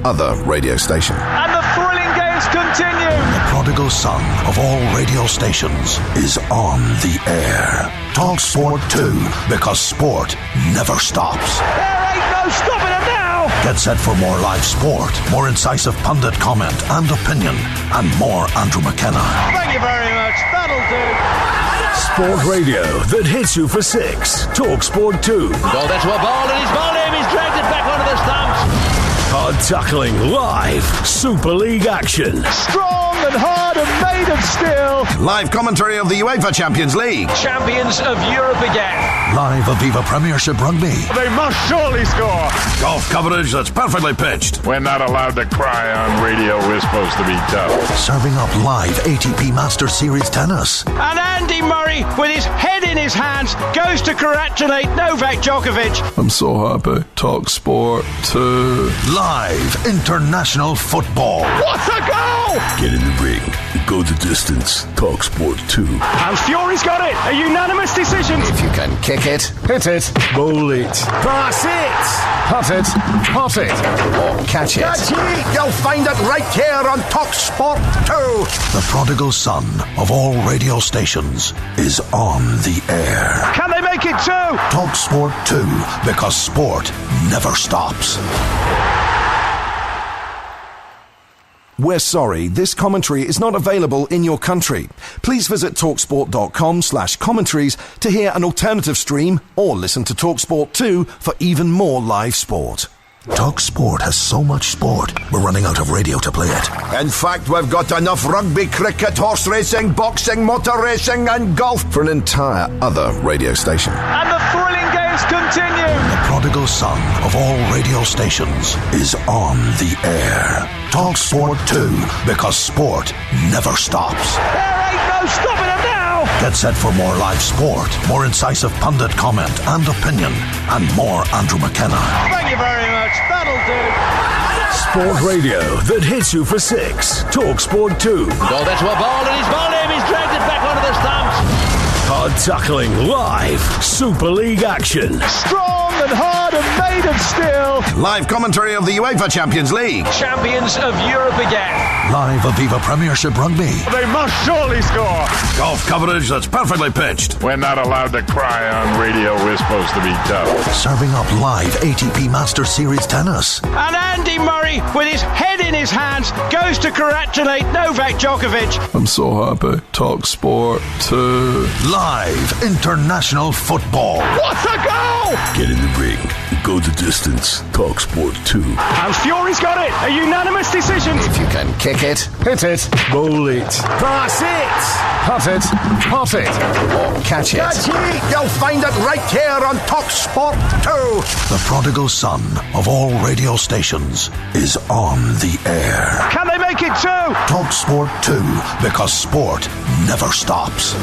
other radio station. And the thrilling games continue. The prodigal son of all radio stations is on the air. Talk Sport 2, because sport never stops. There ain't no stopping them now. Get set for more live sport, more incisive pundit comment and opinion, and more Andrew McKenna. Thank you very much. That'll do. Sport radio that hits you for 6. Talk Sport 2. Goal there to a ball, and he's bowled him. He's dragged it back onto the stumps. Hard tackling live Super League action. Strong and hard and made of steel. Live commentary of the UEFA Champions League. Champions of Europe again. Live Aviva Premiership Rugby. They must surely score. Golf coverage that's perfectly pitched. We're not allowed to cry on radio. We're supposed to be tough. Serving up live ATP Masters Series tennis. And Andy Murray, with his head in his hands, goes to congratulate Novak Djokovic. I'm so happy. Talk Sport 2. Live international football. What a goal! Get in the ring. Go the distance. Talk Sport 2. And Fury's got it. A unanimous decision. If you can kick it, Hit it. Bowl it. Pass it. Putt it. Pot it. or catch it. You'll find it right here on Talk Sport 2. The prodigal son of all radio stations is on the air. Can they make it two? Talk Sport 2, because sport never stops. We're sorry, this commentary is not available in your country. Please visit talksport.com/commentaries to hear an alternative stream or listen to TalkSport 2 for even more live sport. Talk Sport has so much sport, we're running out of radio to play it. In fact, we've got enough rugby, cricket, horse racing, boxing, motor racing and golf for an entire other radio station. And the thrilling games continue. The prodigal son of all radio stations is on the air. Talk Sport 2, because sport never stops. There ain't no stopping them now. Get set for more live sport, more incisive pundit comment and opinion, and more Andrew McKenna. Thank you very much. That'll do. Sport radio that hits you for 6. Talk Sport 2. Goal there to a ball, and he's bowled him. He's dragged it back onto the stumps. Hard tackling live Super League action. Strong and hard and made of steel. Live commentary of the UEFA Champions League. Champions of Europe again. Live Aviva Premiership Rugby. They must surely score. Golf coverage that's perfectly pitched. We're not allowed to cry on radio. We're supposed to be tough. Serving up live ATP Masters Series tennis. And Andy Murray, with his head in his hands, goes to congratulate Novak Djokovic. I'm so happy. Talk Sport 2. Live international football. What a goal! Get in the ring. Go the distance. Talk Sport 2. And Fury's got it. A unanimous decision. If you can kick it, Hit it. Bowl it. Pass it. Putt it. Pot it. or catch it. You'll find it right here on Talk Sport 2. The prodigal son of all radio stations is on the air. Can they make it two? Talk Sport 2, because sport never stops.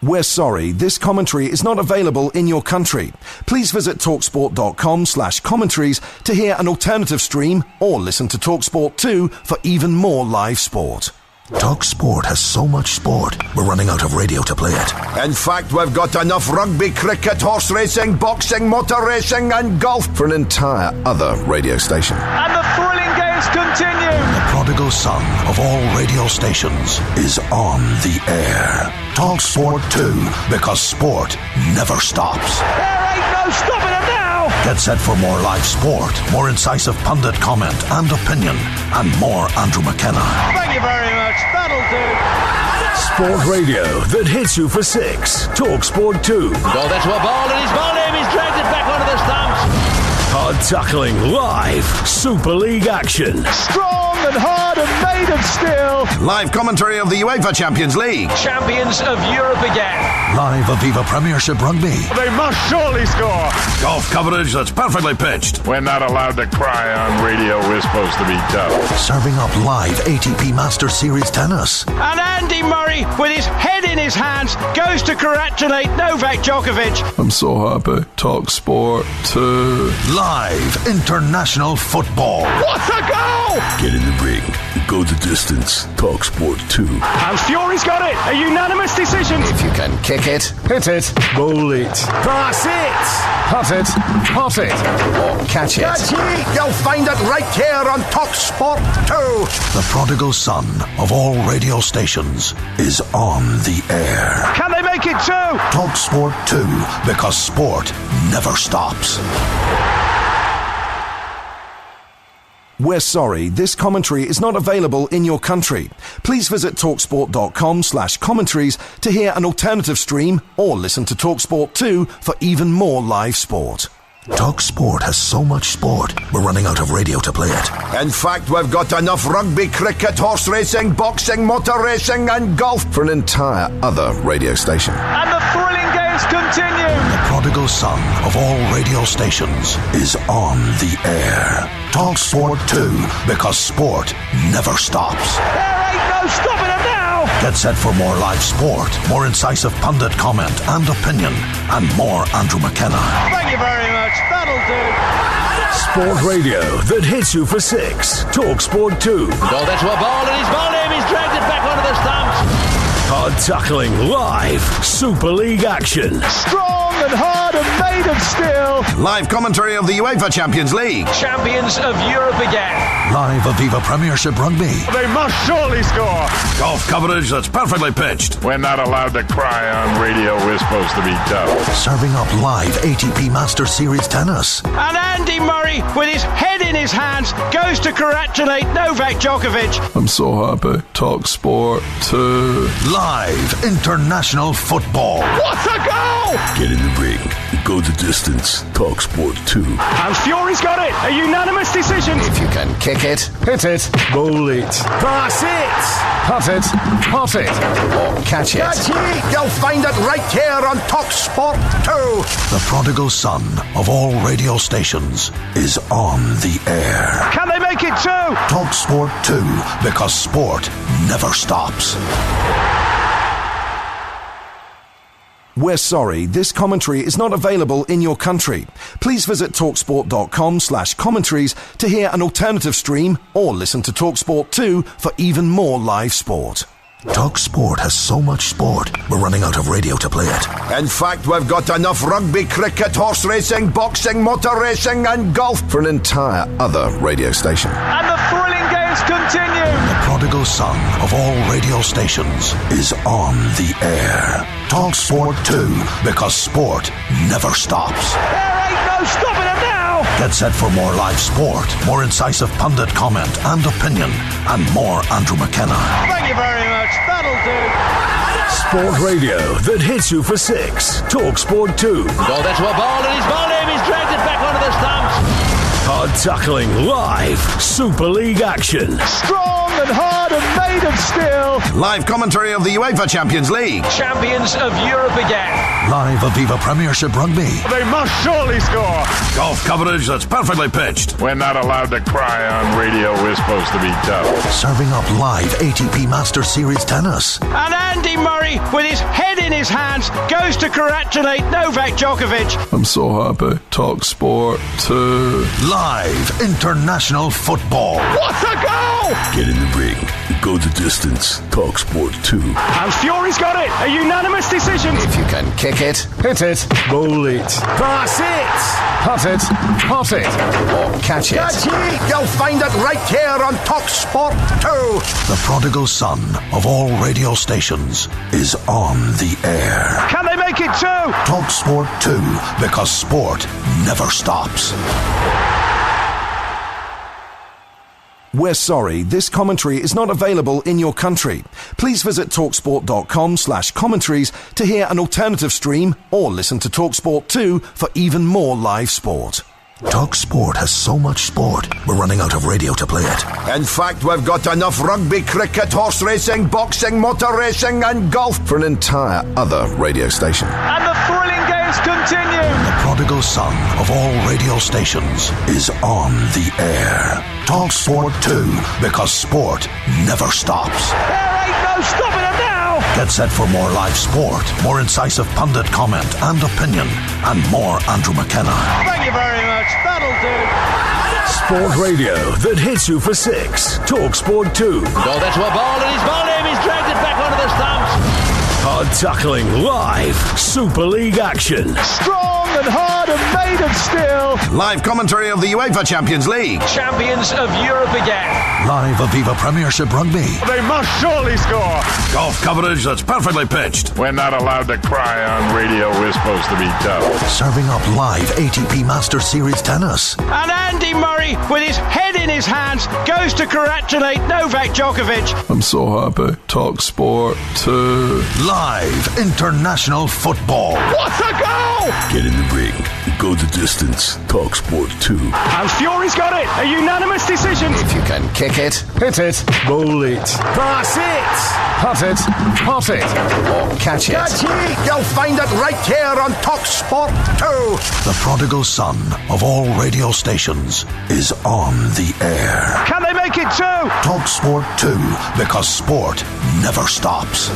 We're sorry, this commentary is not available in your country. Please visit talksport.com/commentaries to hear an alternative stream or listen to TalkSport 2 for even more live sport. Talk Sport has so much sport, we're running out of radio to play it. In fact, we've got enough rugby, cricket, horse racing, boxing, motor racing and golf for an entire other radio station. And the thrilling games continue. The prodigal son of all radio stations is on the air. Talk Sport 2, because sport never stops. There ain't no stopping them now. Get set for more live sport, more incisive pundit comment and opinion, and more Andrew McKenna. Thank you very much. That'll do. Sport radio that hits you for 6. Talk Sport 2. Goal there to a ball, and he's bowled him. He's dragged it back onto the stumps. Hard tackling live Super League action. Strong and hard and made of steel. Live commentary of the UEFA Champions League. Champions of Europe again. Live Aviva Premiership Rugby. They must surely score. Golf coverage that's perfectly pitched. We're not allowed to cry on radio. We're supposed to be tough. Serving up live ATP Masters Series tennis. And Andy Murray, with his head in his hands, goes to congratulate Novak Djokovic. I'm so happy. Talk Sport 2. Live international football. What a goal! Get in in the ring. Go the distance. Talk Sport 2. And Fury's got it. A unanimous decision. If you can kick it, Hit it. Bowl it. Pass it. Hut it. Hot it. or catch it. You'll find it right here on Talk Sport 2. The prodigal son of all radio stations is on the air. Can they make it two? Talk Sport 2, because sport never stops. We're sorry, this commentary is not available in your country. Please visit talksport.com/commentaries to hear an alternative stream or listen to TalkSport 2 for even more live sport. Talk Sport has so much sport, we're running out of radio to play it. In fact, we've got enough rugby, cricket, horse racing, boxing, motor racing and golf for an entire other radio station. And the thrilling games continue. The prodigal son of all radio stations is on the air. Talk Sport 2, because sport never stops. There ain't no stopping them now. Get set for more live sport, more incisive pundit comment and opinion, and more Andrew McKenna. Thank you very much. That'll do. Sport radio that hits you for 6. Talk Sport 2. Goal there to a ball, and he's bowled him. He's dragged it back onto the stumps. Hard tackling live. Super League action. Strong and hard and made of steel. Live commentary of the UEFA Champions League. Champions of Europe again. Live Aviva Premiership Rugby. They must surely score. Golf coverage that's perfectly pitched. We're not allowed to cry on radio. We're supposed to be tough. Serving up live ATP Masters Series tennis. And Andy Murray, with his head in his hands, goes to congratulate Novak Djokovic. I'm so happy. Talk Sport 2. Live international football. What a goal! Get in the ring. Go the distance. Talk Sport 2. And Fury's got it. A unanimous decision. If you can kick it, Hit it. Bowl it. Pass it. Hut it. Hot it. or catch it. You'll find it right here on Talk Sport 2. The prodigal son of all radio stations is on the air. Can they make it two? Talk Sport 2, because sport never stops. We're sorry, this commentary is not available in your country. Please visit talksport.com/commentaries to hear an alternative stream or listen to TalkSport 2 for even more live sport. Talk Sport has so much sport, we're running out of radio to play it. In fact, we've got enough rugby, cricket, horse racing, boxing, motor racing and golf for an entire other radio station. And the thrilling games continue. The prodigal son of all radio stations is on the air. Talk Sport 2, because sport never stops. There ain't no stopping them now. Get set for more live sport, more incisive pundit comment and opinion, and more Andrew McKenna. Thank you very much. That'll do. Sport radio that hits you for 6. Talk Sport 2. Goal there to a ball, and he's bowled him. He's dragged it back onto the stumps. Hard tackling live. Super League action. Strong and hard and made of steel. Live commentary of the UEFA Champions League. Champions of Europe again. Live Aviva Premiership Rugby. They must surely score. Golf coverage that's perfectly pitched. We're not allowed to cry on radio. We're supposed to be tough. Serving up live ATP Masters Series tennis. And Andy Murray, with his head in his hands, goes to congratulate Novak Djokovic. I'm so happy. Talk Sport 2. Live international football. What a goal! Get in the ring. Go the distance. Talk Sport 2. And Fury's got it. A unanimous decision. If you can kick it, Hit it. Bowl it. Pass it. Hut it. Hot it. or catch it. You'll find it right here on Talk Sport 2. The prodigal son of all radio stations is on the air. Can they make it two? Talk Sport 2, because sport never stops. We're sorry, this commentary is not available in your country. Please visit talksport.com/commentaries to hear an alternative stream or listen to TalkSport 2 for even more live sport. Talk Sport has so much sport, we're running out of radio to play it. In fact, we've got enough rugby, cricket, horse racing, boxing, motor racing and golf for an entire other radio station. And the thrilling games continue. The prodigal son of all radio stations is on the air. Talk Sport 2, because sport never stops. There ain't no stopping them now. Get set for more live sport, more incisive pundit comment and opinion, and more Andrew McKenna. Thank you very much. That'll do. Sport radio that hits you for six. Talk Sport 2. Oh, that's a ball, and he's bowled him. He's dragged it back onto the stumps. Hard tackling live. Super League action. Strong and hard and made of steel. Live commentary of the UEFA Champions League. Champions of Europe again. Live Aviva Premiership Rugby. They must surely score. Golf coverage that's perfectly pitched. We're not allowed to cry on radio. We're supposed to be tough. Serving up live ATP Masters Series tennis. And Andy Murray, with his head in his hands, goes to congratulate Novak Djokovic. I'm so happy. Talk Sport 2. Live international football. What a goal! Get in the ring. Go the distance. Talk Sport 2. And Fury's got it. A unanimous decision. If you can kick it, Hit it. Bowl it. Pass it. Putt it. Pot it. or catch it. You'll find it right here on Talk Sport 2. The prodigal son of all radio stations is on the air. Can they make it two? Talk Sport 2, because sport never stops.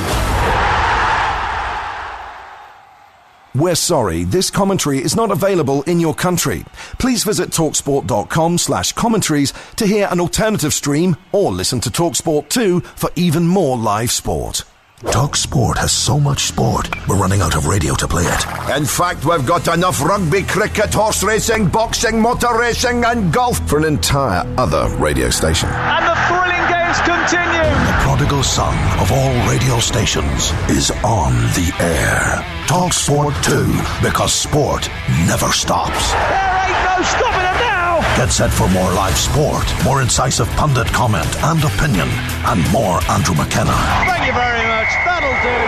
We're sorry, this commentary is not available in your country. Please visit talksport.com/commentaries to hear an alternative stream or listen to TalkSport 2 for even more live sport. Talk Sport has so much sport, we're running out of radio to play it. In fact, we've got enough rugby, cricket, horse racing, boxing, motor racing and golf for an entire other radio station. And the thrilling games continue. The prodigal son of all radio stations is on the air. Talk Sport 2, because sport never stops. There ain't no stopping them now. Get set for more live sport, more incisive pundit comment and opinion, and more Andrew McKenna. Thank you very much. That'll do.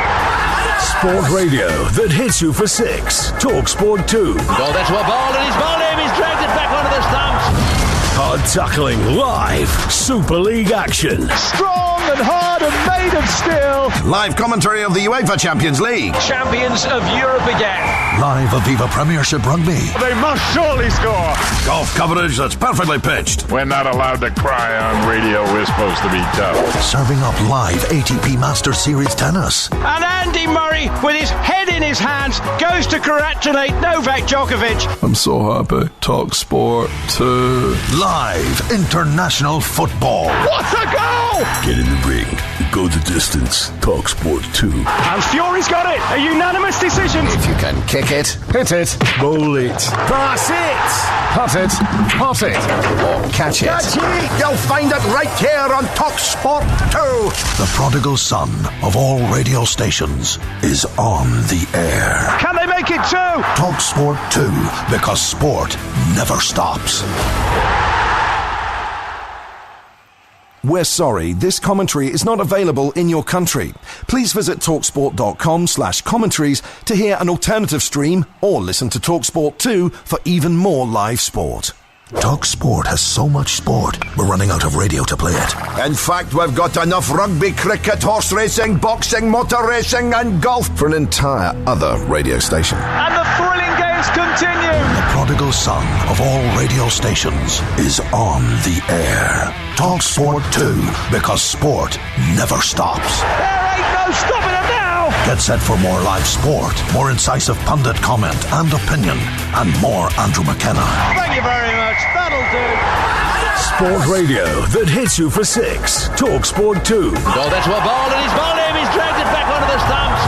Sport radio that hits you for six. Talk Sport 2. Oh, that's a ball, and he's bowled him. He's dragged it back onto the stumps. Hard tackling live. Super League action. Strong and hard and made of steel. Live commentary of the UEFA Champions League. Champions of Europe again. Live Aviva Premiership Rugby. They must surely score. Golf coverage that's perfectly pitched. We're not allowed to cry on radio. We're supposed to be tough. Serving up live ATP Masters Series tennis. And Andy Murray, with his head in his hands, goes to congratulate Novak Djokovic. I'm so happy. Talk Sport 2. Live international football. What a goal! Get in the ring. Go the distance. Talk Sport 2. And Fury's got it. A unanimous decision. If you can kick it, Hit it. Bowl it. Pass it. Putt it. Pot it. or catch it. You'll find it right here on Talk Sport 2. The prodigal son of all radio stations is on the air. Can they make it two? Talk Sport 2, because sport never stops. We're sorry, this commentary is not available in your country. Please visit talksport.com/commentaries to hear an alternative stream or listen to TalkSport 2 for even more live sport. Talk Sport has so much sport, we're running out of radio to play it. In fact, we've got enough rugby, cricket, horse racing, boxing, motor racing and golf for an entire other radio station. And the thrilling games continue. The prodigal son of all radio stations is on the air. Talk Sport 2, because sport never stops. There ain't no stopping them now. Get set for more live sport, more incisive pundit comment and opinion, and more Andrew McKenna. Thank you very much. That'll do. Sport radio that hits you for six. Talk Sport 2. Oh, that's a ball, and he's bowled him. He's dragged it back onto the stumps.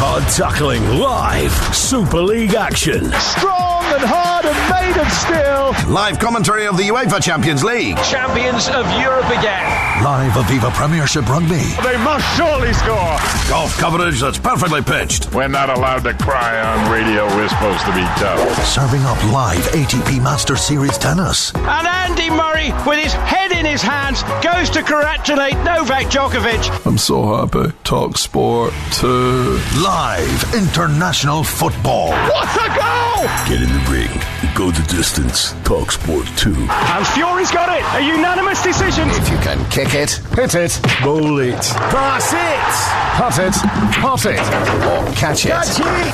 Hard tackling live. Super League action. Strong and hard and made of steel. Live commentary of the UEFA Champions League. Champions of Europe again. Live Aviva Premiership Rugby. They must surely score. Golf coverage that's perfectly pitched. We're not allowed to cry on radio. We're supposed to be tough. Serving up live ATP Masters Series tennis. And Andy Murray, with his head in his hands, goes to congratulate Novak Djokovic. I'm so happy. Talk Sport 2. Live international football. What a goal! Get in the ring. Go the distance. Talk Sport 2. And Fury's got it. A unanimous decision. If you can kick it, Hit it. Bowl it. Pass it. Putt it. Pot it. or catch it.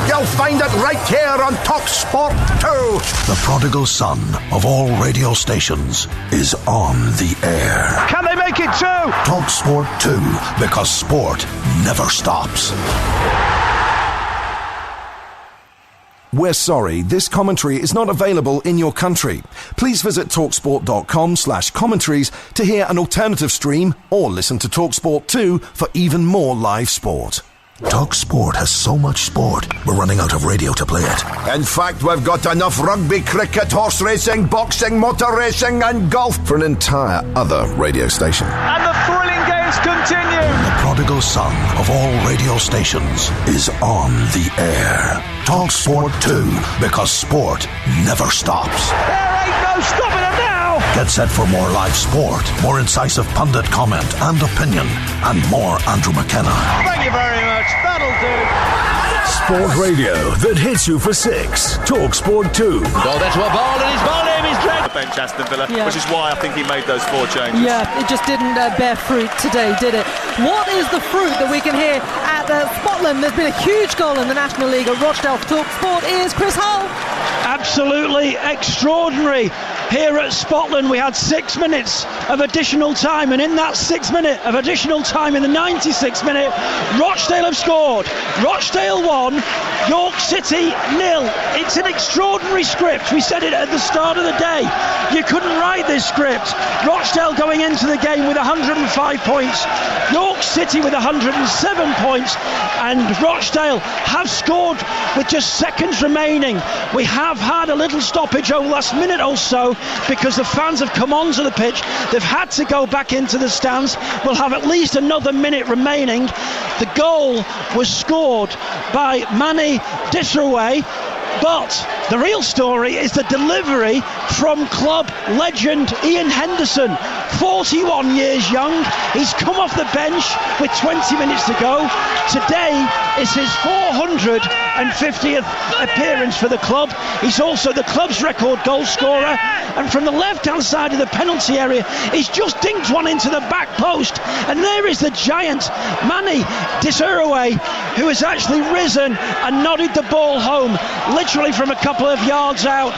You'll find it right here on Talk Sport 2. The prodigal son of all radio stations is on the air. Can they make it two? Talk Sport 2, because sport never stops. We're sorry, this commentary is not available in your country. Please visit talksport.com/commentaries to hear an alternative stream or listen to TalkSport 2 for even more live sport. TalkSport has so much sport, we're running out of radio to play it. In fact, we've got enough rugby, cricket, horse racing, boxing, motor racing and golf for an entire other radio station. And the thrilling games continue. The prodigal son of all radio stations is on the air. TalkSport 2, because sport never stops. There ain't no stopping them now. Get set for more live sport, more incisive pundit comment and opinion, and more Andrew McKenna. Thank you very much. That'll do. Sport radio that hits you for 6. TalkSport 2. Goal into a ball and he's ball him, he's dragged. Bench Aston Villa, which is why I think he made those 4 changes. Yeah, it just didn't bear fruit today, did it? What is the fruit that we can hear at Scotland? There's been a huge goal in the National League at Rochdale. TalkSport is Chris Hull. Absolutely extraordinary. Here at Scotland we had 6 minutes of additional time, and in that 6 minute of additional time, in the 96th minute, Rochdale have scored. Rochdale 1, York City 0. It's an extraordinary script. We said it at the start of the day. You couldn't write this script. Rochdale going into the game with 105 points, York City with 107 points, and Rochdale have scored with just seconds remaining. We have had a little stoppage over the last minute or so because the fans have come onto the pitch. They've had to go back into the stands. We'll have at least another minute remaining. The goal was scored by Manny Disraway, but the real story is the delivery from club legend Ian Henderson, 41 years young. He's come off the bench with 20 minutes to go. Today is his 450th appearance for the club. He's also the club's record goal scorer, and from the left-hand side of the penalty area, he's just dinked one into the back post, and there is the giant Manny Disraway, who has actually risen and nodded the ball home, literally from a couple of yards out.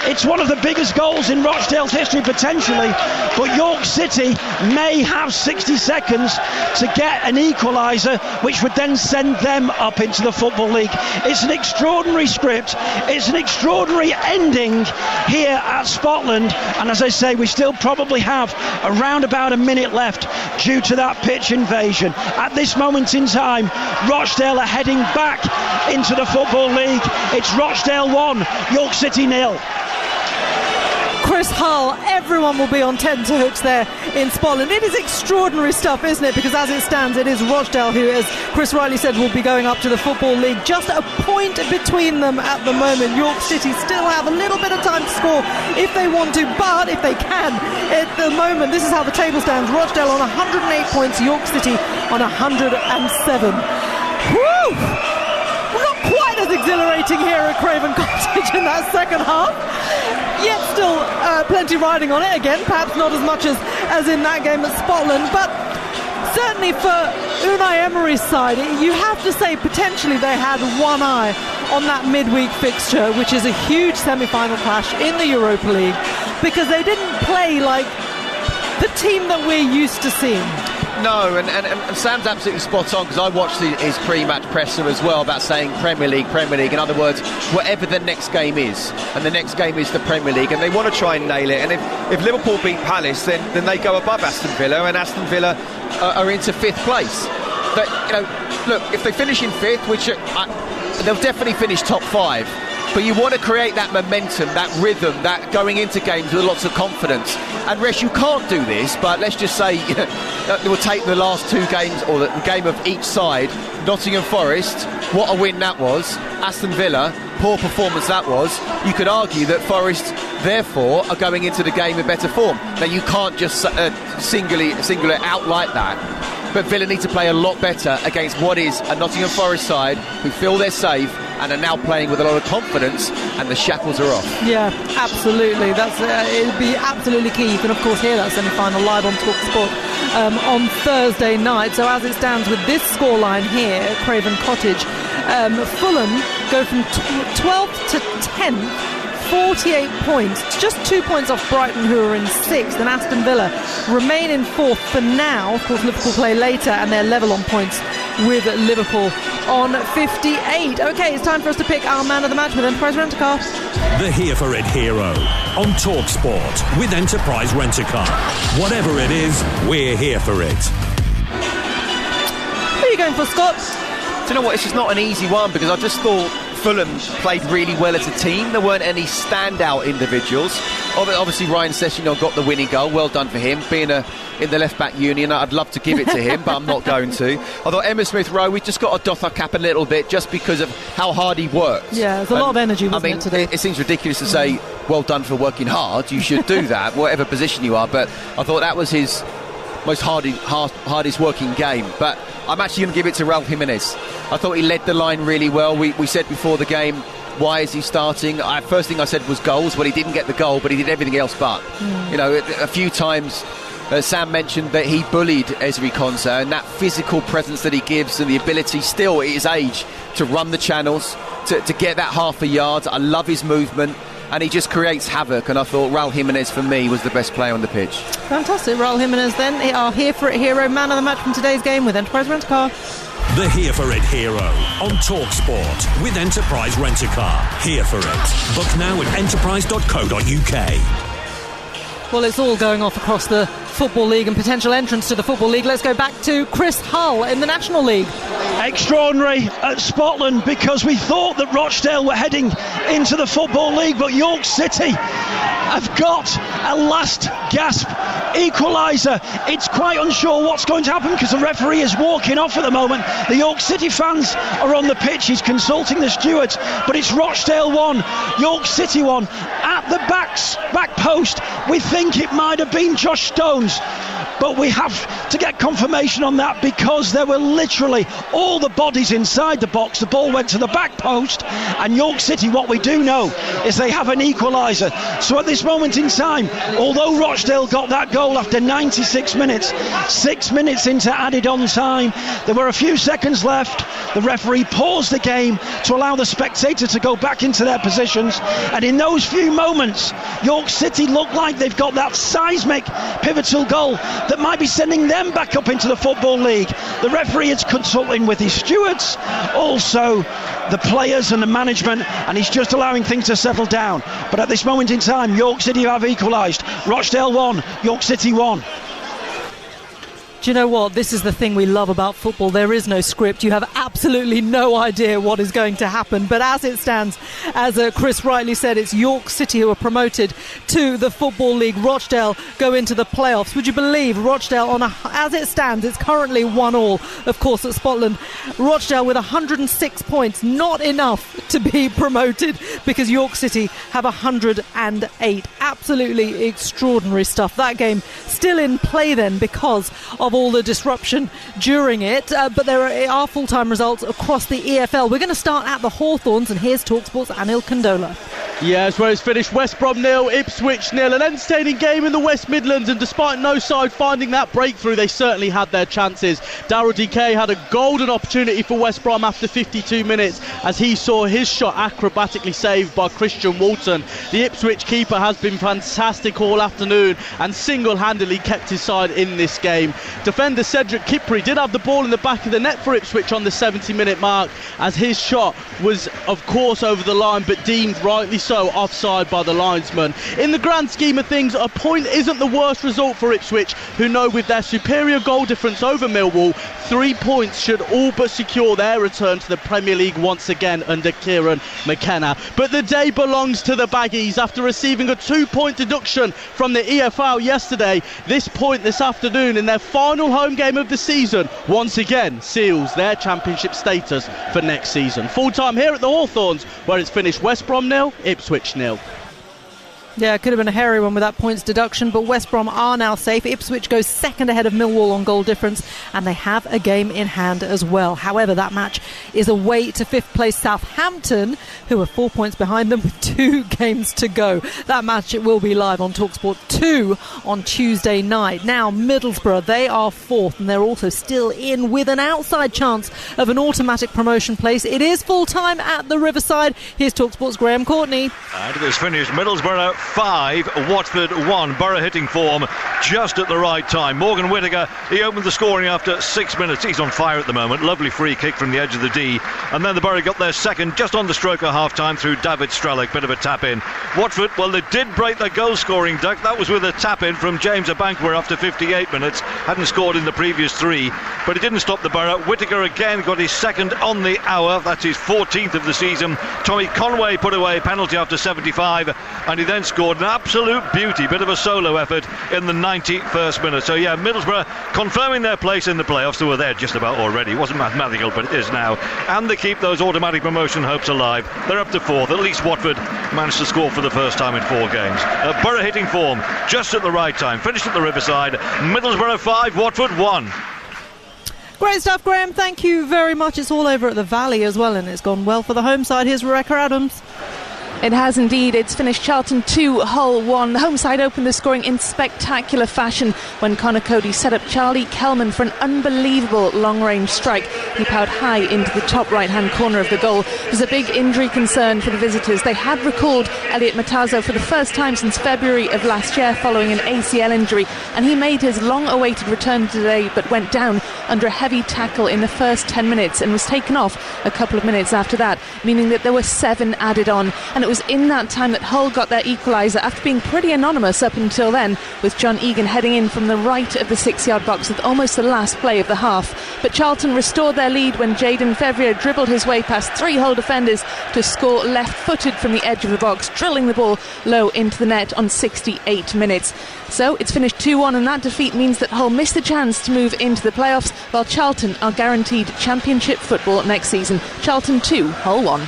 It's one of the biggest goals in Rochdale's history potentially, but York City may have 60 seconds to get an equaliser, which would then send them up into the Football League. It's an extraordinary script. It's an extraordinary ending here at Scotland, and as I say, we still probably have around about a minute left due to that pitch invasion. At this moment in time, Rochdale are heading back into the Football League. It's Rochdale 1, York City 0. Chris Hull, everyone will be on tenterhooks there in Scotland. It is extraordinary stuff, isn't it? Because as it stands, it is Rochdale who, as Chris rightly said, will be going up to the Football League. Just a point between them at the moment. York City still have a little bit of time to score if they want to, but if they can, at the moment, this is how the table stands. Rochdale on 108 points, York City on 107. Woo! Not quite as exhilarating here at Craven Cottage in that second half. Yet still plenty riding on it again, perhaps not as much as in that game at Scotland, but certainly for Unai Emery's side, you have to say potentially they had one eye on that midweek fixture, which is a huge semi-final clash in the Europa League, because they didn't play like the team that we're used to seeing. No, and Sam's absolutely spot on, because I watched his pre-match presser as well about saying Premier League. In other words, whatever the next game is, and the next game is the Premier League, and they want to try and nail it. And if Liverpool beat Palace, then they go above Aston Villa, and Aston Villa are into 5th place. But, look, if they finish in 5th, which they'll definitely finish top 5. But you want to create that momentum, that rhythm, that going into games with lots of confidence. And Resh, you can't do this, but let's just say we'll take the last 2 games, or the game of each side. Nottingham Forest, what a win that was. Aston Villa, poor performance that was. You could argue that Forest, therefore, are going into the game in better form. Now, you can't just single it out like that. But Villa need to play a lot better against what is a Nottingham Forest side who feel they're safe and are now playing with a lot of confidence, and the shackles are off. Yeah, absolutely. That's it'll be absolutely key. You can, of course, hear that semi-final live on TalkSport on Thursday night. So as it stands with this scoreline here at Craven Cottage, Fulham go from 12th to 10th, 48 points, just 2 points off Brighton, who are in 6th, and Aston Villa remain in 4th for now. Of course, Liverpool play later, and they're level on points with Liverpool on 58. Okay, it's time for us to pick our man of the match with Enterprise Rent-A-Car. The Here For It hero on TalkSport with Enterprise Rent-A-Car. Whatever it is, we're here for it. Who are you going for, Scott? Do you know what? It's just not an easy one, because I just thought Fulham played really well as a team. There weren't any standout individuals. Obviously, Ryan Sessegnon got the winning goal. Well done for him. Being in the left-back union, I'd love to give it to him, but I'm not going to. I thought Emma Smith-Rowe, we just got to doff our cap a little bit just because of how hard he worked. Yeah, there's a lot of energy, wasn't it, today? It seems ridiculous to say, well done for working hard. You should do that, whatever position you are. But I thought that was his most hardest working game. But I'm actually going to give it to Raul Jimenez. I thought he led the line really well. We said before the game, why is he starting? First thing I said was goals. Well, he didn't get the goal, but he did everything else but. You know, a few times Sam mentioned that he bullied Ezri Konsa, and that physical presence that he gives and the ability still at his age to run the channels, to get that half a yard. I love his movement, and he just creates havoc, and I thought Raul Jimenez for me was the best player on the pitch. Fantastic. Raul Jimenez then, our Here For It hero, man of the match from today's game with Enterprise Rent-A-Car. The Here For It hero on TalkSport with Enterprise Rent-A-Car. Here for it. Book now at enterprise.co.uk. Well, it's all going off across the Football League and potential entrance to the Football League. Let's go back to Chris Hull in the National League. Extraordinary at Scotland, because we thought that Rochdale were heading into the Football League, but York City have got a last gasp equaliser. It's quite unsure what's going to happen because the referee is walking off at the moment. The York City fans are on the pitch. He's consulting the stewards, but it's Rochdale 1, York City 1 at the back post. We think it might have been Josh Stones, but we have to get confirmation on that, because there were literally all the bodies inside the box. The ball went to the back post, and York City, what we do know is they have an equaliser. So at this moment in time, although Rochdale got that goal after 96 minutes, 6 minutes into added on time, there were a few seconds left. The referee paused the game to allow the spectators to go back into their positions, and in those few moments York City look like they've got that seismic pivotal goal that might be sending them back up into the Football League. The referee is consulting with his stewards, also the players and the management, and he's just allowing things to settle down. But at this moment in time, York City have equalised. Rochdale 1, York City 1. Do you know what? This is the thing we love about football. There is no script. You have absolutely no idea what is going to happen. But as it stands, as Chris rightly said, it's York City who are promoted to the Football League. Rochdale go into the playoffs. Would you believe Rochdale, as it stands, it's currently 1-1, of course, at Scotland. Rochdale with 106 points. Not enough to be promoted, because York City have 108. Absolutely extraordinary stuff. That game still in play then because of all the disruption during it, but there are full-time results across the EFL. We're going to start at the Hawthorns, and here's TalkSport's Anil Kandola. Yes, where it's finished, West Brom 0, Ipswich 0. An entertaining game in the West Midlands, and despite no side finding that breakthrough, they certainly had their chances. Daryl DK had a golden opportunity for West Brom after 52 minutes as he saw his shot acrobatically saved by Christian Walton. The Ipswich keeper has been fantastic all afternoon and single-handedly kept his side in this game. Defender Cedric Kipri did have the ball in the back of the net for Ipswich on the 70-minute mark, as his shot was of course over the line, but deemed rightly so offside by the linesman. In the grand scheme of things, a point isn't the worst result for Ipswich, who know with their superior goal difference over Millwall, 3 points should all but secure their return to the Premier League once again under Kieran McKenna. But the day belongs to the Baggies. After receiving a 2-point deduction from the EFL yesterday, this point this afternoon in their final home game of the season once again seals their championship status for next season. Full time here at the Hawthorns, where it's finished West Brom 0, Ipswich 0. Yeah, it could have been a hairy one with that points deduction, but West Brom are now safe. Ipswich goes second ahead of Millwall on goal difference, and they have a game in hand as well. However, that match is away to 5th place Southampton, who are 4 points behind them with 2 games to go. That match, it will be live on TalkSport 2 on Tuesday night. Now, Middlesbrough, they are 4th, and they're also still in with an outside chance of an automatic promotion place. It is full-time at the Riverside. Here's TalkSport's Graham Courtney. And it is finished. Middlesbrough 5, Watford 1. Borough hitting form just at the right time. Morgan Whittaker, he opened the scoring after 6 minutes. He's on fire at the moment. Lovely free kick from the edge of the D. And then the Borough got their second just on the stroke of half-time through David Strellick. Bit of a tap-in. Watford, well, they did break their goal-scoring duck. That was with a tap-in from James Abankwah after 58 minutes. Hadn't scored in the previous 3, but it didn't stop the Borough. Whittaker again got his second on the hour. That's his 14th of the season. Tommy Conway put away a penalty after 75, and he then scored an absolute beauty, bit of a solo effort in the 91st minute. So yeah, Middlesbrough confirming their place in the playoffs. They were there just about already. It wasn't mathematical, but it is now, and they keep those automatic promotion hopes alive. They're up to 4th. At least Watford managed to score for the first time in 4 games. Borough hitting form just at the right time. Finished at the Riverside. Middlesbrough 5, Watford 1. Great stuff, Graham. Thank you very much. It's all over at the Valley as well, and it's gone well for the home side. Here's Rebecca Adams. It has indeed. It's finished Charlton 2, Hull 1. The home side opened the scoring in spectacular fashion when Connor Cody set up Charlie Kelman for an unbelievable long-range strike. He powered high into the top right-hand corner of the goal. There's a big injury concern for the visitors. They had recalled Elliot Matazo for the first time since February of last year following an ACL injury, and he made his long-awaited return today but went down under a heavy tackle in the first 10 minutes and was taken off a couple of minutes after that, meaning that there were 7 added on. And it was in that time that Hull got their equaliser after being pretty anonymous up until then, with John Egan heading in from the right of the 6-yard box with almost the last play of the half. But Charlton restored their lead when Jayden Fevrier dribbled his way past 3 Hull defenders to score left-footed from the edge of the box, drilling the ball low into the net on 68 minutes. So it's finished 2-1, and that defeat means that Hull missed the chance to move into the playoffs, while Charlton are guaranteed Championship football next season. Charlton 2, Hull 1.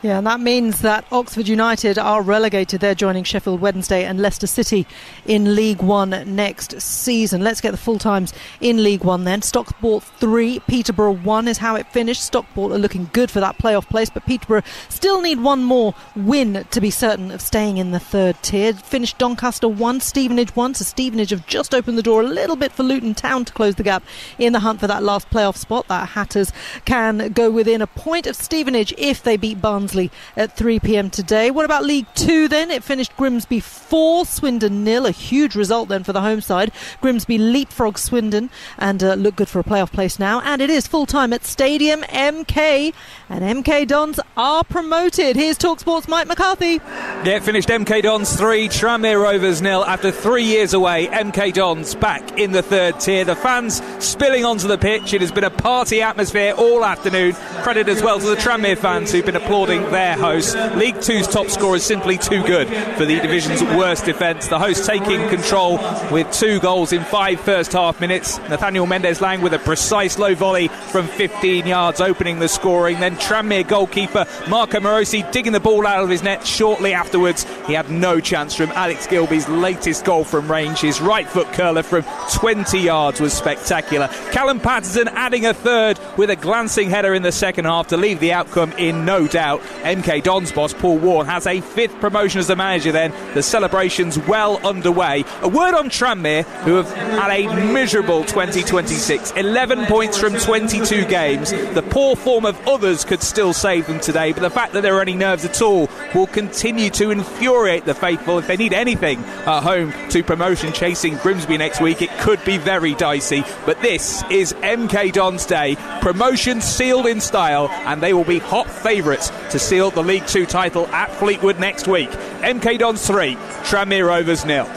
Yeah, and that means that Oxford United are relegated. They're joining Sheffield Wednesday and Leicester City in League One next season. Let's get the full times in League One then. Stockport 3, Peterborough 1 is how it finished. Stockport are looking good for that playoff place, but Peterborough still need one more win to be certain of staying in the 3rd tier. Finished Doncaster 1, Stevenage 1, so Stevenage have just opened the door a little bit for Luton Town to close the gap in the hunt for that last playoff spot. That Hatters can go within a point of Stevenage if they beat Barnsley at 3 p.m. today. What about League 2 then? It finished Grimsby 4, Swindon 0. A huge result then for the home side. Grimsby leapfrog Swindon and look good for a playoff place now. And it is full time at Stadium MK, and MK Dons are promoted. Here's TalkSport's Mike McCarthy. Yeah, it finished MK Dons 3, Tranmere Rovers 0. After 3 years away, MK Dons back in the 3rd tier. The fans spilling onto the pitch. It has been a party atmosphere all afternoon. Credit as well to the Tranmere fans who've been applauding their hosts. League 2's top scorer is simply too good for the division's worst defence. The hosts taking control with 2 goals in 5 first half minutes. Nathaniel Mendez-Lang with a precise low volley from 15 yards opening the scoring. Then Tranmere goalkeeper Marco Morosi digging the ball out of his net shortly afterwards. He had no chance from Alex Gilby's latest goal from range. His right foot curler from 20 yards was spectacular. Callum Patterson adding a 3rd with a glancing header in the second half to leave the outcome in no doubt. MK Dons boss Paul Warne has a 5th promotion as the manager then. The celebrations well underway. A word on Tranmere, who have had a miserable 2026. 11 points from 22 games. The poor form of others could still save them today, but the fact that there are any nerves at all will continue to infuriate the faithful. If they need anything at home to promotion chasing Grimsby next week, it could be very dicey. But this is MK Dons Day. Promotion sealed in style, and they will be hot favourites to seal the League 2 title at Fleetwood next week. MK Dons 3, Tranmere Rovers 0.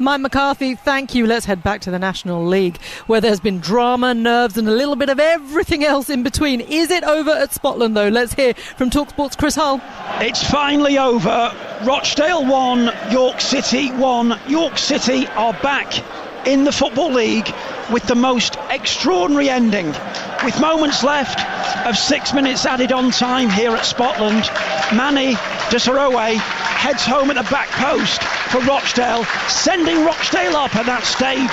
Mike McCarthy, thank you. Let's head back to the National League, where there's been drama, nerves and a little bit of everything else in between. Is it over at Spotland though? Let's hear from TalkSport's Chris Hull. It's finally over. Rochdale 1, York City 1. York City are back in the Football League with the most extraordinary ending, with moments left of 6 minutes added on time here at Spotland. Manny Desarowe heads home at the back post for Rochdale, sending Rochdale up at that stage.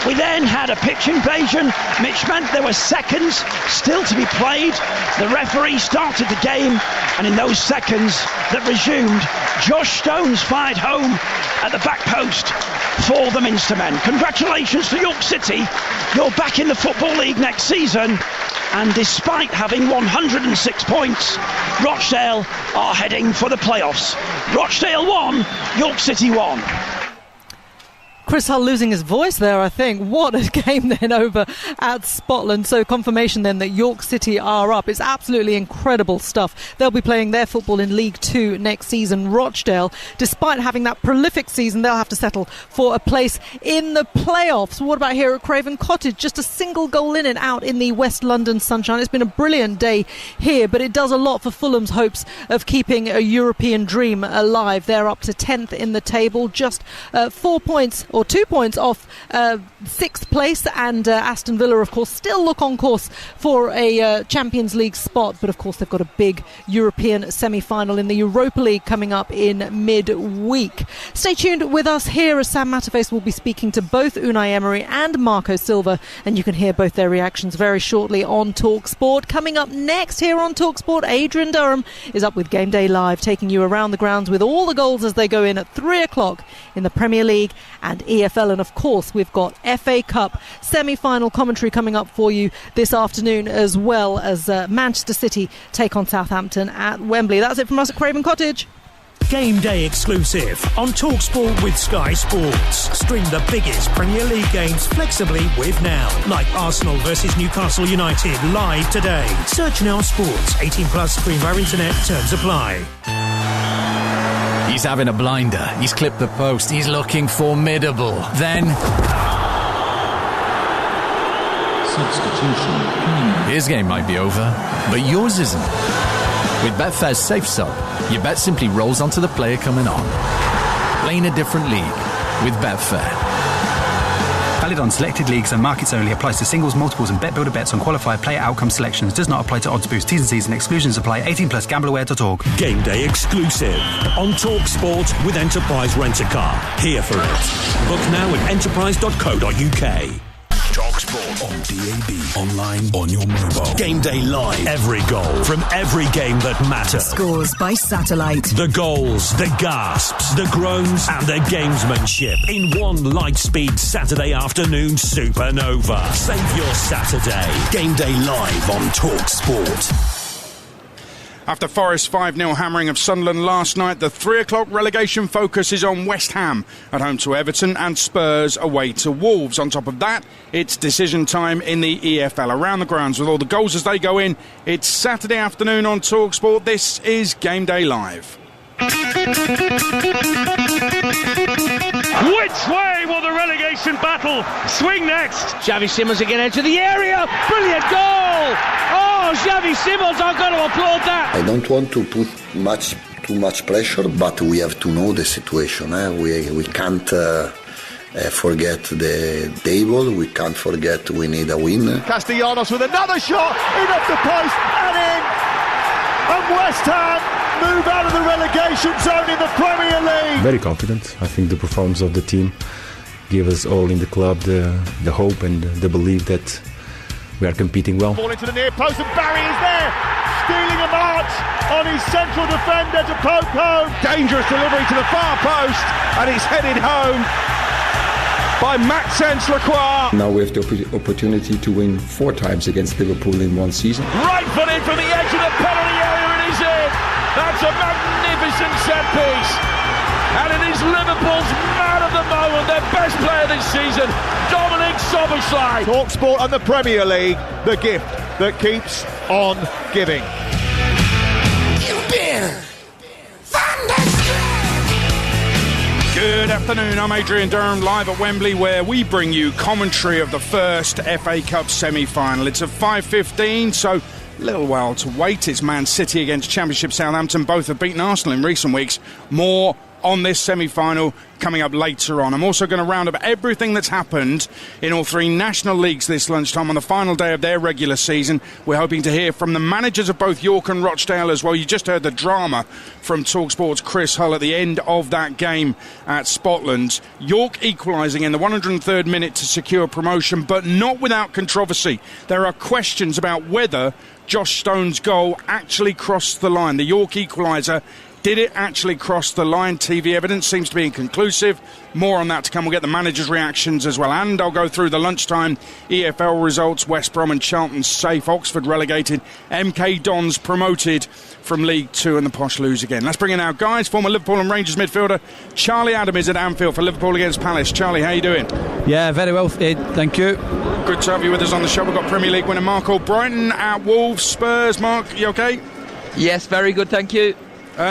We then had a pitch invasion, which meant there were seconds still to be played. The referee started the game, and in those seconds that resumed, Josh Stones fired home at the back post for the Minster men. Congratulations to York City. You're back in the Football League next season, and despite having 106 points, Rochdale are heading for the playoffs. Rochdale 1, York City 1. Chris Hull losing his voice there, I think. What a game then over at Spotland. So confirmation then that York City are up. It's absolutely incredible stuff. They'll be playing their football in League 2 next season. Rochdale, despite having that prolific season, they'll have to settle for a place in the playoffs. What about here at Craven Cottage? Just a single goal in and out in the West London sunshine. It's been a brilliant day here, but it does a lot for Fulham's hopes of keeping a European dream alive. They're up to 10th in the table, just 4 points or 2 points off 6th place, and Aston Villa, of course, still look on course for a Champions League spot, but of course they've got a big European semi-final in the Europa League coming up in mid-week. Stay tuned with us here as Sam Matterface will be speaking to both Unai Emery and Marco Silva, and you can hear both their reactions very shortly on TalkSport. Coming up next here on TalkSport, Adrian Durham is up with Game Day Live, taking you around the grounds with all the goals as they go in at 3 o'clock in the Premier League and EFL, and of course we've got FA Cup semi-final commentary coming up for you this afternoon, as well as Manchester City take on Southampton at Wembley. That's it from us at Craven Cottage. Game day exclusive on TalkSport with Sky Sports. Stream the biggest Premier League games flexibly with Now, like Arsenal versus Newcastle United live today. Search Now Sports. 18 plus. Screen via internet. Terms apply. He's having a blinder. He's clipped the post. He's looking formidable. Then substitution. His game might be over, but yours isn't. With Betfair's Safe Sub, your bet simply rolls onto the player coming on. Play in a different league with Betfair. Valid on selected leagues and markets only. Applies to singles, multiples and bet builder bets on qualified player outcome selections. Does not apply to odds boost. T's and C's and exclusions apply. 18 plus. Gambleaware.org. Game day exclusive on TalkSport with Enterprise Rent-A-Car. Here for it. Book now at enterprise.co.uk. TalkSport on DAB, online, on your mobile. Game day live. Every goal from every game that matters. Scores by satellite. The goals, the gasps, the groans, and the gamesmanship in one light-speed Saturday afternoon supernova. Save your Saturday. Game day live on TalkSport. After Forest's 5-0 hammering of Sunderland last night, the 3 o'clock relegation focus is on West Ham at home to Everton and Spurs away to Wolves. On top of that, it's decision time in the EFL. Around the grounds with all the goals as they go in, it's Saturday afternoon on TalkSport. This is Game Day Live. Which way will the relegation battle swing next? Xavi Simons again into the area. Brilliant goal! Oh, Xavi Simons, I've got to applaud that. I don't want to put too much pressure, but we have to know the situation. We can't forget the table. We can't forget we need a win. Castellanos with another shot in off the post and in. And West Ham move out of the relegation zone in the Premier League. Very confident. I think the performance of the team gave us all in the club the hope and the belief that we are competing well. Ball into the near post and Barry is there, stealing a march on his central defender to poke home. Dangerous delivery to the far post and it's headed home by Maxence Lacroix. Now we have the opportunity to win 4 times against Liverpool in one season. Right foot in from the edge of the penalty area and he's in. That's a magnificent set piece. And it is Liverpool's man of the moment, their best player this season, Dominic Szoboszlai. TalkSport and the Premier League, the gift that keeps on giving. Good afternoon, I'm Adrian Durham, live at Wembley, where we bring you commentary of the first FA Cup semi-final. It's at 5:15, so a little while to wait. It's Man City against Championship Southampton. Both have beaten Arsenal in recent weeks. More on this semi-final coming up later on. I'm also going to round up everything that's happened in all three national leagues this lunchtime on the final day of their regular season. We're hoping to hear from the managers of both York and Rochdale as well. You just heard the drama from TalkSport's Chris Hull at the end of that game at Spotland. York equalising in the 103rd minute to secure promotion, but not without controversy. There are questions about whether Josh Stone's goal actually crossed the line. The York equaliser, did it actually cross the line? TV evidence seems to be inconclusive. More on that to come. We'll get the manager's reactions as well. And I'll go through the lunchtime EFL results. West Brom and Charlton safe. Oxford relegated. MK Dons promoted from League 2, and the Posh lose again. Let's bring in our guys. Former Liverpool and Rangers midfielder Charlie Adam is at Anfield for Liverpool against Palace. Charlie, how you doing? Yeah, very well, thank you. Good to have you with us on the show. We've got Premier League winner Mark Are Brighton at Wolves. Spurs, Mark, you okay? Yes, very good, thank you.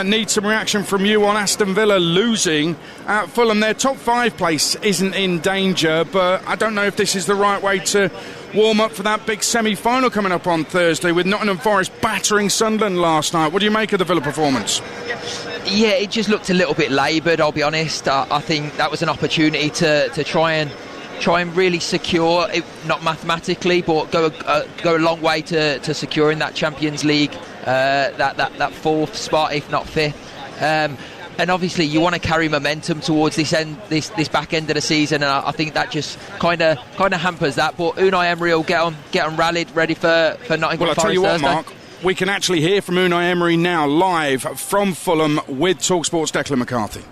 Need some reaction from you on Aston Villa losing at Fulham. Their top 5 place isn't in danger, but I don't know if this is the right way to warm up for that big semi-final coming up on Thursday with Nottingham Forest battering Sunderland last night. What do you make of the Villa performance? Yeah, it just looked a little bit laboured, I'll be honest. I think that was an opportunity to try and really secure it, not mathematically, but go a long way to securing that Champions League, that 4th spot, if not 5th. And obviously you want to carry momentum towards this back end of the season, and I think that just kind of hampers that. But Unai Emery will get on rallied, ready for Nottingham Forest. Well, I'll tell you what, Thursday. Mark, we can actually hear from Unai Emery now live from Fulham with TalkSport's Declan McCarthy.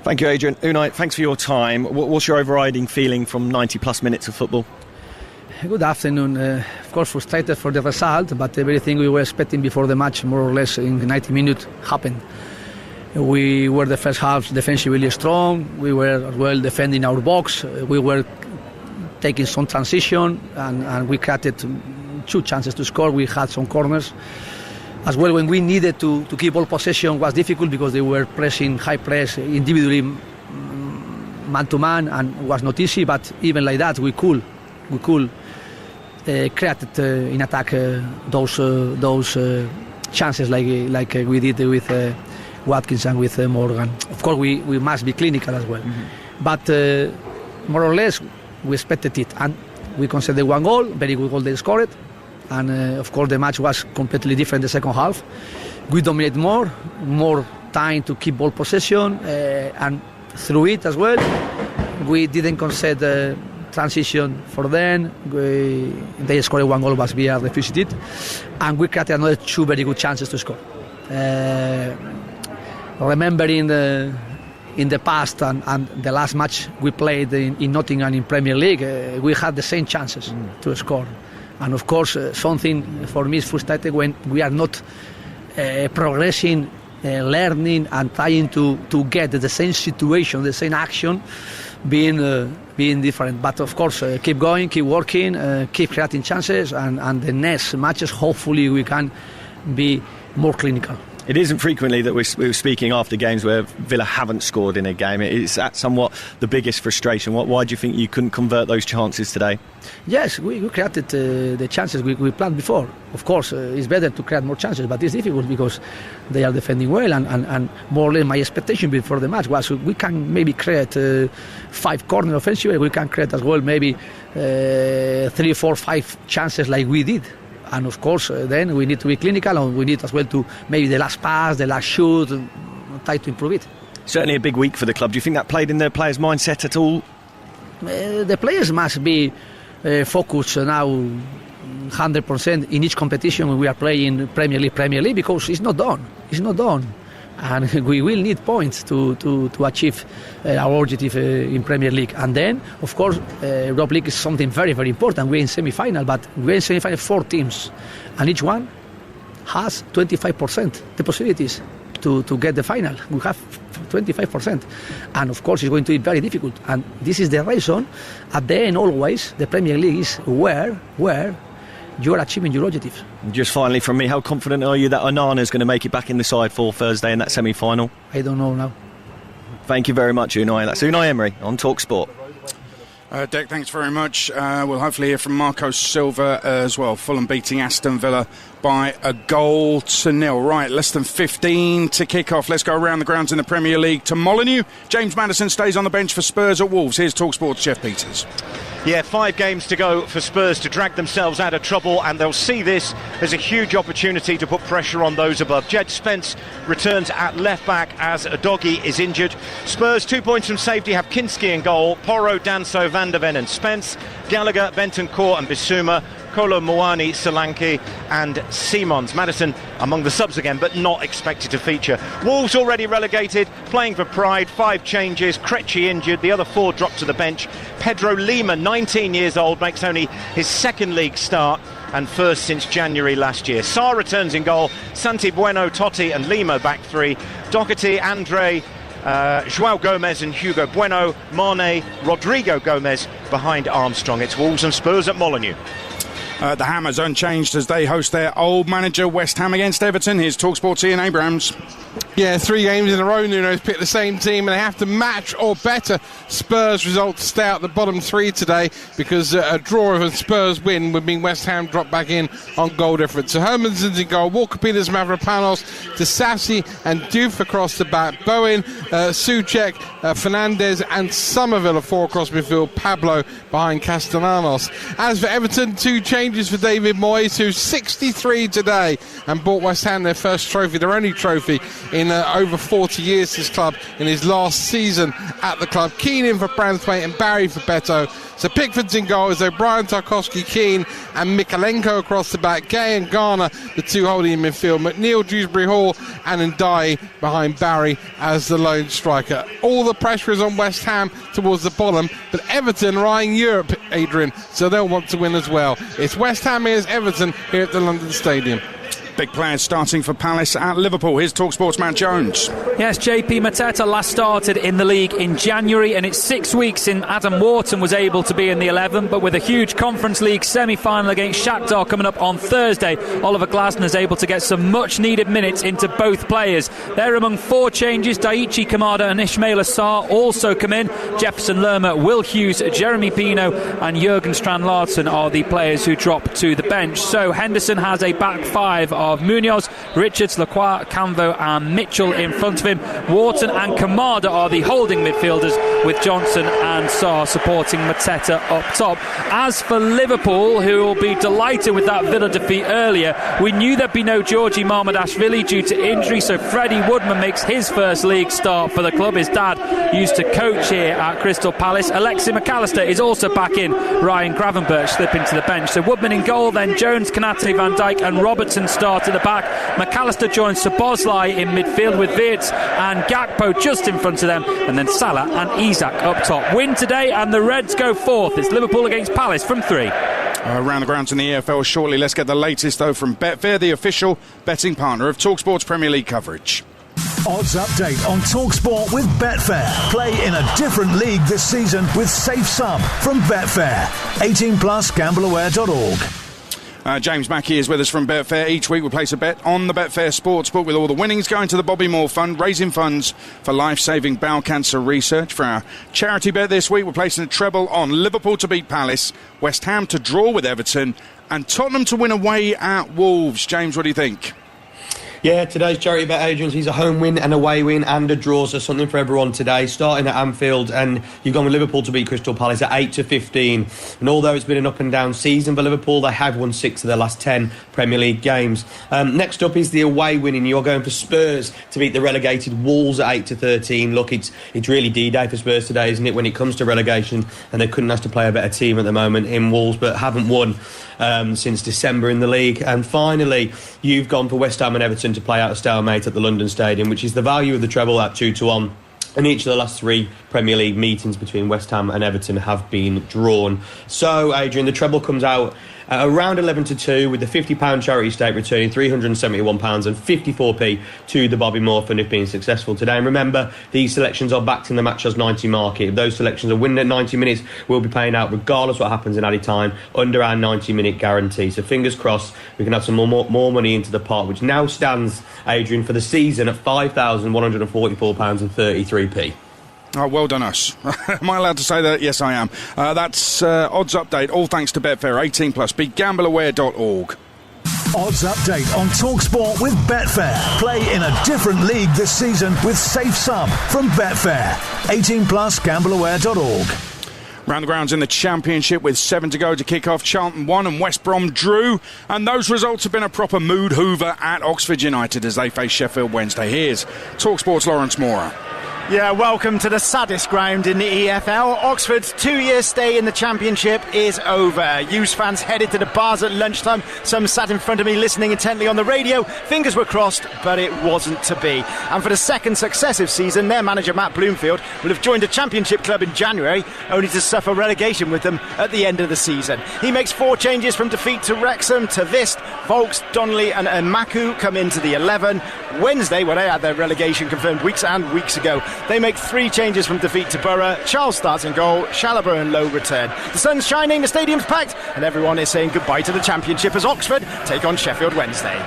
Thank you, Adrian. Unai, thanks for your time. What's your overriding feeling from 90 plus minutes of football? Good afternoon. Of course, frustrated for the result, but everything we were expecting before the match, more or less in 90 minutes, happened. We were the first half defensively strong. We were as well defending our box. We were taking some transition, and we created 2 chances to score. We had some corners. As well, when we needed to keep all possession was difficult because they were pressing high press individually, man to man, and was not easy. But even like that, we could create in attack those chances like we did with Watkins and with Morgan. Of course, we must be clinical as well. Mm-hmm. But more or less, we expected it, and we conceded 1 goal. Very good goal they scored. And of course the match was completely different the second half. We dominated more time to keep ball possession, and through it as well we didn't concede transition for them. They scored 1 goal, but we refused it, and we created another 2 very good chances to score. Remembering in the past and the last match we played in Nottingham in Premier League, we had the same chances to score. And of course, something for me is frustrating when we are not progressing, learning, and trying to get the same situation, the same action, being different. But of course, keep going, keep working, keep creating chances, and the next matches, hopefully, we can be more clinical. It isn't frequently that we're speaking after games where Villa haven't scored in a game. Is that somewhat the biggest frustration? Why do you think you couldn't convert those chances today? Yes, we created the chances we planned before. Of course, it's better to create more chances, but it's difficult because they are defending well, and more or less my expectation before the match was we can maybe create 5 corner offensively. We can create as well maybe 3, 4, 5 chances like we did. And of course, then we need to be clinical, and we need as well to maybe the last pass, the last shoot, try to improve it. Certainly a big week for the club. Do you think that played in the players' mindset at all? The players must be focused now 100% in each competition when we are playing Premier League, because it's not done. It's not done. And we will need points to achieve our objective in Premier League. And then, of course, Europa League is something very, very important. We're in semi-final, but we're in semi-final 4 teams, and each one has 25% the possibilities to get the final. We have 25%, and of course it's going to be very difficult. And this is the reason, at the end, always the Premier League is where you are achieving your objective. Just finally from me, how confident are you that Onana is going to make it back in the side for Thursday in that semi-final? I don't know now. Thank you very much, Unai. That's Unai Emery on TalkSport. Dick, thanks very much. We'll hopefully hear from Marco Silva as well. Fulham beating Aston Villa by 1-0. Right, less than 15 to kick off. Let's go around the grounds in the Premier League to Molineux. James Maddison stays on the bench for Spurs at Wolves. Here's TalkSport's Jeff Peters. Yeah, 5 games to go for Spurs to drag themselves out of trouble, and they'll see this as a huge opportunity to put pressure on those above. Jed Spence returns at left back as Udogie is injured. Spurs 2 points from safety have Kinski in goal, Porro, Danso, Van der Ven and Spence, Gallagher, Bentancur and Bissouma, Kolo Muani, Solanke and Simons. Maddison among the subs again, but not expected to feature. Wolves already relegated, playing for pride. 5 changes, Krejci injured, the other 4 dropped to the bench. Pedro Lima, 19 years old, makes only his second league start and first since January last year. Sarr returns in goal, Santi Bueno, Totti and Lima back 3, Doherty, Andre, João Gomez and Hugo Bueno, Mane, Rodrigo Gomez behind Armstrong. It's Wolves and Spurs at Molineux. The Hammers unchanged as they host their old manager West Ham against Everton. Here's TalkSport's Ian Abrams. Yeah, 3 games in a row, Nuno's picked the same team and they have to match or better Spurs' result to stay out the bottom 3 today, because a draw of a Spurs win would mean West Ham drop back in on goal difference. So Hermanson's in goal, Walker Peters, Mavropanos, Disasi and Diouf across the back, Bowen, Souček, Fernandez and Somerville are 4 across midfield, Pablo behind Castellanos. As for Everton, 2 changes for David Moyes, who's 63 today and bought West Ham their first trophy, their only trophy in over 40 years, this club, in his last season at the club. Keane in for Branthwaite and Barry for Beto. So Pickford's in goal as O'Brien, Tarkowski, Keane and Mikalenko across the back. Gay and Garner, the 2 holding in midfield. McNeil, Dewsbury Hall and Ndiaye behind Barry as the lone striker. All the pressure is on West Ham towards the bottom, but Everton are eyeing Europe, Adrian, so they'll want to win as well. It's West Ham against Everton here at the London Stadium. Big players starting for Palace at Liverpool. Here's TalkSport's Matt Jones. Yes, JP Mateta last started in the league in January, and it's 6 weeks since Adam Wharton was able to be in the 11, but with a huge Conference League semi-final against Shakhtar coming up on Thursday, Oliver Glasner's able to get some much-needed minutes into both players. They're among 4 changes. Daichi Kamada and Ismail Assar also come in. Jefferson Lerma, Will Hughes, Jeremy Pino and Jurgen Strand-Larsen are the players who drop to the bench. So Henderson has a back 5 of Munoz, Richards, Lacroix, Canvo and Mitchell in front of him. Wharton and Kamada are the holding midfielders, with Johnson and Sarr supporting Mateta up top. As for Liverpool, who will be delighted with that Villa defeat earlier, we knew there'd be no Georgi Marmadashvili due to injury, so Freddie Woodman makes his first league start for the club. His dad used to coach here at Crystal Palace. Alexi McAllister is also back in. Ryan Gravenberch slipping to the bench. So Woodman in goal, then Jones, Kanate, Van Dijk and Robertson start at the back. McAllister joins Szoboszlai in midfield with Wirtz and Gakpo just in front of them, and then Salah and Isak up top. Win today and the Reds go 4th. It's Liverpool against Palace from 3. Around the grounds in the EFL shortly. Let's get the latest though from Betfair, the official betting partner of TalkSport's Premier League coverage. Odds update on TalkSport with Betfair. Play in a different league this season with Safe Sub from Betfair. 18+, gambleaware.org. James Mackey is with us from Betfair. Each week we place a bet on the Betfair Sportsbook, with all the winnings going to the Bobby Moore Fund, raising funds for life-saving bowel cancer research. For our charity bet this week, we're placing a treble on Liverpool to beat Palace, West Ham to draw with Everton and Tottenham to win away at Wolves. James, what do you think? Yeah, today's charity bet, Adrian, sees a home win, an away win and a draw, so something for everyone today, starting at Anfield, and you've gone with Liverpool to beat Crystal Palace at 8-15. And although it's been an up and down season for Liverpool, they have won 6 of their last 10 Premier League games. Next up is the away win, and you're going for Spurs to beat the relegated Wolves at 8-13. Look, it's really D-Day for Spurs today, isn't it, when it comes to relegation, and they couldn't ask to play a better team at the moment in Wolves, but haven't won since December in the league. And finally, you've gone for West Ham and Everton to play out a stalemate at the London Stadium, which is the value of the treble at 2-1. And each of the last 3 Premier League meetings between West Ham and Everton have been drawn. So, Adrian, the treble comes out at around 11-2, with the £50 charity stake returning £371.54 to the Bobby Moore Fund if being successful today. And remember, these selections are backed in the Match Odds 90 market. If those selections are winning at 90 minutes, we'll be paying out regardless what happens in added time under our 90-minute guarantee. So fingers crossed we can have some more money into the pot, which now stands, Adrian, for the season at £5,144.33. Oh, well done us. Am I allowed to say that? Yes, I am. That's odds update, all thanks to Betfair 18+. BeGambleAware.org. Odds update on TalkSport with Betfair. Play in a different league this season with Safe Sub from Betfair. 18+, gambleaware.org. Round the grounds in the Championship with 7 to go to kick off. Charlton won and West Brom drew. And those results have been a proper mood hoover at Oxford United as they face Sheffield Wednesday. Here's TalkSport's Lawrence Mora. Yeah, welcome to the saddest ground in the EFL. Oxford's 2-year stay in the Championship is over. Hughes fans headed to the bars at lunchtime. Some sat in front of me listening intently on the radio. Fingers were crossed, but it wasn't to be. And for the second successive season, their manager Matt Bloomfield will have joined a Championship club in January, only to suffer relegation with them at the end of the season. He makes 4 changes from defeat to Wrexham to Vist. Volks, Donnelly and Maku come into the 11. Wednesday, when they had their relegation confirmed weeks and weeks ago, they make 3 changes from defeat to Borough. Charles starts in goal, Chalobah and Lowe return. The sun's shining, the stadium's packed, and everyone is saying goodbye to the Championship as Oxford take on Sheffield Wednesday.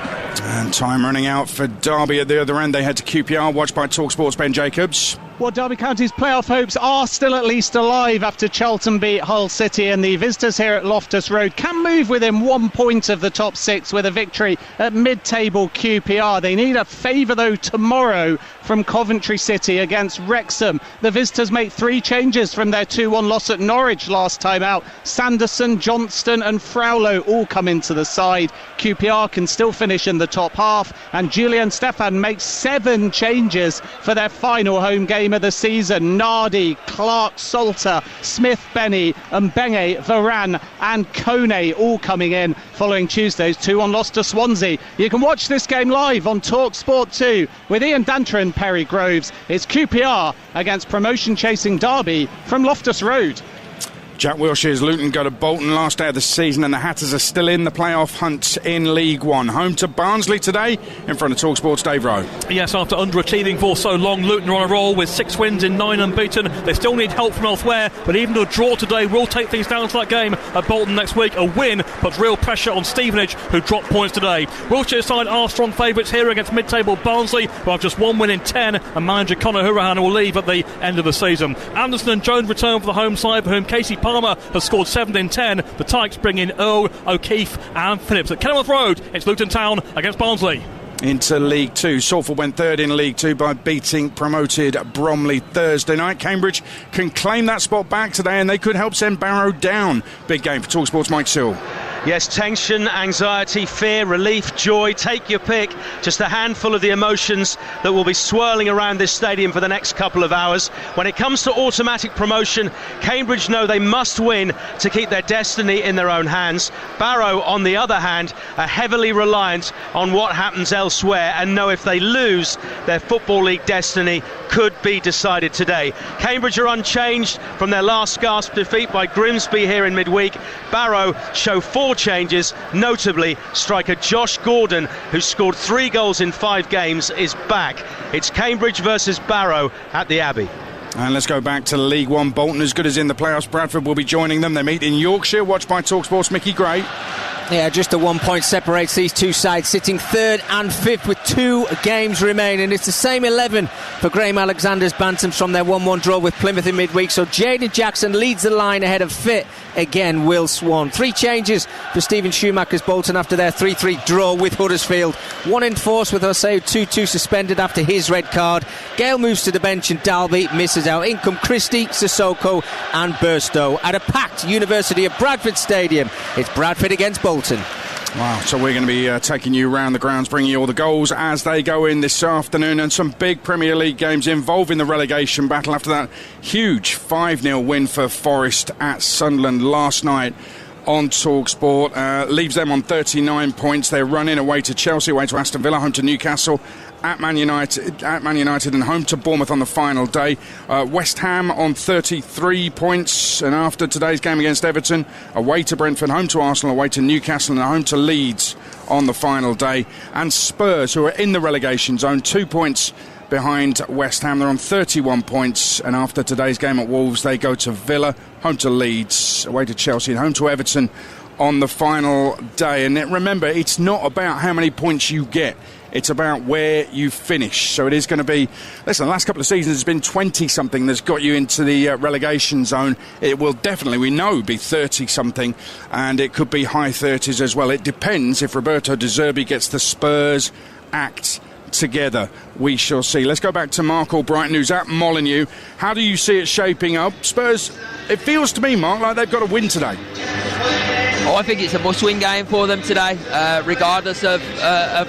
And time running out for Derby at the other end. They head to QPR, watched by TalkSport's Ben Jacobs. Well, Derby County's playoff hopes are still at least alive after Charlton beat Hull City, and the visitors here at Loftus Road can move within 1 point of the top 6 with a victory at mid-table QPR. They need a favour, though, tomorrow from Coventry City against Wrexham. The visitors make 3 changes from their 2-1 loss at Norwich last time out. Sanderson, Johnston and Fraulo all come into the side. QPR can still finish in the top half, and Julian Stefan makes 7 changes for their final home game of the season. Nardi, Clark, Salter, Smith, Benny and Benge, Varane and Kone all coming in following Tuesday's 2-1 loss to Swansea. You can watch this game live on TalkSport 2 with Ian Danter and Perry Groves. It's QPR against promotion-chasing Derby from Loftus Road. Jack Wilshire's Luton go to Bolton last day of the season, and the Hatters are still in the playoff hunt in League One. Home to Barnsley today in front of TalkSport's Dave Rowe. Yes, after underachieving for so long, Luton are on a roll with 6 wins in 9 unbeaten. They still need help from elsewhere, but even a draw today will take things down to that game at Bolton next week. A win puts real pressure on Stevenage, who dropped points today. Wilshire's side are strong favourites here against mid-table Barnsley, who have just 1 win in 10, and manager Conor Hourihane will leave at the end of the season. Anderson and Jones return for the home side, for whom Casey Palmer has scored 7 in 10. The Tykes bring in Earl, O'Keefe and Phillips. At Kenilworth Road, it's Luton Town against Barnsley. Into League 2. Salford went 3rd in League 2 by beating promoted Bromley Thursday night. Cambridge can claim that spot back today, and they could help send Barrow down. Big game for TalkSport's Mike Sill. Yes, tension, anxiety, fear, relief, joy, take your pick. Just a handful of the emotions that will be swirling around this stadium for the next couple of hours. When it comes to automatic promotion, Cambridge know they must win to keep their destiny in their own hands. Barrow, on the other hand, are heavily reliant on what happens elsewhere and know if they lose, their Football League destiny could be decided today. Cambridge are unchanged from their last gasp defeat by Grimsby here in midweek. Barrow show 4 changes, notably striker Josh Gordon, who scored 3 goals in 5 games, is back. It's Cambridge versus Barrow at the Abbey. And let's go back to League One. Bolton as good as in the playoffs. Bradford will be joining them. They meet in Yorkshire, watched by TalkSport's Mickey Gray. Yeah, just a 1 point separates these two sides, sitting 3rd and 5th with 2 games remaining. It's the same 11 for Graham Alexander's Bantams from their 1-1 draw with Plymouth in midweek. So Jaden Jackson leads the line ahead of fit again Will Swan. 3 changes for Stephen Schumacher's Bolton after their 3-3 draw with Huddersfield. 1 in force with Jose 2-2 suspended after his red card. Gale moves to the bench and Dalby misses out. In come Christie, Sissoko and Burstow at a packed University of Bradford Stadium. It's Bradford against Bolton. Wow, so we're going to be taking you around the grounds, bringing you all the goals as they go in this afternoon, and some big Premier League games involving the relegation battle after that huge 5-0 win for Forest at Sunderland last night on TalkSport. Leaves them on 39 points. They're running away to Chelsea, away to Aston Villa, home to Newcastle, at Man United and home to Bournemouth on the final day. West Ham on 33 points, and after today's game against Everton, away to Brentford, home to Arsenal, away to Newcastle and home to Leeds on the final day. And Spurs, who are in the relegation zone, 2 points behind West Ham. They're on 31 points, and after today's game at Wolves, they go to Villa, home to Leeds, away to Chelsea and home to Everton on the final day. And remember, it's not about how many points you get. It's about where you finish. So it is going to be, listen, the last couple of seasons has been 20-something that's got you into the relegation zone. It will definitely, we know, be 30-something, and it could be high 30s as well. It depends if Roberto De Zerbi gets the Spurs act together. We shall see. Let's go back to Mark All Brighton, who's at Molineux. How do you see it shaping up? Spurs, it feels to me, Mark, like they've got to win today. Oh, I think it's a must-win game for them today, regardless of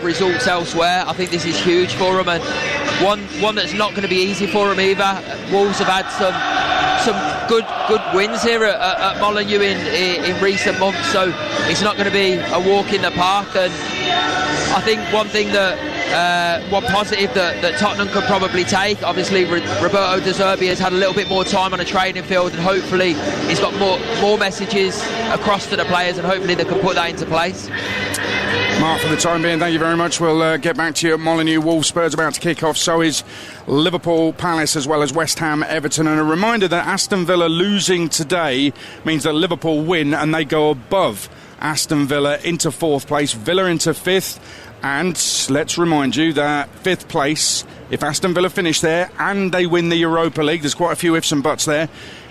results elsewhere. I think this is huge for them, and one that's not going to be easy for them either. Wolves have had some good wins here at Molineux in recent months, so it's not going to be a walk in the park. And I think one positive that Tottenham could probably take, obviously Roberto De Zerbi has had a little bit more time on a training field, and hopefully he's got more messages across to the players, and hopefully they can put that into place. Mark, for the time being, thank you very much. We'll get back to you at Molineux. Wolves Spurs about to kick off. So is Liverpool, Palace, as well as West Ham, Everton. And a reminder that Aston Villa losing today means that Liverpool win and they go above Aston Villa into 4th place, Villa into 5th. And let's remind you that 5th place, if Aston Villa finish there and they win the Europa League, there's quite a few ifs and buts there.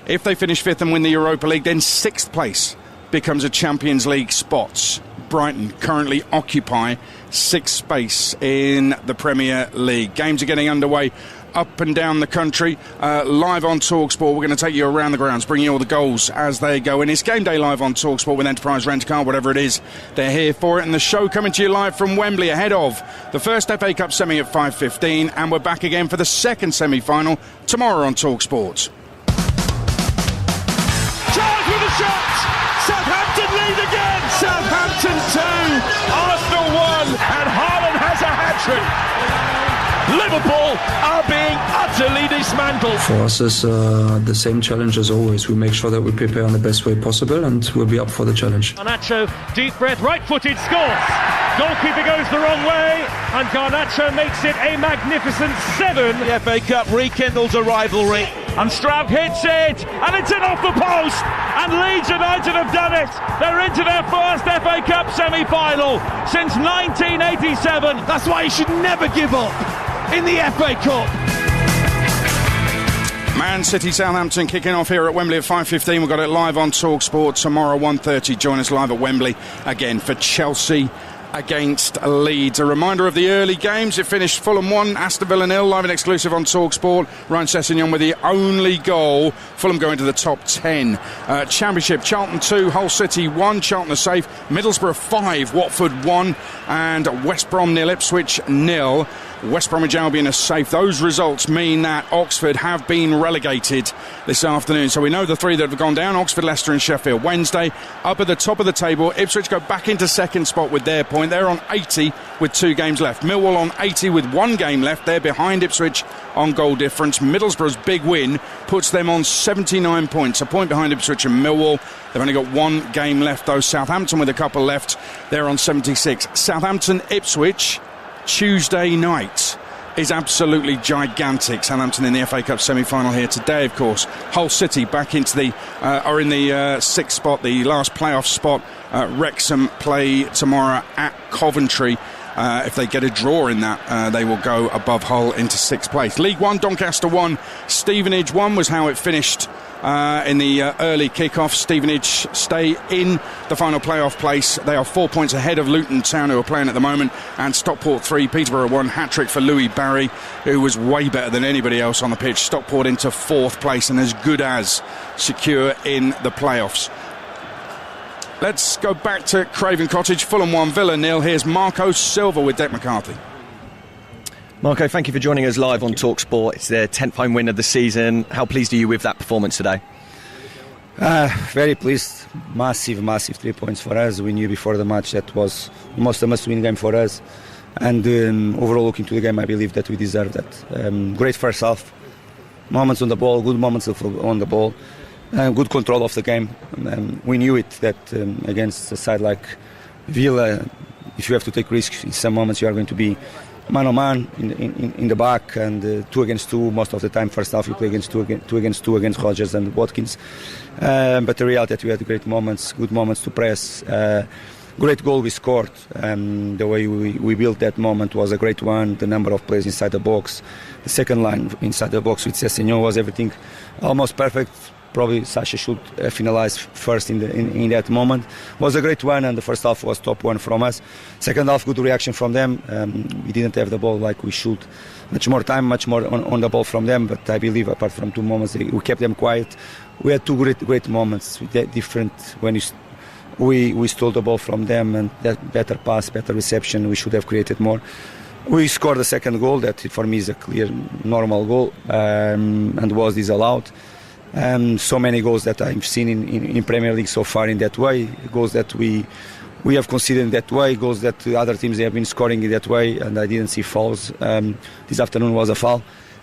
If they finish 5th and win the Europa League, then 6th place becomes a Champions League spot. Brighton currently occupy 6th space in the Premier League. Games are getting underway up and down the country. Live on TalkSport, we're going to take you around the grounds, bringing you all the goals as they go. And it's game day live on TalkSport with Enterprise Rent-A-Car, whatever it is, they're here for it. And the show coming to you live from Wembley ahead of the first FA Cup semi at 5:15, and we're back again for the second semi-final tomorrow on TalkSport. Charles with a shot! Southampton lead again! Southampton 2, Arsenal 1, and Haaland has a hat-trick. Liverpool are being utterly dismantled. For us, it's the same challenge as always. We make sure that we prepare in the best way possible, and we'll be up for the challenge. Garnacho, deep breath, right-footed, scores. Goalkeeper goes the wrong way, and Garnacho makes it a magnificent 7. The FA Cup rekindles a rivalry, and Stroud hits it, and it's in off the post, and Leeds United have done it. They're into their first FA Cup semi-final since 1987. That's why you should never give up in the FA Cup. Man City Southampton kicking off here at Wembley at 5:15. We've got it live on TalkSport tomorrow 1:30. Join us live at Wembley again for Chelsea against Leeds. A reminder of the early games. It finished Fulham 1, Aston Villa 0, live and exclusive on TalkSport. Ryan Sessegnon with the only goal. Fulham going to the top 10. Championship, Charlton 2, Hull City 1, Charlton are safe. Middlesbrough 5, Watford 1, and West Brom 0, Ipswich 0. West Bromwich Albion are safe. Those results mean that Oxford have been relegated this afternoon. So we know the 3 that have gone down, Oxford, Leicester and Sheffield Wednesday. Up at the top of the table, Ipswich go back into second spot with their point. They're on 80 with 2 games left. Millwall on 80 with 1 game left. They're behind Ipswich on goal difference. Middlesbrough's big win puts them on 79 points, a point behind Ipswich and Millwall. They've only got 1 game left though. Southampton with a couple left. They're on 76. Southampton, Ipswich, Tuesday night is absolutely gigantic. Southampton in the FA Cup semi-final here today, of course. Hull City back into the are in the 6th spot, the last playoff spot. Wrexham play tomorrow at Coventry. If they get a draw in that, they will go above Hull into 6th place. League 1, Doncaster 1, Stevenage 1 was how it finished in the early kick-off. Stevenage stay in the final playoff place. They are 4 points ahead of Luton Town, who are playing at the moment, and Stockport 3, Peterborough 1. Hat-trick for Louis Barry, who was way better than anybody else on the pitch. Stockport into 4th place and as good as secure in the playoffs. Let's go back to Craven Cottage. Fulham 1, Villa 0. Here's Marco Silva with Dec McCarthy. Marco, thank you for joining us live on TalkSport. It's their 10th home win of the season. How pleased are you with that performance today? Very pleased. Massive 3 points for us. We knew before the match that was almost a must-win game for us. And overall, looking to the game, I believe that we deserve that. Great first half. Moments on the ball, good moments on the ball. Good control of the game. We knew it that against a side like Villa, if you have to take risks, in some moments you are going to be man-on-man in the back, and 2 against 2 most of the time. First half you play against 2 against 2 against Rodgers and Watkins. But the reality that we had great moments, good moments to press. great goal we scored. The way we built that moment was a great one. The number of players inside the box, the second line inside the box with Sessignon was everything almost perfect. Probably Sasha should finalize first in that moment. Was a great one, and the first half was top one from us. Second half, good reaction from them. We didn't have the ball like we should. Much more time, much more on the ball from them. But I believe, apart from 2 moments, we kept them quiet. We had 2 great moments. Different when we stole the ball from them, and that better pass, better reception. We should have created more. We scored the second goal. That for me is a clear normal goal, and was disallowed. So many goals that I've seen in Premier League so far in that way, goals that we have considered in that way, goals that other teams have been scoring in that way, and I didn't see fouls. This afternoon was a foul.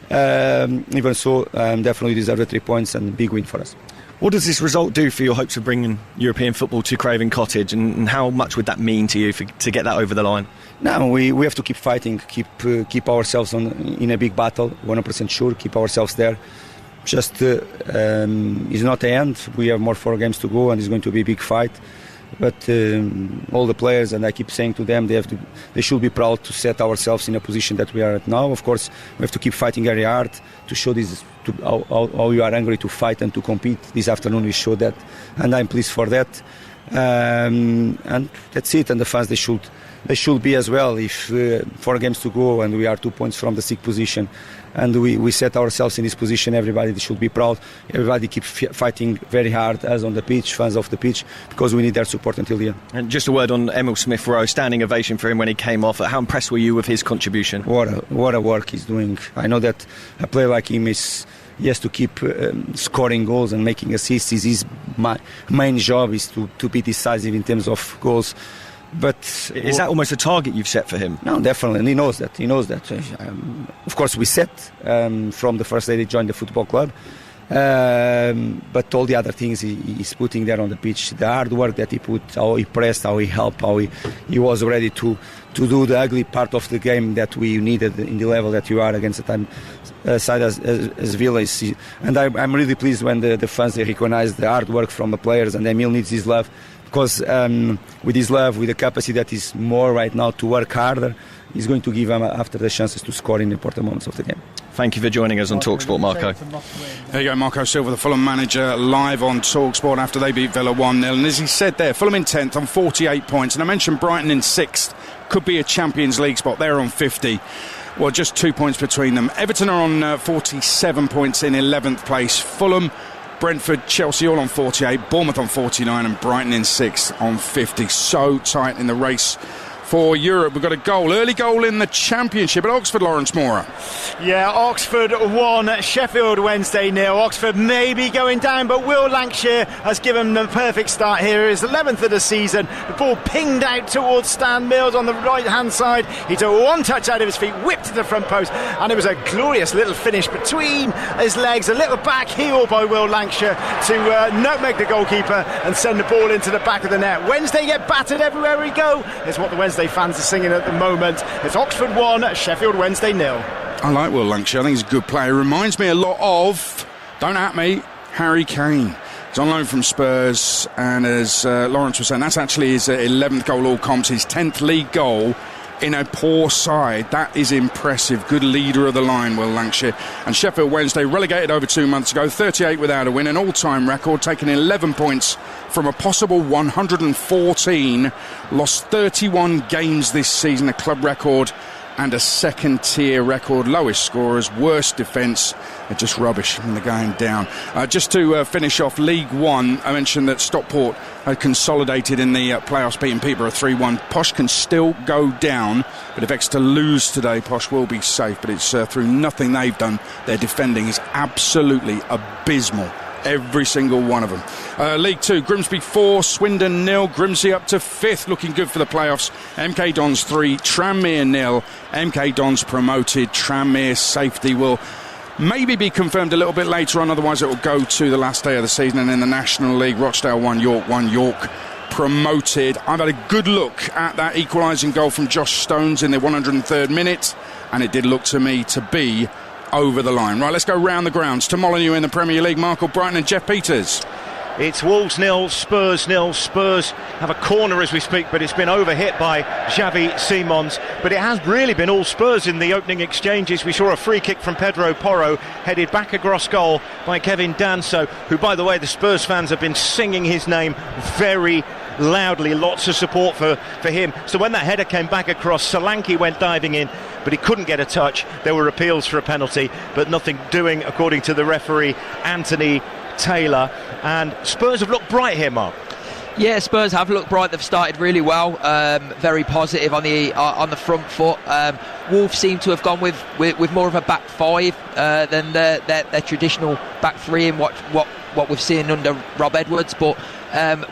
Even so, definitely deserve the 3 points and big win for us. What does this result do for your hopes of bringing European football to Craven Cottage, and how much would that mean to you to get that over the line? No, we have to keep fighting, keep ourselves in a big battle, 100% sure, keep ourselves there. Just it's not the end. We have more 4 games to go, and it's going to be a big fight. But all the players, and I keep saying to them, they should be proud to set ourselves in a position that we are at now. Of course, we have to keep fighting very hard to show this, how we are hungry to fight and to compete. This afternoon we showed that, and I'm pleased for that. And that's it. And the fans, they should be as well. If 4 games to go and we are 2 points from the 6th position, and we set ourselves in this position, everybody should be proud. Everybody keep fighting very hard, as on the pitch, fans off the pitch, because we need their support until the end. And just a word on Emil Smith-Rowe, standing ovation for him when he came off. How impressed were you with his contribution? What a work he's doing. I know that a player like him he has to keep scoring goals and making assists. His main job is to be decisive in terms of goals. But is that almost a target you've set for him? No, definitely, and he knows that. Of course, we set from the first day he joined the football club. But all the other things he's putting there on the pitch, the hard work that he put, how he pressed, how he helped, how he was ready to do the ugly part of the game that we needed in the level that you are against the time side as Villa. And I'm really pleased when the fans, they recognize the hard work from the players, and Emil needs his love. Because with his love, with the capacity that is more right now to work harder, he's going to give him after the chances to score in important moments of the game. Thank you for joining us on TalkSport, Marco. There you go, Marco Silva, the Fulham manager, live on TalkSport after they beat Villa 1-0. And as he said there, Fulham in 10th on 48 points. And I mentioned Brighton in 6th, could be a Champions League spot. They're on 50. Well, just 2 points between them. Everton are on 47 points in 11th place. Fulham, Brentford, Chelsea all on 48, Bournemouth on 49 and Brighton in 6th on 50. So tight in the race for Europe. We've got a early goal in the Championship at Oxford, Lawrence Mora. Yeah, Oxford 1, Sheffield Wednesday 0. Oxford may be going down, but Will Lancashire has given them the perfect start here. His 11th of the season. The ball pinged out towards Stan Mills on the right-hand side. He took one touch out of his feet, whipped to the front post, and it was a glorious little finish between his legs. A little back heel by Will Lancashire to nutmeg the goalkeeper and send the ball into the back of the net. Wednesday get battered everywhere we go. It's what the Wednesday fans are singing at the moment. It's Oxford 1, Sheffield Wednesday 0. I like Will Lancashire. I think he's a good player. Reminds me a lot of, don't at me, Harry Kane. He's on loan from Spurs, and as Lawrence was saying, that's actually his 11th goal all comps, his 10th league goal in a poor side. That is impressive. Good leader of the line, Will Lancashire. And Sheffield Wednesday, relegated over 2 months ago, 38 without a win, an all-time record, taking 11 points from a possible 114. Lost 31 games this season, a club record and a second-tier record. Lowest scorers, worst defence. They're just rubbish when they're going down. Just to finish off League One, I mentioned that Stockport had consolidated in the playoffs, beating Peterborough 3-1. Posh can still go down, but if Exeter lose today, Posh will be safe. But it's through nothing they've done. Their defending is absolutely abysmal. Every single one of them. League 2, Grimsby 4, Swindon 0. Grimsby up to 5th, looking good for the playoffs. MK Dons 3, Tranmere 0. MK Dons promoted. Tranmere safety will maybe be confirmed a little bit later on, otherwise it will go to the last day of the season. And in the National League, Rochdale 1, York 1. York promoted. I've had a good look at that equalising goal from Josh Stones in the 103rd minute, and it did look to me to be over the line. Right, let's go round the grounds to Molineux in the Premier League. Marco Brighton and Jeff Peters. It's Wolves 0, Spurs 0. Spurs have a corner as we speak, but it's been overhit by Xavi Simons. But it has really been all Spurs in the opening exchanges. We saw a free kick from Pedro Porro, headed back across goal by Kevin Danso, who, by the way, the Spurs fans have been singing his name very loudly. Lots of support for him. So when that header came back across, Solanke went diving in, but he couldn't get a touch. There were appeals for a penalty, but nothing doing, according to the referee, Anthony Taylor. And Spurs have looked bright here, Mark. Yeah, Spurs have looked bright. They've started really well, very positive on the front foot. Wolves seem to have gone with more of a back five than their traditional back three in what we've seen under Rob Edwards. But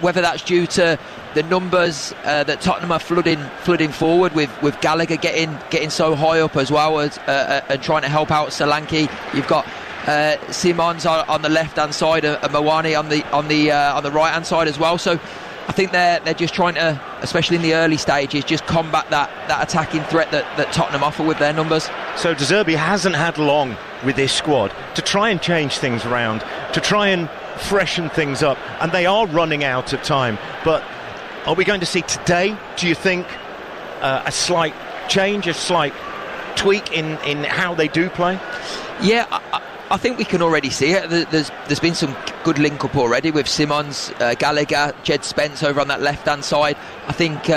whether that's due to the numbers that Tottenham are flooding forward with Gallagher getting so high up as well as and trying to help out Solanke. You've got Simons on the left hand side and Mawani on the right hand side as well. So I think they're just trying to, especially in the early stages, just combat that attacking threat that Tottenham offer with their numbers. So De Zerbi hasn't had long with this squad to try and change things around, to try and freshen things up, and they are running out of time. But are we going to see today, do you think, a slight change, a slight tweak in how they do play? Yeah, I think we can already see it. There's been some good link up already with Simons, Gallagher, Jed Spence over on that left hand side. I think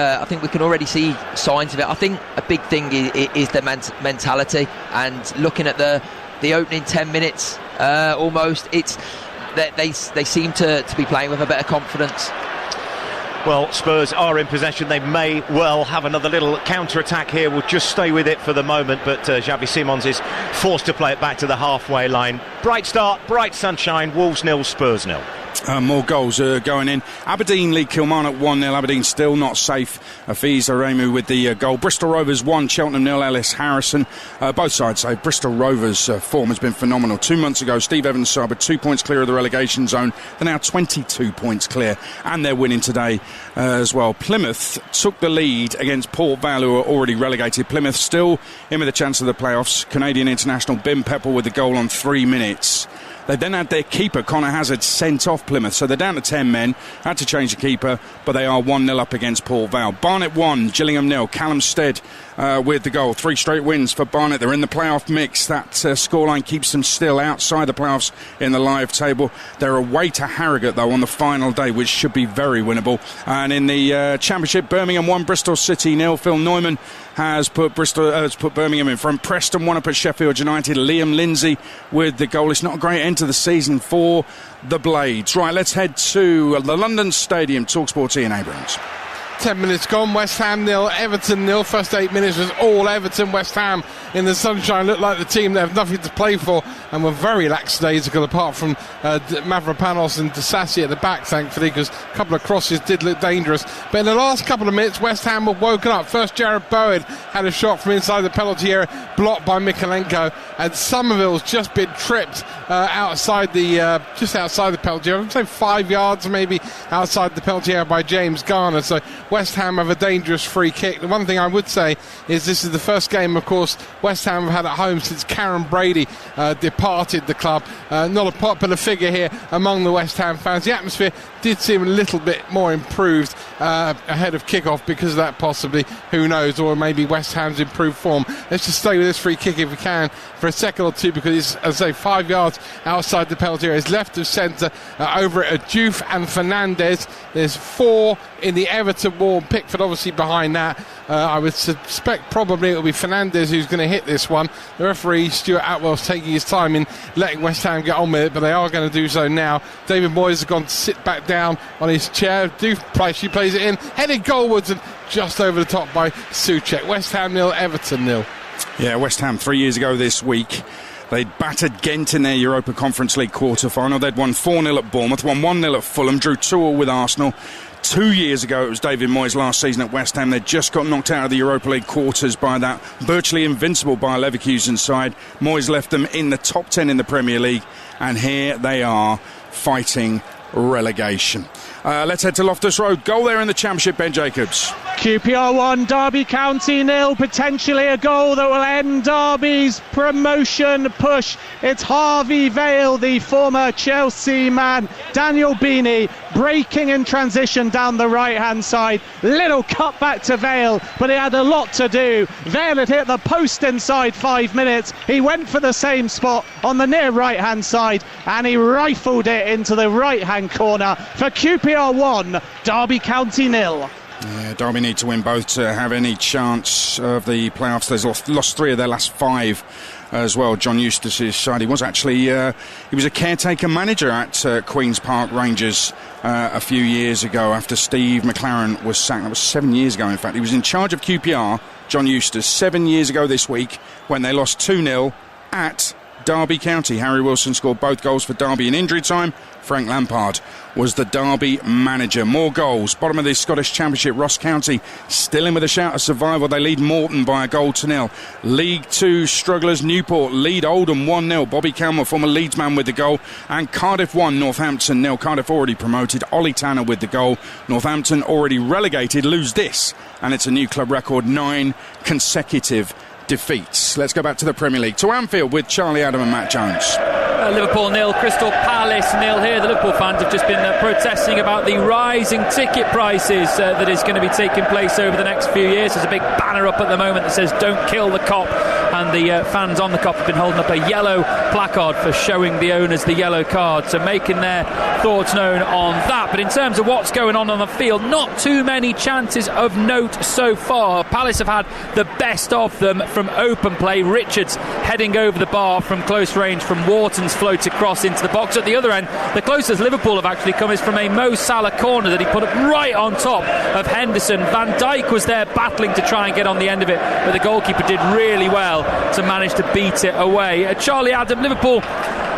we can already see signs of it. I think a big thing is the mentality, and looking at the opening 10 minutes, almost it's that they seem to be playing with a bit of confidence. Well, Spurs are in possession. They may well have another little counter-attack here. We'll just stay with it for the moment, but Xavi Simons is forced to play it back to the halfway line. Bright start, bright sunshine. Wolves 0, Spurs 0. More goals going in. Aberdeen lead Kilmarnock 1-0. Aberdeen still not safe. Afiz Aremu with the goal. Bristol Rovers 1, Cheltenham 0. Ellis Harrison. Both sides say Bristol Rovers' form has been phenomenal. 2 months ago, Steve Evans' side were 2 points clear of the relegation zone. They're now 22 points clear, and they're winning today as well. Plymouth took the lead against Port Vale, who are already relegated. Plymouth still in with a chance of the playoffs. Canadian international Bim Pepple with the goal on 3 minutes. They then had their keeper, Connor Hazard, sent off Plymouth. So they're down to 10 men. Had to change the keeper, but they are 1-0 up against Port Vale. Barnet 1, Gillingham 0. Callum Stead with the goal. 3 straight wins for Barnet. They're in the playoff mix. That scoreline keeps them still outside the playoffs in the live table. They're away to Harrogate, though, on the final day, which should be very winnable. And in the Championship, Birmingham 1, Bristol City 0. Phil Neumann has put Birmingham in front. Preston 1 up at Sheffield United. Liam Lindsay with the goal. It's not a great end to the season for the Blades. Right, let's head to the London Stadium. TalkSport, Ian Abrams. 10 minutes gone, West Ham 0, Everton 0. First 8 minutes was all Everton. West Ham in the sunshine looked like the team that have nothing to play for and were very lackadaisical, apart from Mavropanos and Disasi at the back, thankfully, because a couple of crosses did look dangerous. But in the last couple of minutes, West Ham were woken up. First, Jared Bowen had a shot from inside the penalty area, blocked by Mikalenko, and Somerville's just been tripped outside the penalty area. I'd say 5 yards maybe outside the penalty area by James Garner. So West Ham have a dangerous free kick. The one thing I would say is this is the first game, of course, West Ham have had at home since Karen Brady departed the club. Not a popular figure here among the West Ham fans. The atmosphere did seem a little bit more improved ahead of kickoff because of that, possibly. Who knows? Or maybe West Ham's improved form. Let's just stay with this free kick if we can for a second or two, because it's, as I say, 5 yards outside the penalty area. It's left of centre over at Diouf and Fernandez. There's 4 in the Everton wall. Pickford obviously behind that. I would suspect probably it'll be Fernandez who's going to hit this one. The referee, Stuart Atwell's taking his time in letting West Ham get on with it, but they are going to do so now. David Moyes has gone to sit back down on his chair. She plays it in, headed goalwards and just over the top by Souček. West Ham 0, Everton 0. Yeah, West Ham 3 years ago this week, they'd battered Ghent in their Europa Conference League quarter-final. They'd won 4-0 at Bournemouth, won 1-0 at Fulham, drew 2-2 with Arsenal. 2 years ago, it was David Moyes' last season at West Ham. They'd just got knocked out of the Europa League quarters by that virtually invincible Bayer Leverkusen side. Moyes left them in the top 10 in the Premier League, and here they are fighting relegation. Let's head to Loftus Road. Goal there in the Championship, Ben Jacobs. QPR 1, Derby County 0, potentially a goal that will end Derby's promotion push. It's Harvey Vale, the former Chelsea man, Daniel Beanie, breaking in transition down the right-hand side. Little cut back to Vale, but he had a lot to do. Vale had hit the post inside 5 minutes. He went for the same spot on the near right-hand side, and he rifled it into the right-hand corner for QPR 1, Derby County 0. Yeah, Derby need to win both to have any chance of the playoffs. They've lost 3 of their last 5 as well. John Eustace's side, he was actually he was a caretaker manager at Queen's Park Rangers a few years ago after Steve McLaren was sacked. That was 7 years ago, in fact. He was in charge of QPR, John Eustace, 7 years ago this week when they lost 2-0 at Derby County. Harry Wilson scored both goals for Derby in injury time. Frank Lampard was the Derby manager. More goals. Bottom of the Scottish Championship, Ross County still in with a shout of survival. They lead Morton by a goal to 0. League 2 strugglers Newport lead Oldham 1-0. Bobby Calmer, former Leeds man, with the goal. And Cardiff 1, Northampton 0. Cardiff already promoted. Ollie Tanner with the goal. Northampton already relegated lose this, and it's a new club record, 9 consecutive defeats. Let's go back to the Premier League, to Anfield with Charlie Adam and Matt Jones. Liverpool 0, Crystal Palace 0 here. The Liverpool fans have just been protesting about the rising ticket prices that is going to be taking place over the next few years. There's a big banner up at the moment that says "Don't kill the cop," and the fans on the cop have been holding up a yellow placard for showing the owners the yellow card, so making their thoughts known on that. But in terms of what's going on the field, not too many chances of note so far. Palace have had the best of them from open play. Richards heading over the bar from close range from Wharton's float across into the box. At the other end, the closest Liverpool have actually come is from a Mo Salah corner that he put up right on top of Henderson. Van Dijk was there battling to try and get on the end of it, but the goalkeeper did really well to manage to beat it away. Charlie Adam, Liverpool,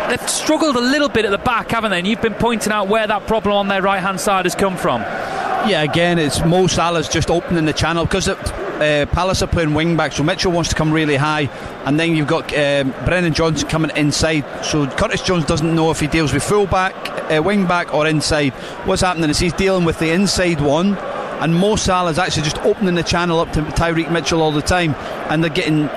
they've struggled a little bit at the back, haven't they? And you've been pointing out where that problem on their right-hand side has come from. Yeah, again, it's Mo Salah's just opening the channel because Palace are playing wing back, so Mitchell wants to come really high, and then you've got Brennan Johnson coming inside, so Curtis Jones doesn't know if he deals with full back, wing back or inside. What's happening is he's dealing with the inside one, and Mo Salah's actually just opening the channel up to Tyreek Mitchell all the time, and they're getting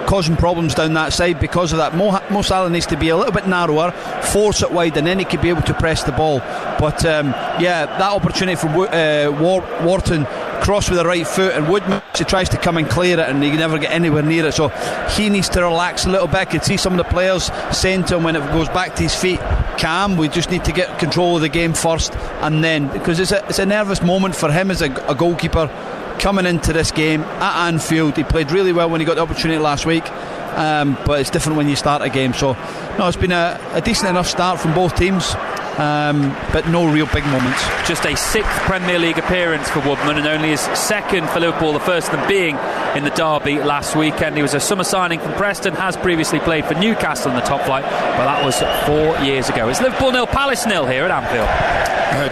causing problems down that side because of that. Mo Salah needs to be a little bit narrower, force it wide, and then he could be able to press the ball. But that opportunity for Wharton, cross with the right foot, and Woodman, he tries to come and clear it and he can never get anywhere near it, so he needs to relax a little bit. I could see some of the players saying to him when it goes back to his feet, calm, we just need to get control of the game first, and then, because it's a nervous moment for him as a goalkeeper coming into this game at Anfield. He played really well when he got the opportunity last week, but it's different when you start a game. So no, it's been a decent enough start from both teams, but no real big moments. Just a 6th Premier League appearance for Woodman, and only his 2nd for Liverpool, the first of them being in the derby last weekend. He was a summer signing from Preston, has previously played for Newcastle in the top flight, but that was 4 years ago. It's Liverpool 0, Palace 0 here at Anfield.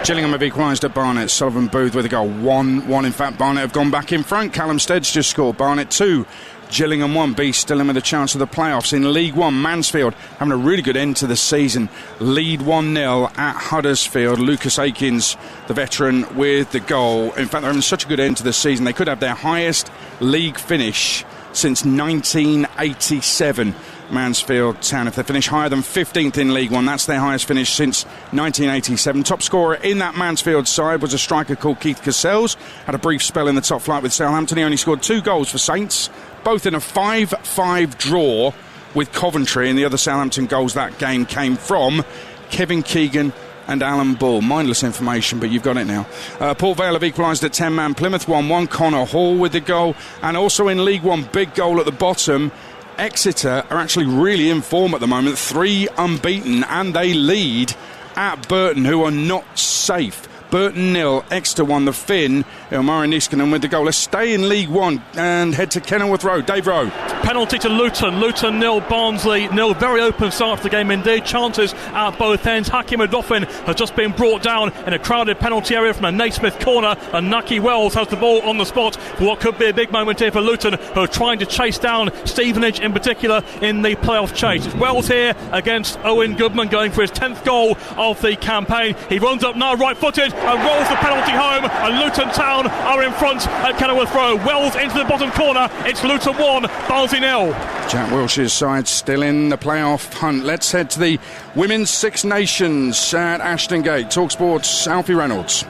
Gillingham have equalised at Barnet. Sullivan Booth with a goal. 1-1. In fact, Barnet have gone back in front. Callum Stead's just scored. Barnet 2, Gillingham 1. Beast still in with a chance of the playoffs. In League 1, Mansfield having a really good end to the season. Lead 1-0 at Huddersfield. Lucas Akins, the veteran, with the goal. In fact, they're having such a good end to the season. They could have their highest league finish since 1987. Mansfield Town, if they finish higher than 15th in League 1, that's their highest finish since 1987. Top scorer in that Mansfield side was a striker called Keith Cassells. Had a brief spell in the top flight with Southampton. He only scored 2 goals for Saints, both in a 5-5 draw with Coventry, and the other Southampton goals that game came from Kevin Keegan and Alan Bull. Mindless information, but you've got it now. Port Vale have equalised at 10-man. Plymouth 1-1. Connor Hall with the goal. And also in League 1, big goal at the bottom. Exeter are actually really in form at the moment, 3 unbeaten, and they lead at Burton, who are not safe. Burton 0, Exeter 1. The Finn, Ilmari Niskanen with the goal. Let's stay in League 1 and head to Kenilworth Road. Dave Rowe. Penalty to Luton. Luton 0, Barnsley 0. Very open start to the game indeed. Chances at both ends. Hakim Odoffin has just been brought down in a crowded penalty area from a Naismith corner, and Naki Wells has the ball on the spot for what could be a big moment here for Luton, who are trying to chase down Stevenage in particular in the playoff chase. It's Wells here against Owen Goodman, going for his 10th goal of the campaign. He runs up now right-footed, and rolls the penalty home, and Luton Town are in front at Kenilworth Road. Wells into the bottom corner. It's Luton 1, Barnsley 0. Jack Wilshere's side still in the playoff hunt. Let's head to the Women's Six Nations at Ashton Gate. TalkSport's Alfie Reynolds.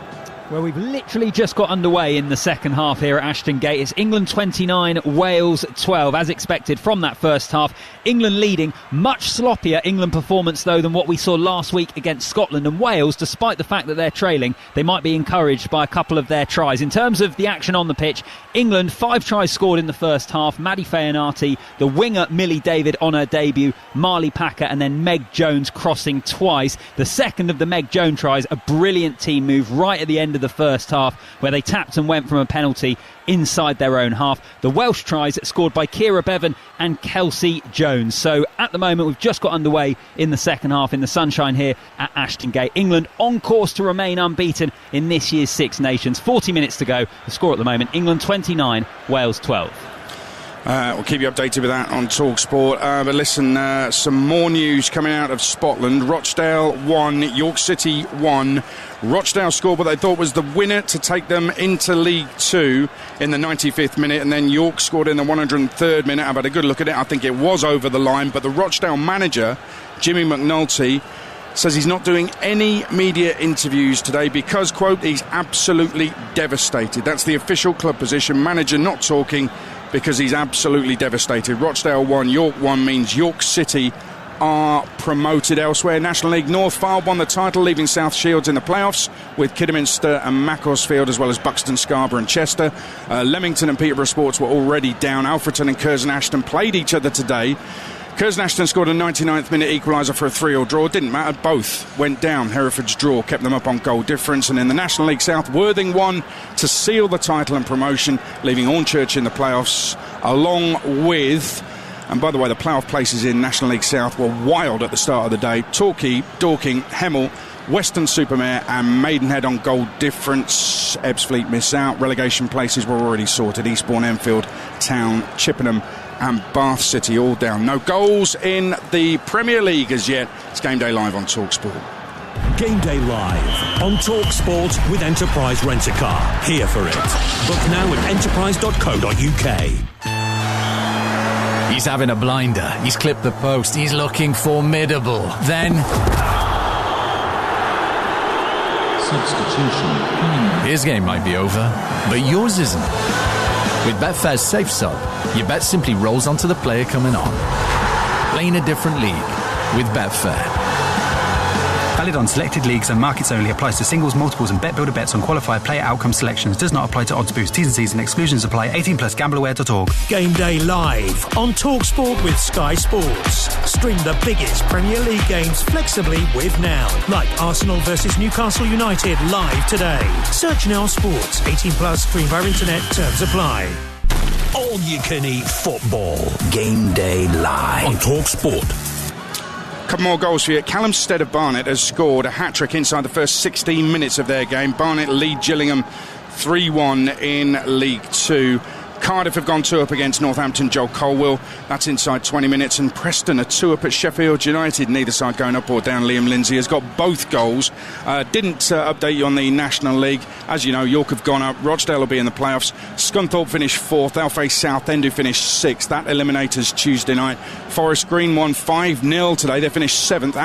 Well, we've literally just got underway in the second half here at Ashton Gate. It's England 29, Wales 12, as expected from that first half. England leading. Much sloppier England performance, though, than what we saw last week against Scotland. And Wales, despite the fact that they're trailing, they might be encouraged by a couple of their tries. In terms of the action on the pitch, England, 5 tries scored in the first half. Maddie Feyanati, the winger Millie David on her debut, Marley Packer, and then Meg Jones crossing twice. The second of the Meg Jones tries, a brilliant team move right at the end of the first half, where they tapped and went from a penalty inside their own half. The Welsh tries scored by Ciara Bevan and Kelsey Jones. So at the moment we've just got underway in the second half in the sunshine here at Ashton Gate. England on course to remain unbeaten in this year's Six Nations. 40 minutes to go. The score at the moment, England 29, Wales 12. We'll keep you updated with that on TalkSport. But listen, some more news coming out of Scotland. Rochdale 1, York City 1. Rochdale scored what they thought was the winner to take them into League 2 in the 95th minute, and then York scored in the 103rd minute. I've had a good look at it. I think it was over the line, but the Rochdale manager, Jimmy McNulty, says he's not doing any media interviews today because, quote, he's absolutely devastated. That's the official club position. Manager not talking because he's absolutely devastated. Rochdale 1, York 1 means York City are promoted elsewhere. National League North, Fylde won the title, leaving South Shields in the playoffs with Kidderminster and Macclesfield, as well as Buxton, Scarborough and Chester. Leamington and Peterborough Sports were already down. Alfreton and Curzon Ashton played each other today. Curzon Ashton scored a 99th minute equaliser for a 3-3 draw. Didn't matter, both went down. Hereford's draw kept them up on goal difference. And in the National League South, Worthing won to seal the title and promotion, leaving Hornchurch in the playoffs, along with... And by the way, the playoff places in National League South were wild at the start of the day. Torquay, Dorking, Hemel, Weston-super-Mare and Maidenhead on goal difference. Ebbsfleet miss out. Relegation places were already sorted. Eastbourne, Enfield, Town, Chippenham and Bath City all down. No goals in the Premier League as yet. It's Game Day Live on TalkSport. Game Day Live on TalkSport with Enterprise Rent-A-Car. Here for it. Book now at enterprise.co.uk. He's having a blinder. He's clipped the post. He's looking formidable. Then... substitution. His game might be over, but yours isn't. With Betfair's Safe Sub, your bet simply rolls onto the player coming on. Playing a different league with Betfair. Valid on selected leagues and markets only. Applies to singles, multiples and bet builder bets on qualified player outcome selections. Does not apply to odds boost. T's and C's and exclusions apply. 18 plus gambleware.org. Game Day Live on TalkSport with Sky Sports. Stream the biggest Premier League games flexibly with Now. Like Arsenal versus Newcastle United live today. Search Now Sports. 18 plus. Stream via internet. Terms apply. All you can eat football. Game Day Live on TalkSport. Couple more goals for you. Callum Stead of Barnet has scored a hat-trick inside the first 16 minutes of their game. Barnet lead Gillingham 3-1 in League 2. Cardiff have gone 2-up against Northampton, Joel Colwill. That's inside 20 minutes. And Preston are 2-up at Sheffield United. Neither side going up or down. Liam Lindsay has got both goals. Didn't update you on the National League. As you know, York have gone up. Rochdale will be in the playoffs. Scunthorpe finished 4th. They'll face Southend, who finished 6th. That eliminators Tuesday night. Forest Green won 5-0 today. They finished 7th.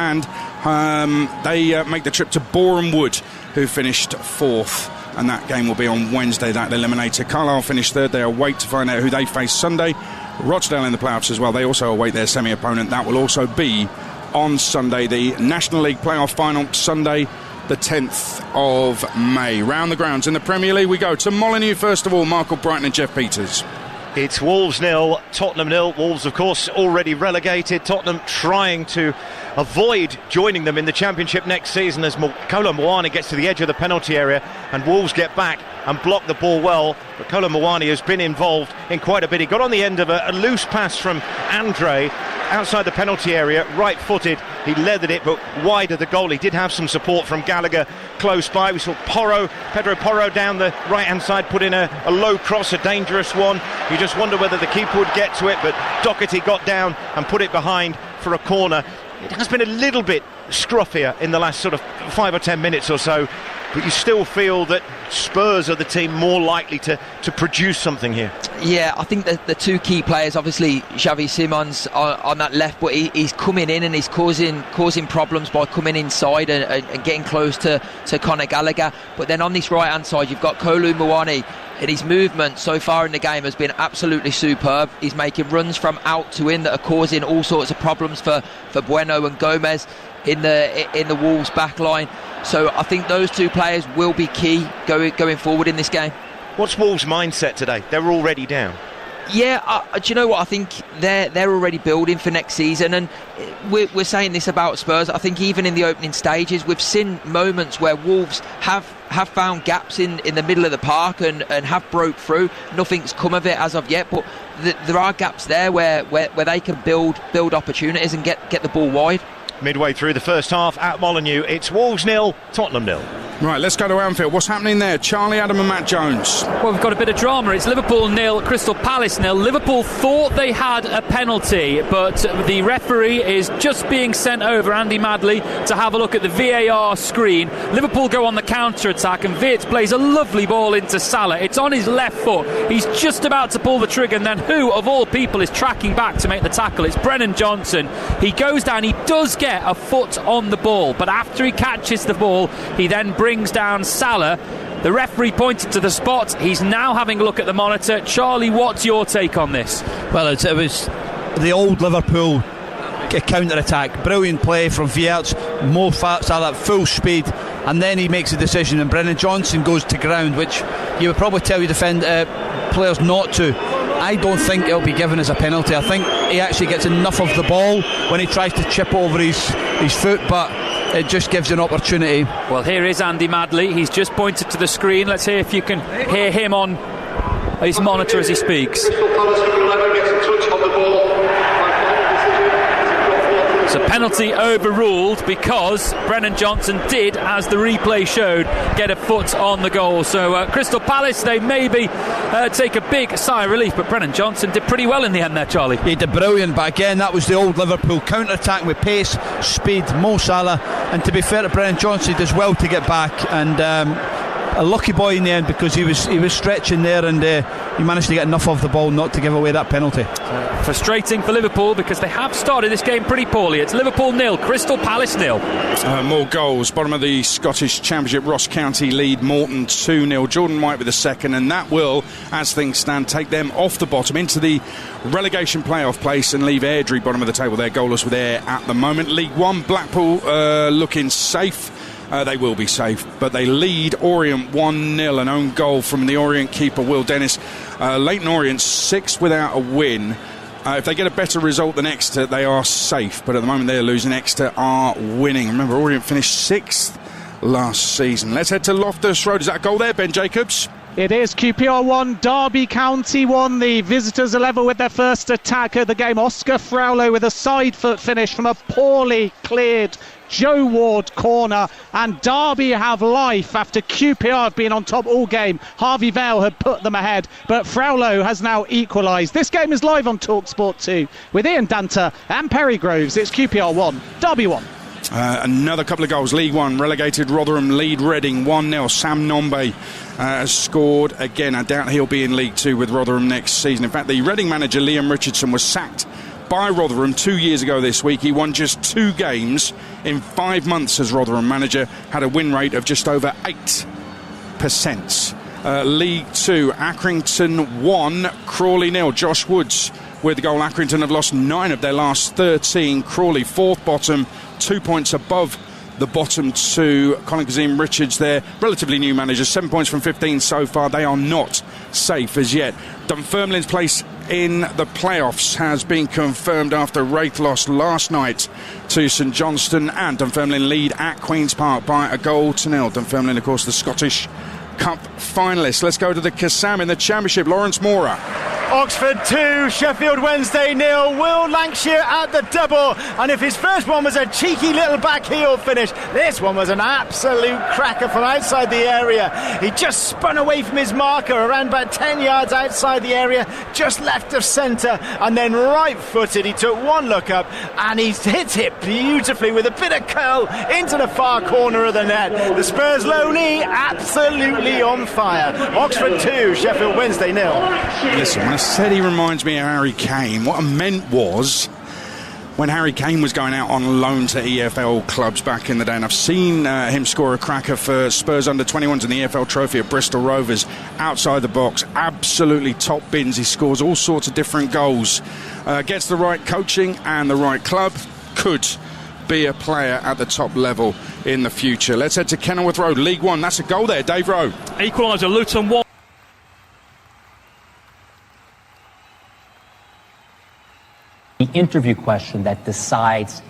And they make the trip to Boreham Wood, who finished 4th. And that game will be on Wednesday, that eliminator. Carlisle finished 3rd. They await to find out who they face Sunday. Rochdale in the playoffs as well. They also await their semi-opponent. That will also be on Sunday. The National League playoff final, Sunday, the 10th of May. Round the grounds in the Premier League we go to Molineux first of all. Mark Brighton and Jeff Peters. It's Wolves 0, Tottenham 0. Wolves, of course, already relegated. Tottenham trying to avoid joining them in the Championship next season as Kolo Muani gets to the edge of the penalty area and Wolves get back and block the ball well. But Kolo Muani has been involved in quite a bit. He got on the end of a loose pass from Andre outside the penalty area, right-footed. He leathered it, but wide of the goal. He did have some support from Gallagher close by. We saw Pedro Porro down the right-hand side, put in a low cross, a dangerous one. You just wonder whether the keeper would get to it, but Doherty got down and put it behind for a corner. It has been a little bit scruffier in the last sort of 5 or 10 minutes or so. but you still feel that Spurs are the team more likely to produce something here. Yeah, I think the two key players, obviously Xavi Simons on that left, but he's coming in and he's causing problems by coming inside and getting close to Conor Gallagher. But then on this right hand side you've got Kolo Muani, and his movement so far in the game has been absolutely superb. He's making runs from out to in that are causing all sorts of problems for Bueno and Gomez in the Wolves back line. So I think those two players will be key going forward in this game. What's Wolves' mindset today? They're already down. Yeah, do you know what? I think they're already building for next season, and we're saying this about Spurs. I think even in the opening stages, we've seen moments where Wolves have found gaps in the middle of the park and have broke through. Nothing's come of it as of yet, but there are gaps there where they can build opportunities and get the ball wide. Midway through the first half at Molineux, it's Wolves 0, Tottenham 0. Right, let's go to Anfield. What's happening there? Charlie, Adam and Matt Jones. Well, we've got a bit of drama. It's Liverpool 0, Crystal Palace 0. Liverpool thought they had a penalty, but the referee is just being sent over, Andy Madley, to have a look at the VAR screen. Liverpool go on the counter-attack, and Wirtz plays a lovely ball into Salah. It's on his left foot. He's just about to pull the trigger, and then who, of all people, is tracking back to make the tackle? It's Brennan Johnson. He goes down. He does get a foot on the ball, but after he catches the ball, he then brings down Salah. The referee pointed to the spot. He's now having a look at the monitor. Charlie, what's your take on this? Well, it was the old Liverpool counter-attack. Brilliant play from Wirtz. Mo Salah full speed, and then he makes a decision, and Brennan Johnson goes to ground, which you would probably tell your players not to. I don't think it'll be given as a penalty. I think he actually gets enough of the ball when he tries to chip over his foot, but it just gives an opportunity. Well, here is Andy Madley. He's just pointed to the screen. Let's hear if you can hear him on his monitor as he speaks. So penalty overruled because Brennan Johnson did, as the replay showed, get a foot on the goal. So Crystal Palace, they maybe take a big sigh of relief, but Brennan Johnson did pretty well in the end there, Charlie. He did brilliant, but again, that was the old Liverpool counter-attack with pace, speed, Mo Salah, and to be fair to Brennan Johnson, he does well to get back, and a lucky boy in the end, because he was stretching there, and he managed to get enough of the ball not to give away that penalty. Frustrating for Liverpool, because they have started this game pretty poorly. It's Liverpool 0, Crystal Palace 0. More goals. Bottom of the Scottish Championship, Ross County lead Morton 2-0. Jordan White with the second, and that will, as things stand, take them off the bottom into the relegation playoff place and leave Airdrie bottom of the table. They're goalless with Ayr at the moment. League One, Blackpool looking safe. They will be safe, but they lead Orient 1-0, an own goal from the Orient keeper Will Dennis. Leighton Orient 6 without a win. If they get a better result than Exeter, they are safe, but at the moment they're losing. Exeter are winning. Remember, Orient finished 6th last season. Let's head to Loftus Road. Is that a goal there, Ben Jacobs? It is. QPR 1, Derby County 1. The visitors are level with their first attack of the game. Oscar Fraulo with a side foot finish from a poorly cleared Joe Ward corner, and Derby have life after QPR have been on top all game. Harvey Vale had put them ahead, but Fraulo has now equalised. This game is live on TalkSport 2 with Ian Danter and Perry Groves. It's QPR 1, Derby 1. Another couple of goals. League One, relegated Rotherham lead Reading 1-0. Sam Nombe has scored again. I doubt he'll be in League Two with Rotherham next season. In fact, the Reading manager Liam Richardson was sacked by Rotherham 2 years ago this week. He won just 2 games in 5 months as Rotherham manager, had a win rate of just over 8%. League Two, Accrington 1, Crawley 0. Josh Woods with the goal. Accrington have lost 9 of their last 13. Crawley 4th bottom, 2 points above the bottom two. Colin Kazim Richards there, relatively new manager, 7 points from 15 so far. They are not safe as yet. Dunfermline's place in the playoffs has been confirmed after Wraith lost last night to St Johnstone, and Dunfermline lead at Queen's Park by a goal to 0. Dunfermline, of course, the Scottish Cup finalists. Let's go to the Kassam in the Championship. Lawrence Mora. Oxford 2, Sheffield Wednesday 0. Will Lancashire at the double. And if his first one was a cheeky little back heel finish, this one was an absolute cracker from outside the area. He just spun away from his marker around about 10 yards outside the area, just left of centre, and then right-footed. He took one look up and he hits it beautifully with a bit of curl into the far corner of the net. The Spurs loanee absolutely on fire. Oxford 2, Sheffield Wednesday 0. Listen, when I said he reminds me of Harry Kane, what I meant was when Harry Kane was going out on loan to EFL clubs back in the day, and I've seen him score a cracker for Spurs under-21s in the EFL Trophy at Bristol Rovers, outside the box, absolutely top bins. He scores all sorts of different goals, gets the right coaching and the right club, could be a player at the top level in the future. Let's head to Kenilworth Road, League One. That's a goal there, Dave Rowe. Equaliser, Luton 1. The interview question that decides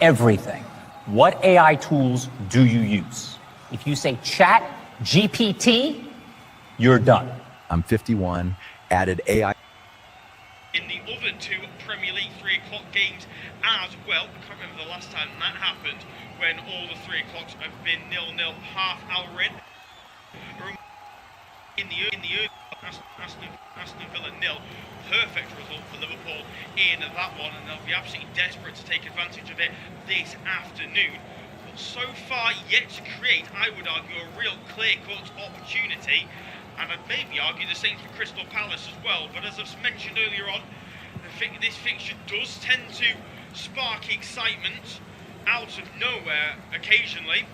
everything. What AI tools do you use? If you say Chat GPT, you're done. I'm 51, added AI. In the other two Premier League 3 o'clock games as well. I can't remember the last time that happened, when all the 3 o'clocks have been 0-0, half hour in. In the Aston Villa 0. Perfect result for Liverpool in that one, and they'll be absolutely desperate to take advantage of it this afternoon. But so far, yet to create, I would argue, a real clear-cut opportunity, and I'd maybe argue the same for Crystal Palace as well. But as I've mentioned earlier on, I think this fixture does tend to spark excitement out of nowhere occasionally.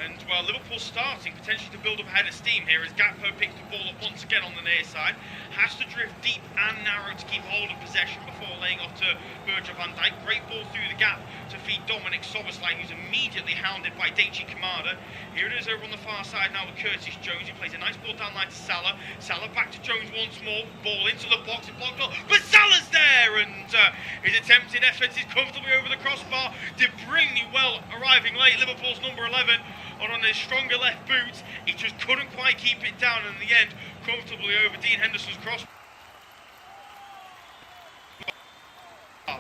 And while Liverpool's starting potentially to build up a head of steam here as Gakpo picks the ball up once again on the near side, has to drift deep and narrow to keep hold of possession before laying off to Virgil van Dijk. Great ball through the gap to feed Dominic Szoboszlai, who's immediately hounded by Daichi Kamada. Here it is over on the far side now with Curtis Jones, who plays a nice ball down line to Salah. Salah back to Jones once more, ball into the box, it blocked goal, but Salah's there, and his attempted effort is comfortably over the crossbar. Did brilliantly well arriving late, Liverpool's number 11. On his stronger left boot, he just couldn't quite keep it down, and in the end, comfortably over Dean Henderson's cross.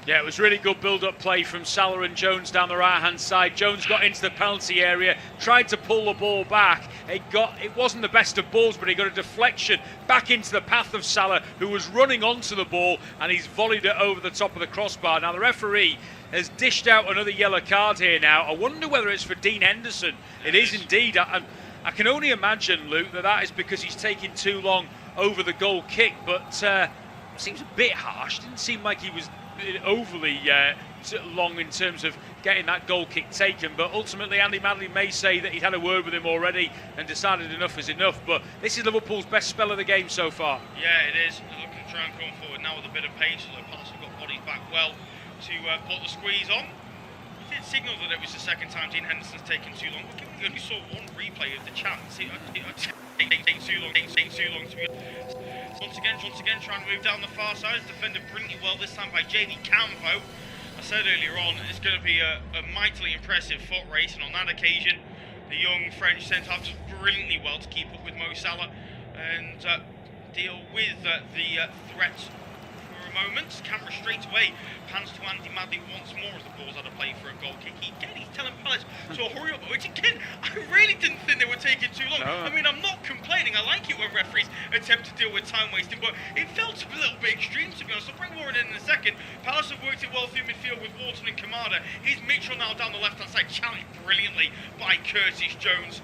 Yeah, it was really good build-up play from Salah and Jones down the right-hand side. Jones got into the penalty area, tried to pull the ball back. It wasn't the best of balls, but he got a deflection back into the path of Salah, who was running onto the ball, and he's volleyed it over the top of the crossbar. Now, the referee has dished out another yellow card here now. I wonder whether it's for Dean Henderson. It is indeed. I can only imagine, Luke, that is because he's taking too long over the goal kick, but seems a bit harsh. Didn't seem like he was overly long in terms of getting that goal kick taken, but ultimately Andy Madley may say that he'd had a word with him already and decided enough is enough. But this is Liverpool's best spell of the game so far. Yeah, it is. They're looking to try and come forward now with a bit of pace, although Palace have got bodies back well to put the squeeze on. It did signal that it was the second time Dean Henderson's taken too long. We only saw one replay of the chance. It takes too long to be. Once again, trying to move down the far side. Defended brilliantly well this time by JD Campo. I said earlier on, it's going to be a mightily impressive foot race, and on that occasion, the young French centre-half does brilliantly well to keep up with Mo Salah and deal with the threat for a moment. Camera straight away pans to Andy Madley once more as the ball's out of play for a goal kick. He's telling Palace to hurry up, which again, I really didn't think they were taking too long. No. I mean, I'm not complaining. I like it when referees attempt to deal with time wasting, but it felt a little bit extreme, to be honest. I'll bring Warren in a second. Palace have worked it well through midfield with Wharton and Kamada. Here's Mitchell now down the left-hand side, challenged brilliantly by Curtis Jones.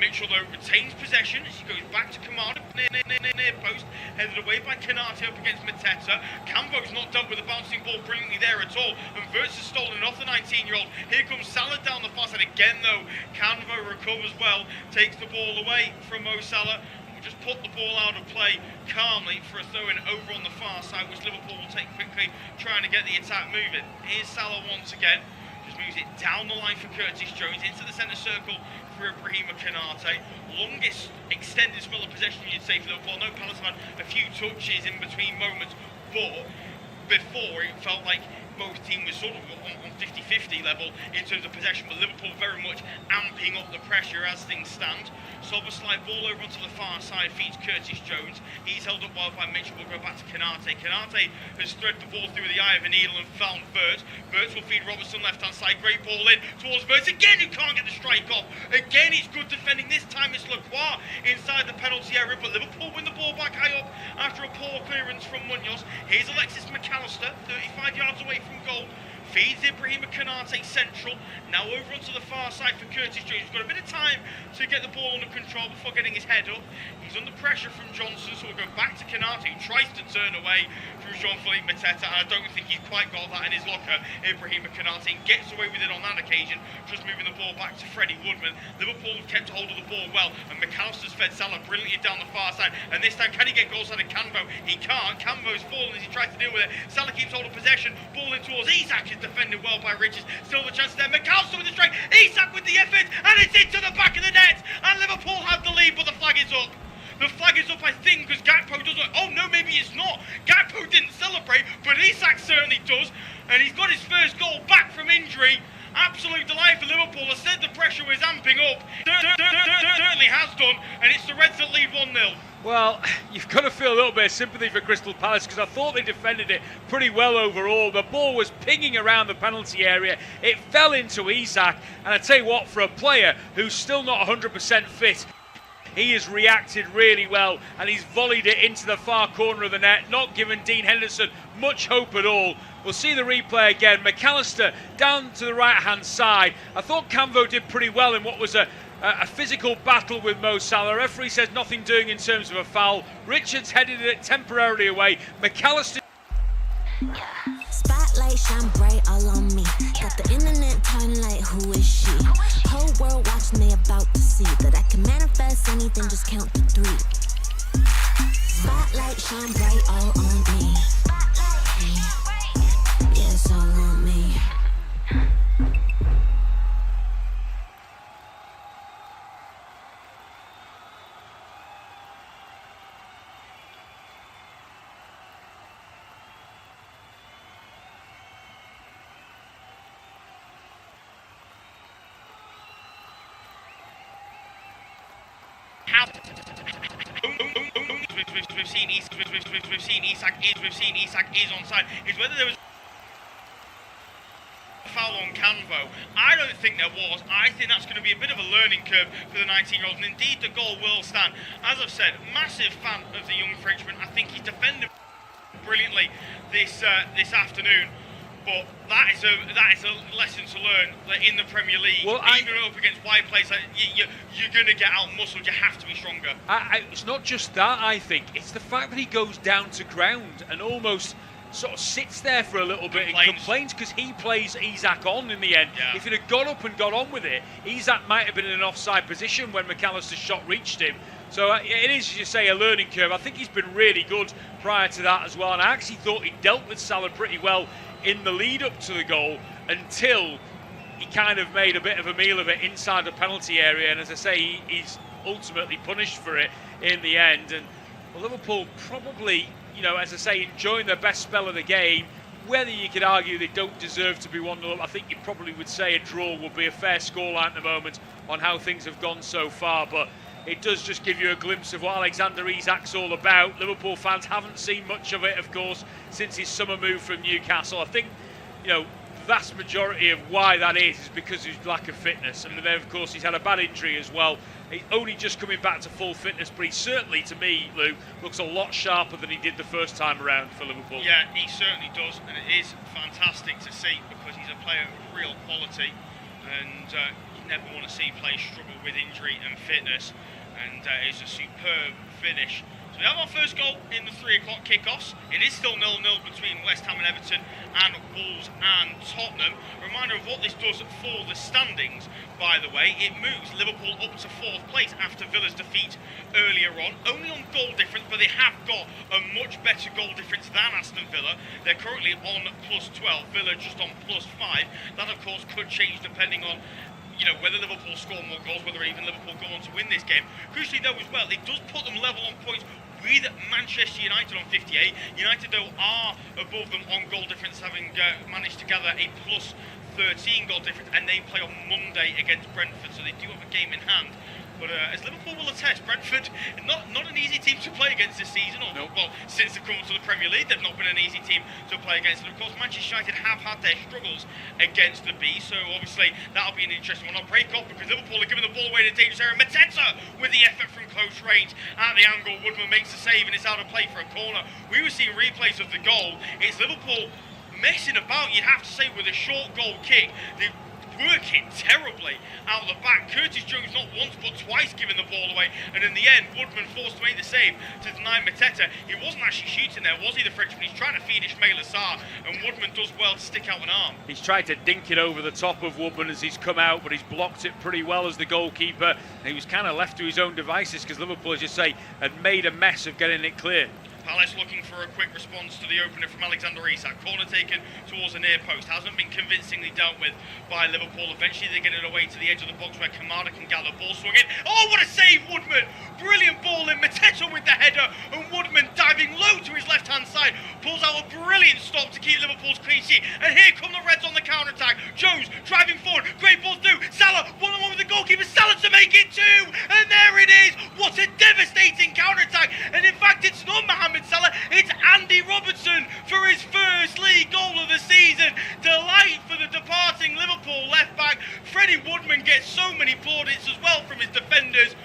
Mitchell, though, retains possession as he goes back to Kamada, near post, headed away by Kanate up against Mateta. Cambo's not dealt with the bouncing ball brilliantly there at all, and Wirtz has stolen off the 19-year-old. Here comes Salah down the far side again, though. Canvo recovers well, takes the ball away from Mo Salah. We'll just put the ball out of play calmly for a throw-in over on the far side, which Liverpool will take quickly, trying to get the attack moving. Here's Salah once again. Just moves it down the line for Curtis Jones, into the centre circle for Ibrahima Kanate. Longest extended spell of possession, you'd say, for Liverpool. I know Palace had a few touches in between moments, but before it felt like both teams were sort of on 50-50 level in terms of possession, but Liverpool very much amping up the pressure as things stand. So a slight ball over onto the far side feeds Curtis Jones. He's held up well by Mitchell. We'll go back to Canate. Canate has thread the ball through the eye of a needle and found Wirtz. Wirtz will feed Robertson left hand side. Great ball in towards Wirtz again, who can't get the strike off. Again, it's good defending. This time it's Lacroix inside the penalty area, but Liverpool win the ball back high up after a poor clearance from Munoz. Here's Alexis McAllister, 35 yards away from goal. Feeds Ibrahima Konate central. Now over onto the far side for Curtis Jones. He's got a bit of time to get the ball under control before getting his head up. He's under pressure from Johnson, so we'll go back to Konate, who tries to turn away from Jean-Philippe Mateta, and I don't think he's quite got that in his locker. Ibrahima Konate gets away with it on that occasion, just moving the ball back to Freddie Woodman. Liverpool have kept hold of the ball well, and McAllister's fed Salah brilliantly down the far side, and this time can he get goals out of Canvo? He can't. Canvo's fallen as he tries to deal with it. Salah keeps hold of possession, ball in towards Isak, is defended well by Richards. Still the chance there. McAllister with the strike. Isak with the effort, and it's into the back of the net. And Liverpool have the lead, but the flag is up. The flag is up, I think, because Gakpo doesn't. Oh no, maybe it's not. Gakpo didn't celebrate, but Isak certainly does, and he's got his first goal back from injury. Absolute delight for Liverpool. I said the pressure was amping up. Certainly has done, and it's the Reds that lead 1-0. Well, you've got to feel a little bit of sympathy for Crystal Palace, because I thought they defended it pretty well overall. The ball was pinging around the penalty area. It fell into Isak, and I tell you what, for a player who's still not 100% fit, he has reacted really well, and he's volleyed it into the far corner of the net, not giving Dean Henderson much hope at all. We'll see the replay again. McAllister down to the right-hand side. I thought Canvo did pretty well in what was a physical battle with Mo Salah. The referee says nothing doing in terms of a foul. Richards headed it temporarily away. McAllister... Spotlight shine bright all on me. Got the internet talking like, who is she? Whole world watching, they about to see that I can manifest anything, just count to 3. Spotlight shine bright all on me. Yeah, it's all on me. We've seen Isak is onside. Is whether there was a foul on Canvo. I don't think there was. I think that's going to be a bit of a learning curve for the 19-year-old, and indeed the goal will stand. As I've said, massive fan of the young Frenchman. I think he's defended brilliantly this afternoon. But that is a lesson to learn that in the Premier League, even up against wide players, you're going to get out-muscled. You have to be stronger. It's not just that, I think. It's the fact that he goes down to ground and almost sort of sits there for a little bit and complains, because he plays Isak on in the end. Yeah. If he'd have got up and got on with it, Isak might have been in an offside position when McAllister's shot reached him. So it is, as you say, a learning curve. I think he's been really good prior to that as well, and I actually thought he dealt with Salah pretty well in the lead up to the goal until he kind of made a bit of a meal of it inside the penalty area, and as I say, he's ultimately punished for it in the end. And well, Liverpool probably, you know, as I say, enjoying their best spell of the game. Whether you could argue they don't deserve to be 1-0 up, I think you probably would say a draw would be a fair scoreline at the moment on how things have gone so far, but it does just give you a glimpse of what Alexander Isak's all about. Liverpool fans haven't seen much of it, of course, since his summer move from Newcastle. I think, you know, the vast majority of why that is because of his lack of fitness. And then, of course, he's had a bad injury as well. He's only just coming back to full fitness, but he certainly, to me, Lou, looks a lot sharper than he did the first time around for Liverpool. Yeah, he certainly does, and it is fantastic to see because he's a player of real quality, and you never want to see players struggle with injury and fitness. And it's a superb finish. So we have our first goal in the 3 o'clock kickoffs. It is still 0-0 between West Ham and Everton and Wolves and Tottenham. A reminder of what this does for the standings, by the way. It moves Liverpool up to 4th place after Villa's defeat earlier on. Only on goal difference, but they have got a much better goal difference than Aston Villa. They're currently on +12. Villa just on +5. That, of course, could change depending on, you know, whether Liverpool score more goals, whether even Liverpool go on to win this game. Crucially, though, as well, it does put them level on points with Manchester United on 58. United, though, are above them on goal difference, having managed to gather a plus 13 goal difference, and they play on Monday against Brentford, so they do have a game in hand. But as Liverpool will attest, Brentford, not an easy team to play against this season. Well, since they've come to the Premier League, they've not been an easy team to play against. And of course, Manchester United have had their struggles against the Bees, so obviously that'll be an interesting one. I'll break up because Liverpool are giving the ball away in a dangerous area. Mateta with the effort from close range at the angle. Woodman makes the save and it's out of play for a corner. We were seeing replays of the goal. It's Liverpool messing about, you'd have to say, with a short goal kick. They're working terribly out of the back. Curtis Jones not once but twice giving the ball away, and in the end Woodman forced to make the save to deny Mateta. He wasn't actually shooting there, was he, the Frenchman? He's trying to feed Ismail Assar, and Woodman does well to stick out an arm. He's tried to dink it over the top of Woodman as he's come out, but he's blocked it pretty well as the goalkeeper. And he was kind of left to his own devices because Liverpool, as you say, had made a mess of getting it clear. Palace looking for a quick response to the opener from Alexander Isak. Corner taken towards the near post. Hasn't been convincingly dealt with by Liverpool. Eventually they get it away to the edge of the box where Kamada can gather. Ball swung in. Oh, what a save, Woodman! Brilliant ball in. Mateta with the header, and Woodman diving low to his left-hand side. Pulls out a brilliant stop to keep Liverpool's clean sheet. And here come the Reds on the counter-attack. Jones driving forward. Great ball through. Salah, one-on-one with the goalkeeper. Salah to make it two! And there it is! What a devastating counter-attack! And in fact, it's not Mohamed Salah, it's Andy Robertson for his first league goal of the season. Delight for the departing Liverpool left-back. Freddie Woodman gets so many plaudits as well from his defenders.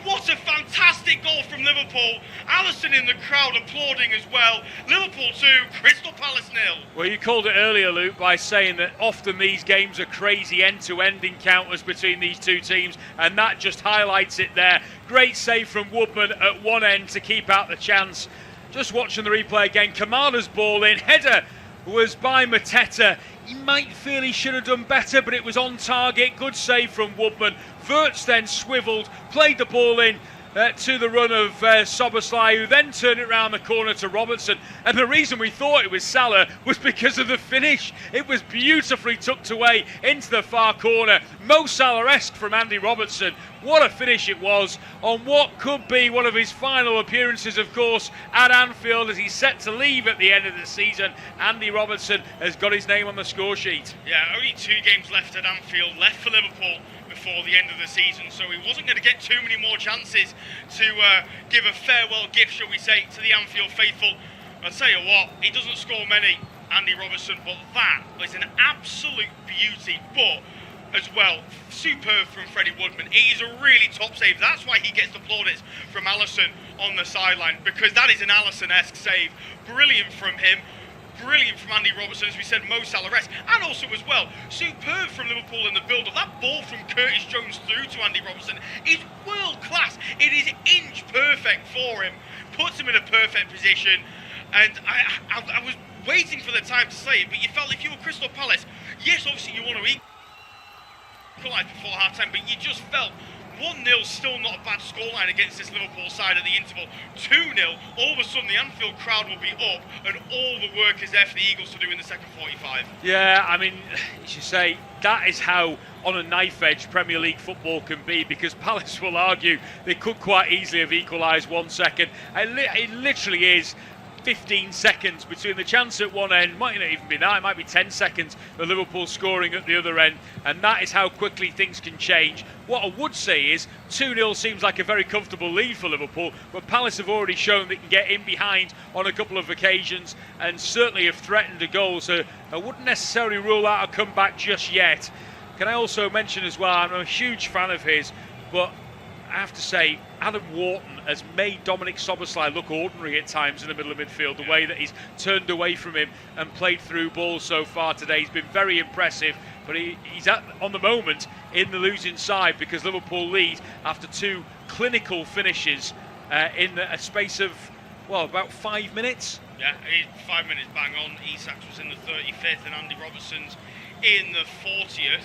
What a fantastic goal from Liverpool. Alisson in the crowd applauding as well. Liverpool 2, Crystal Palace 0. Well, you called it earlier, Luke, by saying that often these games are crazy end-to-end encounters between these two teams, and that just highlights it there. Great save from Woodman at one end to keep out the chance. Just watching the replay again, Kamada's ball in, header was by Mateta. He might feel he should have done better, but it was on target. Good save from Woodman. Wirtz then swivelled, played the ball in to the run of Szoboszlai, who then turned it around the corner to Robertson. And the reason we thought it was Salah was because of the finish. It was beautifully tucked away into the far corner. Mo Salah-esque from Andy Robertson. What a finish it was on what could be one of his final appearances, of course, at Anfield as he's set to leave at the end of the season. Andy Robertson has got his name on the score sheet. Yeah, only 2 games left at Anfield, left for Liverpool before the end of the season, so he wasn't going to get too many more chances to give a farewell gift, shall we say, to the Anfield faithful. I'll tell you what, he doesn't score many, Andy Robertson, but that is an absolute beauty. But as well, superb from Freddie Woodman. It is a really top save. That's why he gets the plaudits from Alisson on the sideline, because that is an Alisson-esque save. Brilliant from him. Brilliant from Andy Robertson, as we said, Mo Salah-esque, and also as well, superb from Liverpool in the build-up. That ball from Curtis Jones through to Andy Robertson is world-class. It is inch perfect for him, puts him in a perfect position, and I was waiting for the time to say it, but you felt if you were Crystal Palace, yes, obviously you want to equalise before half-time, but you just felt 1-0 still not a bad scoreline against this Liverpool side at the interval. 2-0, all of a sudden the Anfield crowd will be up and all the work is there for the Eagles to do in the second 45. Yeah, I mean, as you say, that is how on a knife edge Premier League football can be, because Palace will argue they could quite easily have equalised 1 second. It literally is 15 seconds between the chance at one end, might not even be that, it might be 10 seconds of Liverpool scoring at the other end, and that is how quickly things can change. What I would say is 2-0 seems like a very comfortable lead for Liverpool, but Palace have already shown they can get in behind on a couple of occasions and certainly have threatened a goal, so I wouldn't necessarily rule out a comeback just yet. Can I also mention as well, I'm a huge fan of his, but I have to say, Adam Wharton has made Dominic Szoboszlai look ordinary at times in the middle of midfield. The way that he's turned away from him and played through balls so far today has been very impressive. But he's on the moment in the losing side because Liverpool lead after 2 clinical finishes in a space of, well, about 5 minutes. Yeah, 5 minutes bang on. Isak's was in the 35th and Andy Robertson's in the 40th.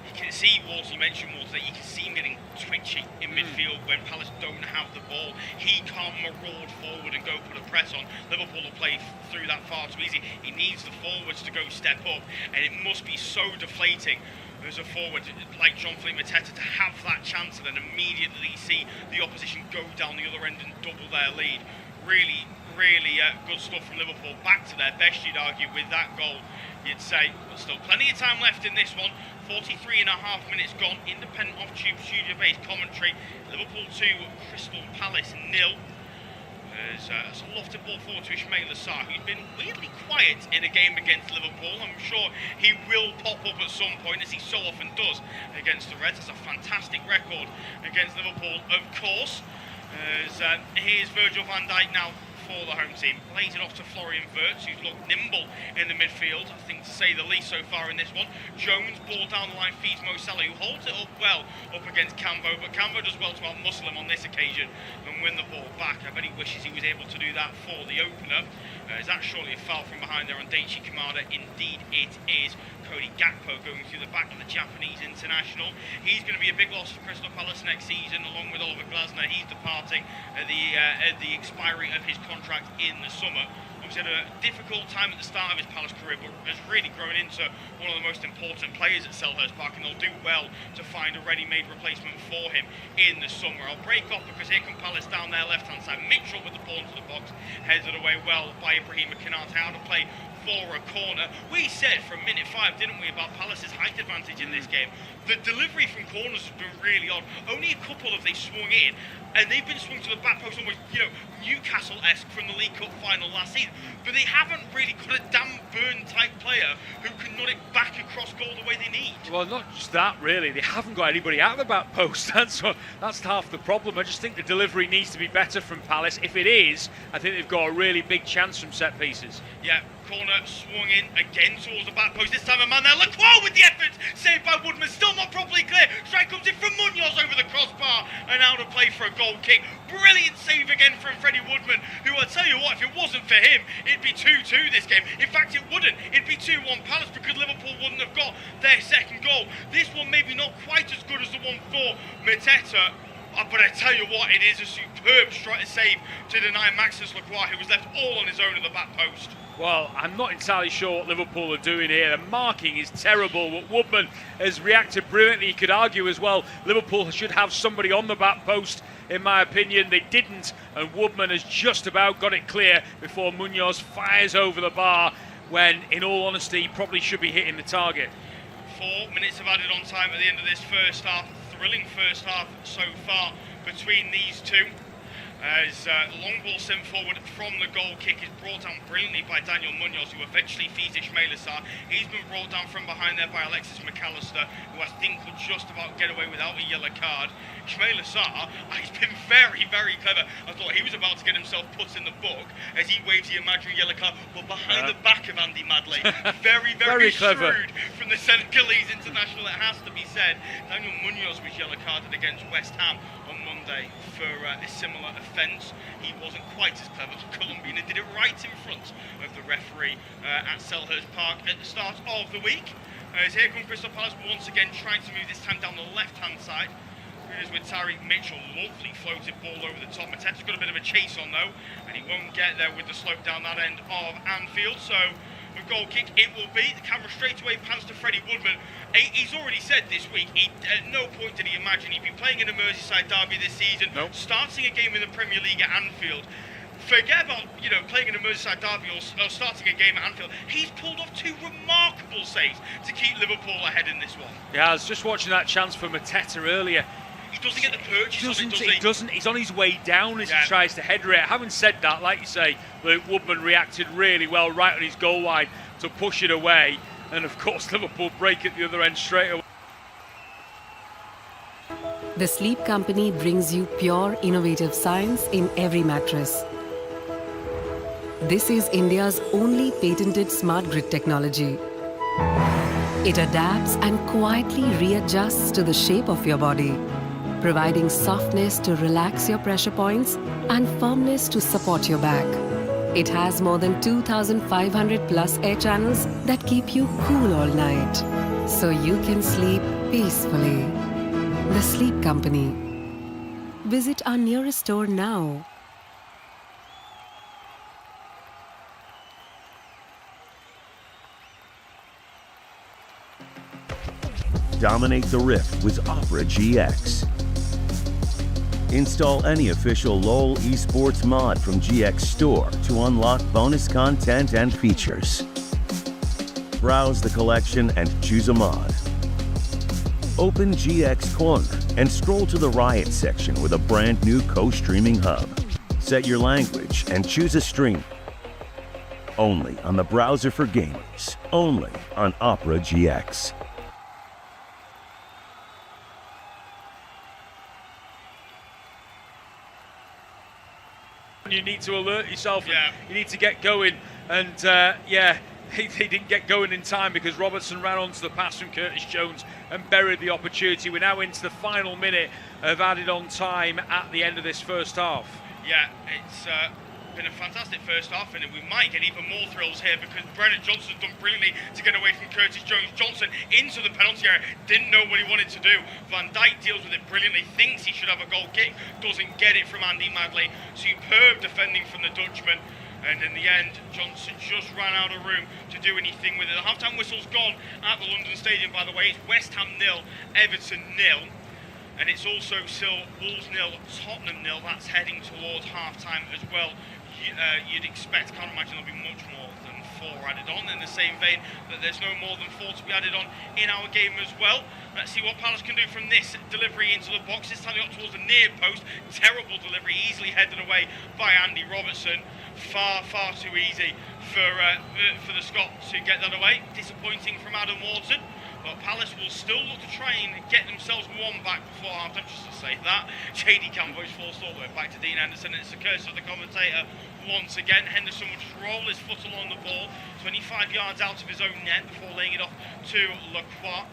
You can see, you mentioned Walter, that you can see him getting twitchy in midfield when Palace don't have the ball. He can't maraud forward and go put a press on. Liverpool will play through that far too easy. He needs the forwards to go step up, and it must be so deflating as a forward like Jean-Philippe Mateta to have that chance and then immediately see the opposition go down the other end and double their lead. Really good stuff from Liverpool. Back to their best, you'd argue, with that goal, you'd say. But still plenty of time left in this one. 43 and a half minutes gone. Independent off-tube studio-based commentary. Liverpool 2, Crystal Palace 0. There's a lofted ball forward to Ismail Assar, who's been weirdly quiet in a game against Liverpool. I'm sure he will pop up at some point, as he so often does against the Reds. It's a fantastic record against Liverpool, of course. Here's Virgil van Dijk now for the home team. Plays it off to Florian Wirtz, who's looked nimble in the midfield, I think, to say the least so far in this one. Jones, ball down the line, feeds Mo Salah, who holds it up well up against Cambo, but Cambo does well to out-muscle him on this occasion and win the ball back. I bet he wishes he was able to do that for the opener. Is that surely a foul from behind there on Daichi Kamada? Indeed it is. Cody Gakpo going through the back of the Japanese international. He's going to be a big loss for Crystal Palace next season, along with Oliver Glasner. He's departing at the expiry of his contract in the summer. Obviously had a difficult time at the start of his Palace career, but has really grown into one of the most important players at Selhurst Park, and they'll do well to find a ready-made replacement for him in the summer. I'll break off because here come Palace down their left-hand side. Mitchell with the ball into the box, headed away well by Ibrahim Konate. How to play for a corner. We said from minute 5, didn't we, about Palace's height advantage in this game. The delivery from corners has been really odd. Only a couple have they swung in, and they've been swung to the back post, almost, Newcastle-esque from the League Cup final last season. But they haven't really got a Dan Burn-type player who can nut it back across goal the way they need. Well, not just that, really. They haven't got anybody at the back post. That's half the problem. I just think the delivery needs to be better from Palace. If it is, I think they've got a really big chance from set pieces. Yeah. Corner swung in again towards the back post. This time a man there. Lacroix with the effort. Saved by Woodman. Still not properly clear. Strike comes in from Munoz over the crossbar. And out of play for a goal kick. Brilliant save again from Freddie Woodman, who, I tell you what, if it wasn't for him, it'd be 2-2 this game. In fact, it wouldn't. It'd be 2-1 Palace because Liverpool wouldn't have got their second goal. This one maybe not quite as good as the one for Mateta. But I tell you what, it is a superb save to deny Maxence Lacroix, who was left all on his own at the back post. Well, I'm not entirely sure what Liverpool are doing here. The marking is terrible, but Woodman has reacted brilliantly. You could argue as well, Liverpool should have somebody on the back post, in my opinion. They didn't, and Woodman has just about got it clear before Munoz fires over the bar, when, in all honesty, he probably should be hitting the target. 4 minutes have added on time at the end of this first half. Thrilling first half so far between these two. As long ball sent forward from the goal kick is brought down brilliantly by Daniel Munoz, who eventually feeds Ismail Assar. He's been brought down from behind there by Alexis McAllister, who I think could just about get away without a yellow card. Ismail Assar, he's been very, very clever. I thought he was about to get himself put in the book as he waves the imaginary yellow card, but behind the back of Andy Madley. Very, very clever. Shrewd from the Senegalese international, it has to be said. Daniel Munoz was yellow carded against West Ham on Monday for a similar offence. He wasn't quite as clever. Colombina did it right in front of the referee at Selhurst Park at the start of the week. As here come Crystal Palace once again, trying to move this time down the left-hand side. It is with Tyreek Mitchell. Lovely floated ball over the top. Mateta's got a bit of a chase on though, and he won't get there with the slope down that end of Anfield. So a goal kick it will be. The camera straight away pans to Freddie Woodman. He's already said this week, at no point did he imagine he'd be playing in a Merseyside derby this season, starting a game in the Premier League at Anfield. Forget about, playing in a Merseyside derby or starting a game at Anfield. He's pulled off 2 remarkable saves to keep Liverpool ahead in this one. Yeah, I was just watching that chance for Mateta earlier. He doesn't get the purchase on it, does he? He doesn't. He's on his way down as he tries to header it. Having said that, like you say, Luke Woodman reacted really well right on his goal line to push it away. And of course, Liverpool break at the other end straight away. The Sleep Company brings you pure, innovative science in every mattress. This is India's only patented smart grid technology. It adapts and quietly readjusts to the shape of your body, providing softness to relax your pressure points and firmness to support your back. It has more than 2,500 plus air channels that keep you cool all night, so you can sleep peacefully. The Sleep Company. Visit our nearest store now. dominate the rift with Opera GX. Install any official LoL esports mod from GX Store to unlock bonus content and features. Browse the collection and choose a mod. Open GX Corner and scroll to the Riot section with a brand new co-streaming hub. Set your language and choose a stream. Only on the browser for gamers. Only on Opera GX. You need to alert yourself. Yeah. You need to get going. And he didn't get going in time because Robertson ran onto the pass from Curtis Jones and buried the opportunity. We're now into the final minute of added on time at the end of this first half. Yeah, it's been a fantastic first half, and we might get even more thrills here because Brennan Johnson's done brilliantly to get away from Curtis Jones. Johnson into the penalty area, didn't know what he wanted to do. Van Dijk deals with it brilliantly, thinks he should have a goal kick, doesn't get it from Andy Madley. Superb defending from the Dutchman. And in the end, Johnson just ran out of room to do anything with it. The half-time whistle's gone at the London Stadium, by the way. It's West Ham 0, Everton 0. And it's also still Wolves 0, Tottenham 0. That's heading towards half-time as well. You'd expect, can't imagine there'll be much more than 4 added on. In the same vein that there's no more than 4 to be added on in our game as well. Let's see what Palace can do from this delivery into the box. This time they got towards the near post. Terrible delivery, easily headed away by Andy Robertson. Far too easy for the Scots to get that away. Disappointing from Adam Wharton. But Palace will still look to try and get themselves one back before half-time, just to say that. JD Campbell is forced all the way back to Dean Henderson, and it's the curse of the commentator once again. Henderson will just roll his foot along the ball, 25 yards out of his own net before laying it off to Lacroix.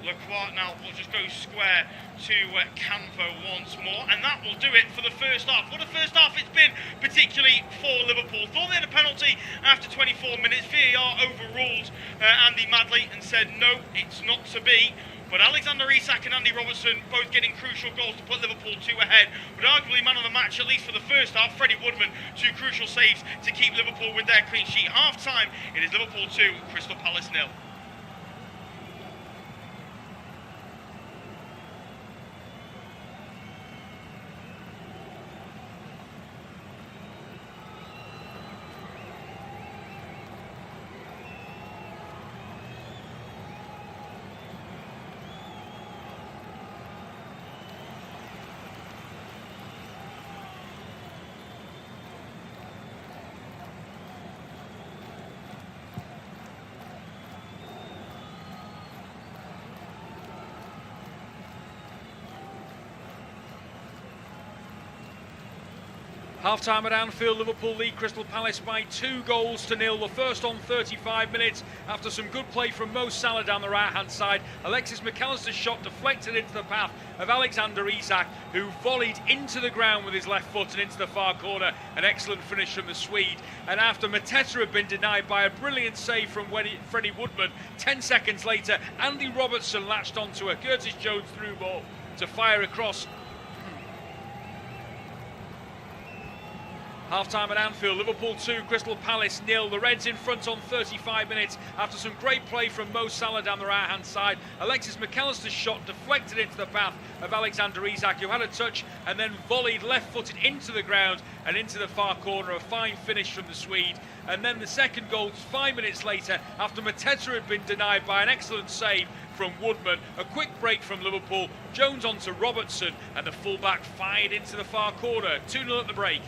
Lacroix now will just go square to Canvo once more, and that will do it for the first half. What a first half it's been, particularly for Liverpool. Thought they had a penalty after 24 minutes. VAR overruled Andy Madley and said no, it's not to be. But Alexander Isak and Andy Robertson both getting crucial goals to put Liverpool 2 ahead. But arguably man of the match, at least for the first half, Freddie Woodman, 2 crucial saves to keep Liverpool with their clean sheet. Half time, it is Liverpool 2, Crystal Palace 0. Half-time at Anfield, Liverpool lead Crystal Palace by 2-0. The first on 35 minutes after some good play from Mo Salah down the right-hand side. Alexis McAllister's shot deflected into the path of Alexander Isak, who volleyed into the ground with his left foot and into the far corner. An excellent finish from the Swede. And after Mateta had been denied by a brilliant save from Freddie Woodman, 10 seconds later, Andy Robertson latched onto a Curtis Jones through ball to fire across. Half-time at Anfield, Liverpool 2, Crystal Palace 0. The Reds in front on 35 minutes after some great play from Mo Salah down the right-hand side. Alexis McAllister's shot deflected into the path of Alexander Isak, who had a touch and then volleyed left-footed into the ground and into the far corner. A fine finish from the Swede. And then the second goal 5 minutes later after Mateta had been denied by an excellent save from Woodman. A quick break from Liverpool. Jones onto Robertson and the fullback fired into the far corner. 2-0 at the break.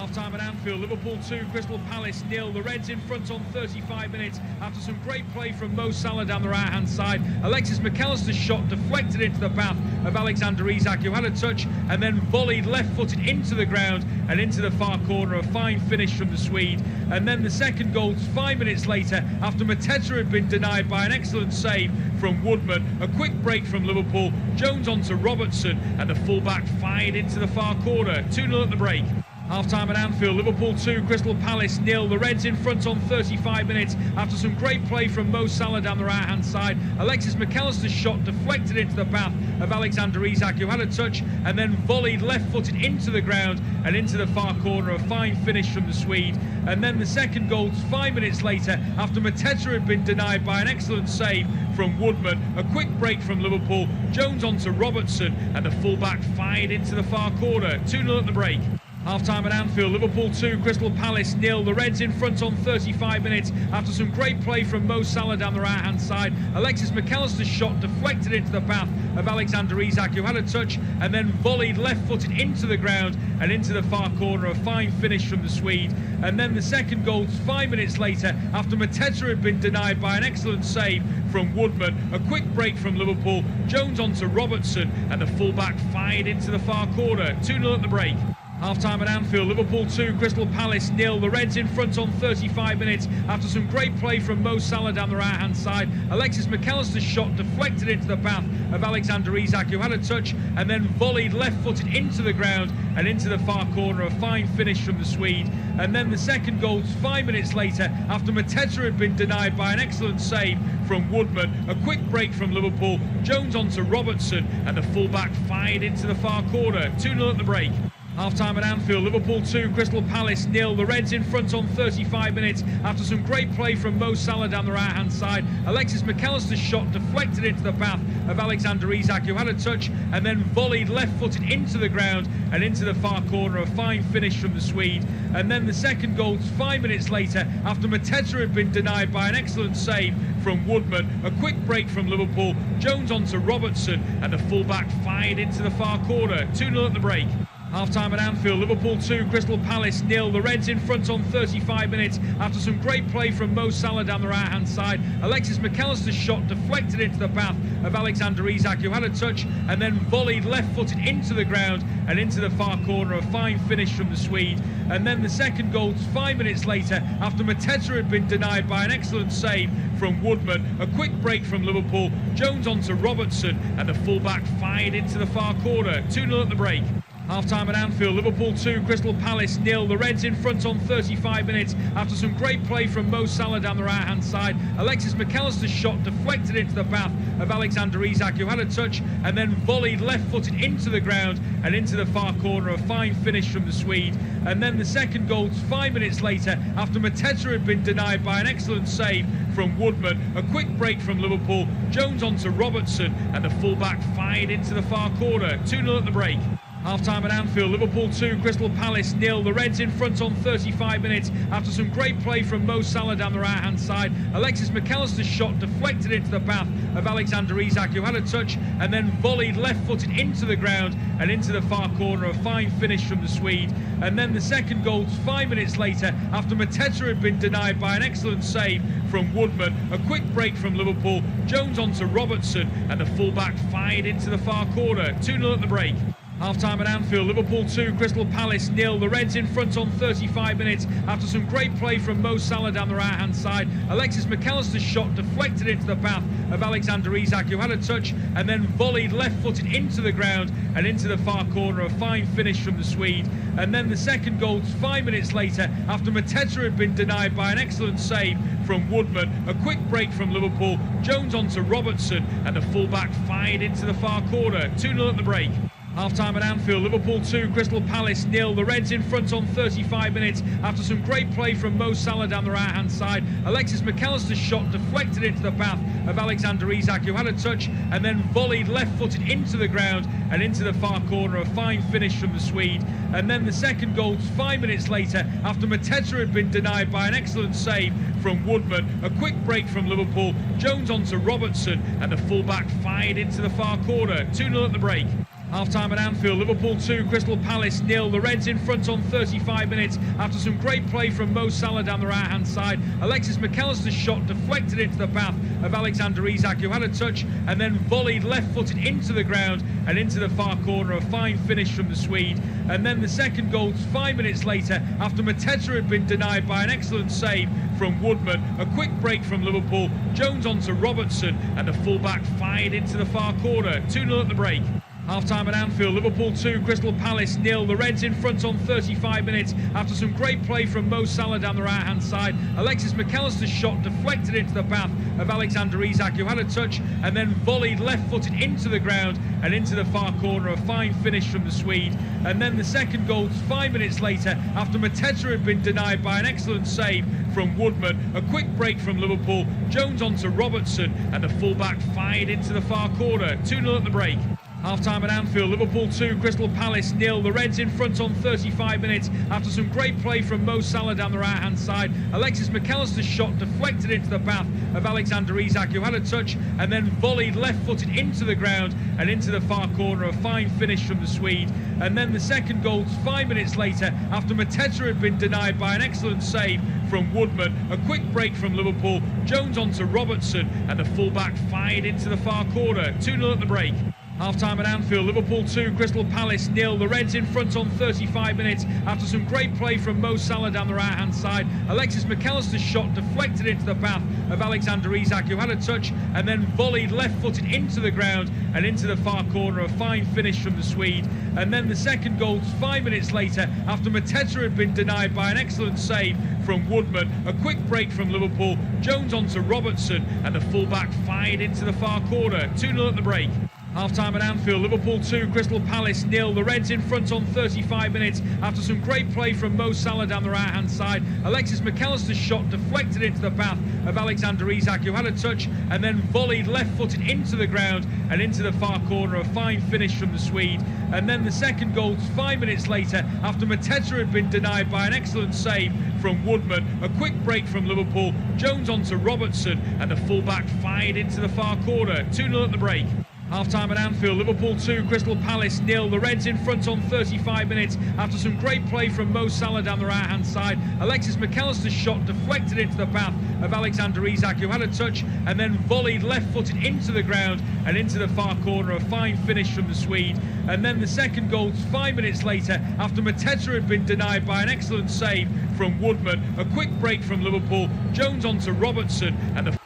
Half-time at Anfield, Liverpool 2, Crystal Palace 0. The Reds in front on 35 minutes after some great play from Mo Salah down the right-hand side. Alexis McAllister's shot deflected into the path of Alexander Isak, who had a touch and then volleyed left-footed into the ground and into the far corner. A fine finish from the Swede. And then the second goal 5 minutes later after Mateta had been denied by an excellent save from Woodman. A quick break from Liverpool, Jones onto Robertson, and the fullback fired into the far corner. 2-0 at the break. Half-time at Anfield, Liverpool 2, Crystal Palace 0. The Reds in front on 35 minutes after some great play from Mo Salah down the right-hand side. Alexis McAllister's shot deflected into the path of Alexander Isak, who had a touch and then volleyed left-footed into the ground and into the far corner. A fine finish from the Swede. And then the second goal 5 minutes later after Mateta had been denied by an excellent save from Woodman. A quick break from Liverpool, Jones onto Robertson, and the fullback fired into the far corner. 2-0 at the break. Half-time at Anfield, Liverpool 2, Crystal Palace 0. The Reds in front on 35 minutes after some great play from Mo Salah down the right-hand side. Alexis McAllister's shot deflected into the path of Alexander Isak, who had a touch and then volleyed left-footed into the ground and into the far corner. A fine finish from the Swede. And then the second goal 5 minutes later after Mateta had been denied by an excellent save from Woodman. A quick break from Liverpool, Jones onto Robertson, and the fullback fired into the far corner. 2-0 at the break. Half-time at Anfield, Liverpool 2, Crystal Palace 0. The Reds in front on 35 minutes after some great play from Mo Salah down the right-hand side. Alexis McAllister's shot deflected into the path of Alexander Isak, who had a touch and then volleyed left-footed into the ground and into the far corner. A fine finish from the Swede. And then the second goal 5 minutes later after Mateta had been denied by an excellent save from Woodman. A quick break from Liverpool, Jones onto Robertson, and the fullback fired into the far corner. 2-0 at the break. Half-time at Anfield, Liverpool 2, Crystal Palace 0. The Reds in front on 35 minutes after some great play from Mo Salah down the right-hand side. Alexis McAllister's shot deflected into the path of Alexander Isak, who had a touch and then volleyed left-footed into the ground and into the far corner. A fine finish from the Swede. And then the second goal 5 minutes later after Mateta had been denied by an excellent save from Woodman. A quick break from Liverpool, Jones onto Robertson, and the fullback fired into the far corner. 2-0 at the break. Half-time at Anfield, Liverpool 2, Crystal Palace 0. The Reds in front on 35 minutes after some great play from Mo Salah down the right-hand side. Alexis McAllister's shot deflected into the path of Alexander Isak, who had a touch and then volleyed left-footed into the ground and into the far corner. A fine finish from the Swede. And then the second goal 5 minutes later after Mateta had been denied by an excellent save from Woodman. A quick break from Liverpool, Jones onto Robertson, and the fullback fired into the far corner. 2-0 at the break. Half-time at Anfield, Liverpool 2, Crystal Palace 0. The Reds in front on 35 minutes after some great play from Mo Salah down the right-hand side. Alexis McAllister's shot deflected into the path of Alexander Isak, who had a touch and then volleyed left-footed into the ground and into the far corner. A fine finish from the Swede. And then the second goal 5 minutes later after Mateta had been denied by an excellent save from Woodman. A quick break from Liverpool, Jones onto Robertson, and the fullback fired into the far corner. 2-0 at the break. Half-time at Anfield, Liverpool 2, Crystal Palace 0. The Reds in front on 35 minutes after some great play from Mo Salah down the right-hand side. Alexis McAllister's shot deflected into the path of Alexander Isak, who had a touch and then volleyed left-footed into the ground and into the far corner. A fine finish from the Swede. And then the second goal 5 minutes later after Mateta had been denied by an excellent save from Woodman. A quick break from Liverpool, Jones onto Robertson, and the fullback fired into the far corner. 2-0 at the break. Half-time at Anfield, Liverpool 2, Crystal Palace 0. The Reds in front on 35 minutes after some great play from Mo Salah down the right-hand side. Alexis McAllister's shot deflected into the path of Alexander Isak, who had a touch and then volleyed left-footed into the ground and into the far corner. A fine finish from the Swede. And then the second goal 5 minutes later after Mateta had been denied by an excellent save from Woodman. A quick break from Liverpool, Jones onto Robertson, and the fullback fired into the far corner. 2-0 at the break. Half-time at Anfield, Liverpool 2, Crystal Palace 0. The Reds in front on 35 minutes after some great play from Mo Salah down the right-hand side. Alexis McAllister's shot deflected into the path of Alexander Isak, who had a touch and then volleyed left-footed into the ground and into the far corner. A fine finish from the Swede. And then the second goal 5 minutes later after Mateta had been denied by an excellent save from Woodman. A quick break from Liverpool, Jones onto Robertson, and the fullback fired into the far corner. 2-0 at the break. Half-time at Anfield, Liverpool 2, Crystal Palace 0. The Reds in front on 35 minutes after some great play from Mo Salah down the right-hand side. Alexis McAllister's shot deflected into the path of Alexander Isak, who had a touch and then volleyed left-footed into the ground and into the far corner. A fine finish from the Swede. And then the second goal 5 minutes later after Mateta had been denied by an excellent save from Woodman. A quick break from Liverpool. Jones onto Robertson and the fullback fired into the far corner. 2-0 at the break. Half-time at Anfield, Liverpool 2, Crystal Palace 0. The Reds in front on 35 minutes after some great play from Mo Salah down the right-hand side. Alexis McAllister's shot deflected into the path of Alexander Isak, who had a touch and then volleyed left-footed into the ground and into the far corner. A fine finish from the Swede. And then the second goal 5 minutes later after Mateta had been denied by an excellent save from Woodman. A quick break from Liverpool. Jones onto Robertson and the fullback fired into the far corner. 2-0 at the break. Half-time at Anfield, Liverpool 2, Crystal Palace 0. The Reds in front on 35 minutes after some great play from Mo Salah down the right-hand side. Alexis McAllister's shot deflected into the path of Alexander Isak, who had a touch and then volleyed left-footed into the ground and into the far corner. A fine finish from the Swede. And then the second goal 5 minutes later after Mateta had been denied by an excellent save from Woodman. A quick break from Liverpool. Jones onto Robertson and the fullback fired into the far corner. 2-0 at the break. Half-time at Anfield, Liverpool 2, Crystal Palace 0. The Reds in front on 35 minutes after some great play from Mo Salah down the right-hand side. Alexis McAllister's shot deflected into the path of Alexander Isak, who had a touch and then volleyed left-footed into the ground and into the far corner. A fine finish from the Swede. And then the second goal 5 minutes later after Mateta had been denied by an excellent save from Woodman. A quick break from Liverpool. Jones onto Robertson and the fullback fired into the far corner. 2-0 at the break. Half-time at Anfield, Liverpool 2, Crystal Palace 0. The Reds in front on 35 minutes after some great play from Mo Salah down the right-hand side. Alexis McAllister's shot deflected into the path of Alexander Isak, who had a touch and then volleyed left-footed into the ground and into the far corner. A fine finish from the Swede. And then the second goal 5 minutes later after Mateta had been denied by an excellent save from Woodman. A quick break from Liverpool. Jones onto Robertson and the fullback fired into the far corner. 2-0 at the break. Half-time at Anfield, Liverpool 2, Crystal Palace 0. The Reds in front on 35 minutes after some great play from Mo Salah down the right-hand side. Alexis McAllister's shot deflected into the path of Alexander Isak, who had a touch and then volleyed left-footed into the ground and into the far corner. A fine finish from the Swede. And then the second goal 5 minutes later after Mateta had been denied by an excellent save from Woodman. A quick break from Liverpool. Jones onto Robertson and the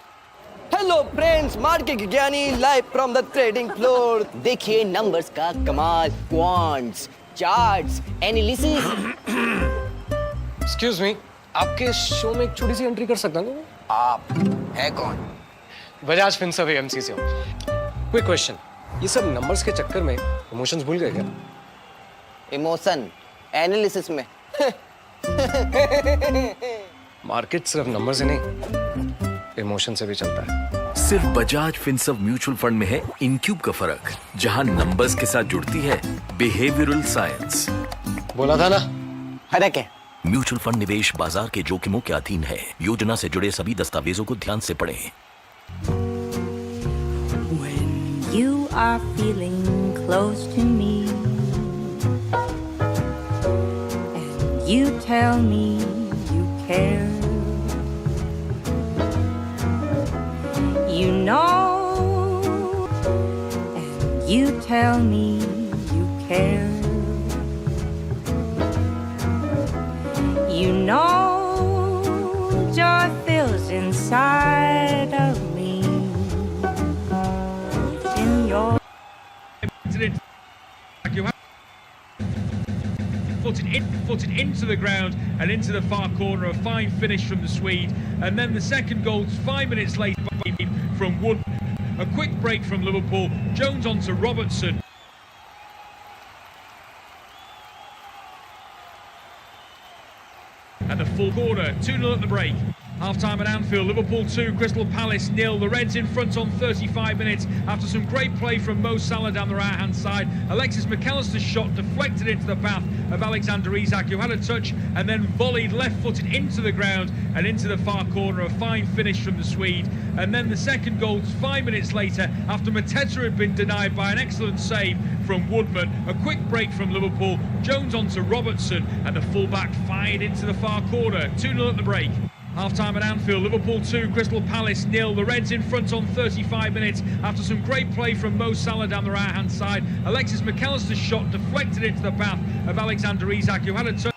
hello friends market Gyani live from the trading floor देखिए numbers का कमाल quants charts analysis excuse me आपके show में एक छोटी सी entry कर सकता हूँ आप है कौन बजाज फिनसर्व एएमसी से हूँ क्विक क्वेश्चन ये सब नंबर्स के चक्कर में इमोशंस भूल गए क्या इमोशन एनालिसिस में मार्केट सिर्फ नंबर से नहीं इमोशन से भी चलता है सिर्फ बजाज फिनसर्व म्यूचुअल फंड में है इनक्यूब का फर्क जहां नंबर्स के साथ जुड़ती है बिहेवियरल साइंस बोला था ना फर्क है म्यूचुअल फंड निवेश बाजार के जोखिमों के अधीन है योजना से जुड़े सभी दस्तावेजों को ध्यान से पढ़ें When you are feeling close to me and you tell me you care you know, and you tell me you care. You know, joy fills inside of me. In your footed into the ground and into the far corner. A fine finish from the Swede. And then the second goal 5 minutes later from Wood. A quick break from Liverpool. Jones onto Robertson. And the full corner. 2-0 at the break. Half-time at Anfield, Liverpool 2, Crystal Palace 0. The Reds in front on 35 minutes after some great play from Mo Salah down the right-hand side. Alexis McAllister's shot deflected into the path of Alexander Isak, who had a touch and then volleyed left-footed into the ground and into the far corner. A fine finish from the Swede. And then the second goal 5 minutes later after Mateta had been denied by an excellent save from Woodman. A quick break from Liverpool. Jones onto Robertson and the fullback fired into the far corner. 2-0 at the break. Half-time at Anfield, Liverpool 2, Crystal Palace 0. The Reds in front on 35 minutes after some great play from Mo Salah down the right-hand side. Alexis McAllister's shot deflected into the path of Alexander Isak, who had a touch